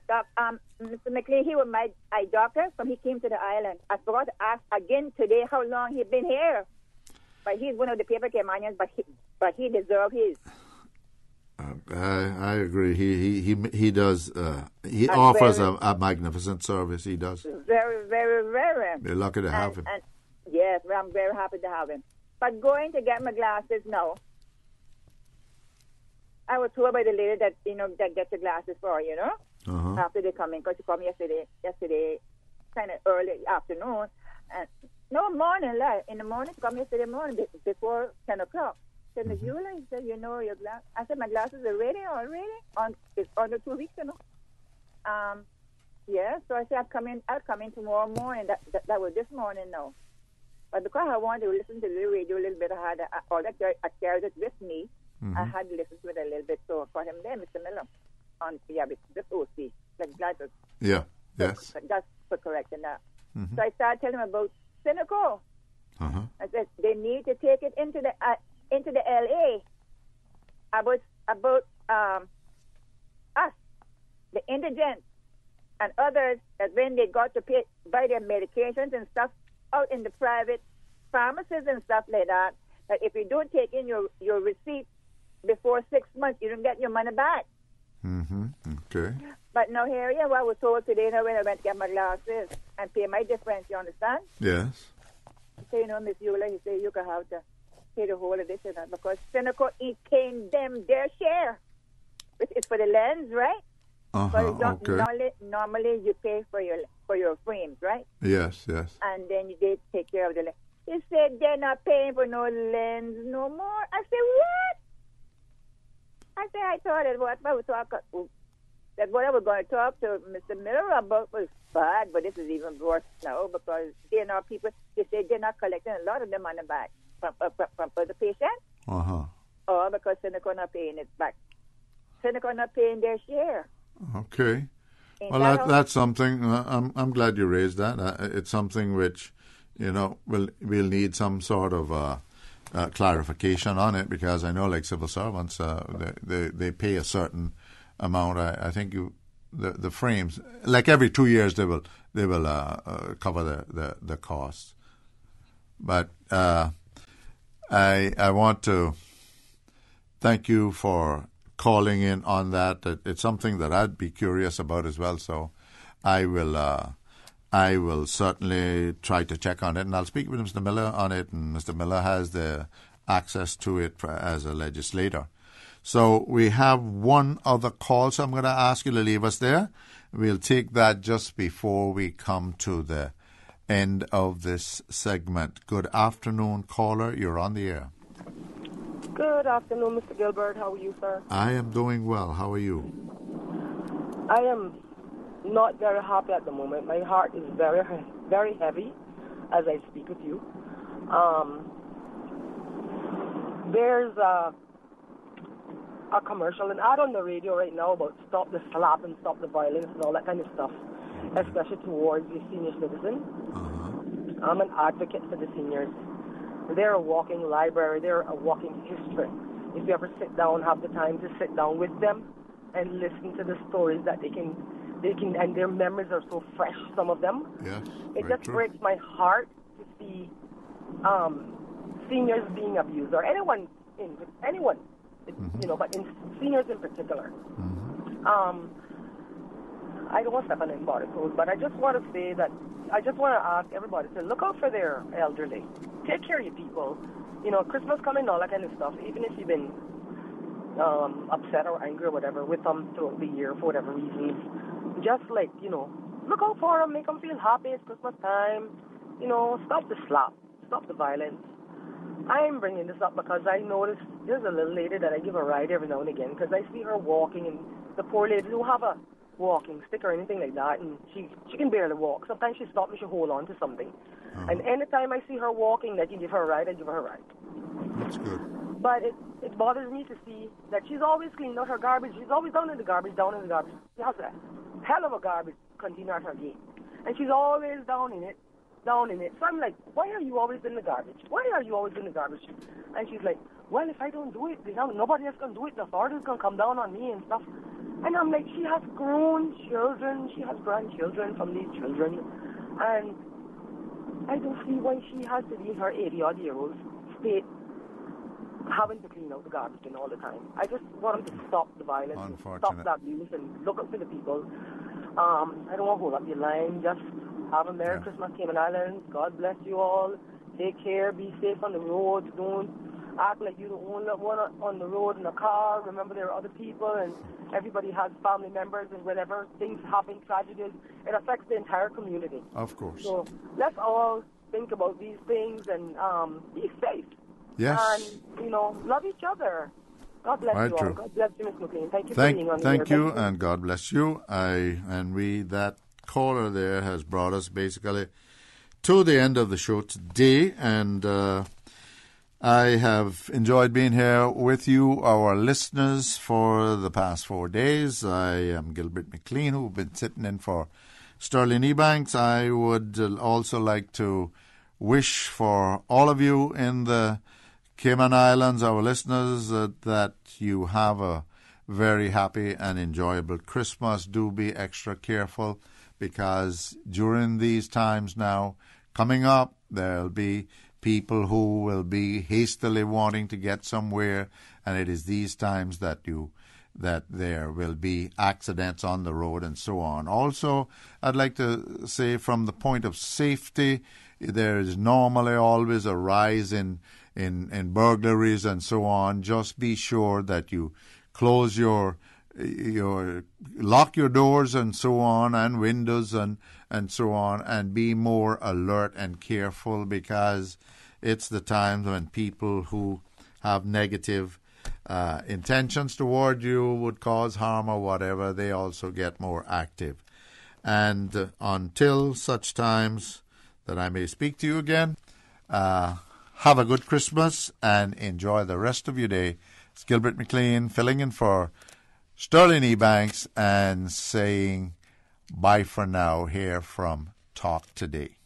Mr. McLean, he was my eye doctor when he came to the island. I forgot to ask again today how long he'd been here. But he's one of the paper Caymanians, but he deserves his. I agree. He does. He offers a magnificent service. He does. Very, very, very. We're lucky to have him. And yes, I'm very happy to have him. But going to get my glasses now, I was told by the lady that that gets the glasses for after they come in, because she called me yesterday, kind of early afternoon, and no morning, like in the morning, she called me yesterday morning before 10 o'clock. Said, Miss Eula, he said, your glass. I said, my glasses are ready already. It's under 2 weeks, Yeah, so I said, I'll come in tomorrow morning. That was this morning now. But because I wanted to listen to the radio a little bit, I carried it with me. I had to listen to it a little bit. So for him there, Mr. Miller, with this OC, like glasses. Yeah, yes. That's for correcting that. So I started telling him about Seneca. I said, they need to take it into the LA about us, the indigents, and others, that when they got to buy their medications and stuff out in the private pharmacies and stuff like that if you don't take in your receipt before 6 months, you don't get your money back. Okay. But now here, what I was told today when I went to get my glasses and pay my difference, you understand? Yes. So, Miss Eula, he said, you can have to pay the whole of this and that, because Seneca is paying them their share. It's for the lens, right? Okay. Normally you pay for your frames, right? Yes. And then they take care of the lens. He said they're not paying for no lens no more. I said, what? I thought that what I was going to talk to Mr. Miller about was bad, but this is even worse now, because they're not people. They say they're not collecting a lot of the money back from the patient. Or because Seneca not paying it back. Seneca not paying their share. Okay. Well, that's something. I'm glad you raised that. It's something which, we'll need some sort of clarification on it, because I know, like civil servants, they pay a certain amount. I think the frames, like every 2 years, they will cover the costs. But I want to thank you for calling in on that. It's something that I'd be curious about as well. So I will certainly try to check on it, and I'll speak with Mr. Miller on it, and Mr. Miller has the access to it as a legislator. So we have one other call, so I'm going to ask you to leave us there. We'll take that just before we come to the end of this segment. Good afternoon, caller. You're on the air. Good afternoon, Mr. Gilbert. How are you, sir? I am doing well. How are you? I am not very happy at the moment. My heart is very, very heavy as I speak with you. There's a commercial, and ad on the radio right now about stop the slap and stop the violence and all that kind of stuff, especially towards the senior citizen. I'm an advocate for the seniors. They're a walking library. They're a walking history. If you ever sit down, have the time to sit down with them and listen to the stories that they can, and their memories are so fresh, some of them. Yes, it just breaks my heart to see seniors being abused, or anyone, but in seniors in particular. I don't want to step on anybody's toes, but I just want to say that I just want to ask everybody to look out for their elderly. Take care of your people. Christmas coming, all that kind of stuff. Even if you've been upset or angry or whatever with them throughout the year for whatever reasons, just look out for them, make them feel happy. It's Christmas time. stop the slap, stop the violence. I'm bringing this up because I noticed there's a little lady that I give a ride every now and again because I see her walking, and the poor lady who have a walking stick or anything like that, and she can barely walk. Sometimes she stops me, she hold on to something. And anytime I see her walking, that you give her a ride, I give her a ride. That's good. But it bothers me to see that she's always cleaning out her garbage. She's always down in the garbage. She has a hell of a garbage container at her gate. And she's always down in it. So I'm like, why are you always in the garbage? And she's like, well, if I don't do it, nobody else can do it. The authorities can come down on me and stuff. And I'm like, she has grown children. She has grandchildren from these children. And I don't see why she has to be in her 80-odd-year-old state having to clean out the garbage all the time. I just want them to stop the violence, and stop the abuse, and look up to the people. I don't want to hold up your line. Just have a Merry Christmas, Cayman Islands. God bless you all. Take care. Be safe on the road. Don't act like you're the only one on the road in a car. Remember, there are other people, and everybody has family members, and whenever things happen, tragedies, it affects the entire community. Of course. So let's all think about these things and be safe. Yes. And, love each other. God bless you all. God bless you, Ms. McLean. Thank you for being on here. Thank you, and God bless you. That caller there has brought us basically to the end of the show today, and I have enjoyed being here with you, our listeners, for the past 4 days. I am Gilbert McLean, who've been sitting in for Sterling Ebanks. I would also like to wish for all of you in the Cayman Islands, our listeners, that you have a very happy and enjoyable Christmas. Do be extra careful, because during these times now coming up, there'll be people who will be hastily wanting to get somewhere, and it is these times that there will be accidents on the road and so on. Also, I'd like to say, from the point of safety, there is normally always a rise in burglaries and so on. Just be sure that you close lock your doors and so on, and windows and so on, and be more alert and careful, because it's the times when people who have negative intentions toward you would cause harm or whatever, they also get more active. And until such times that I may speak to you again, have a good Christmas and enjoy the rest of your day. It's Gilbert McLean filling in for Sterling Ebanks and saying bye for now here from Talk Today.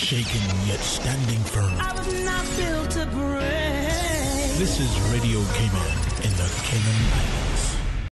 Shaken yet standing firm. I was not built to break. This is Radio Cayman in the Cayman Islands.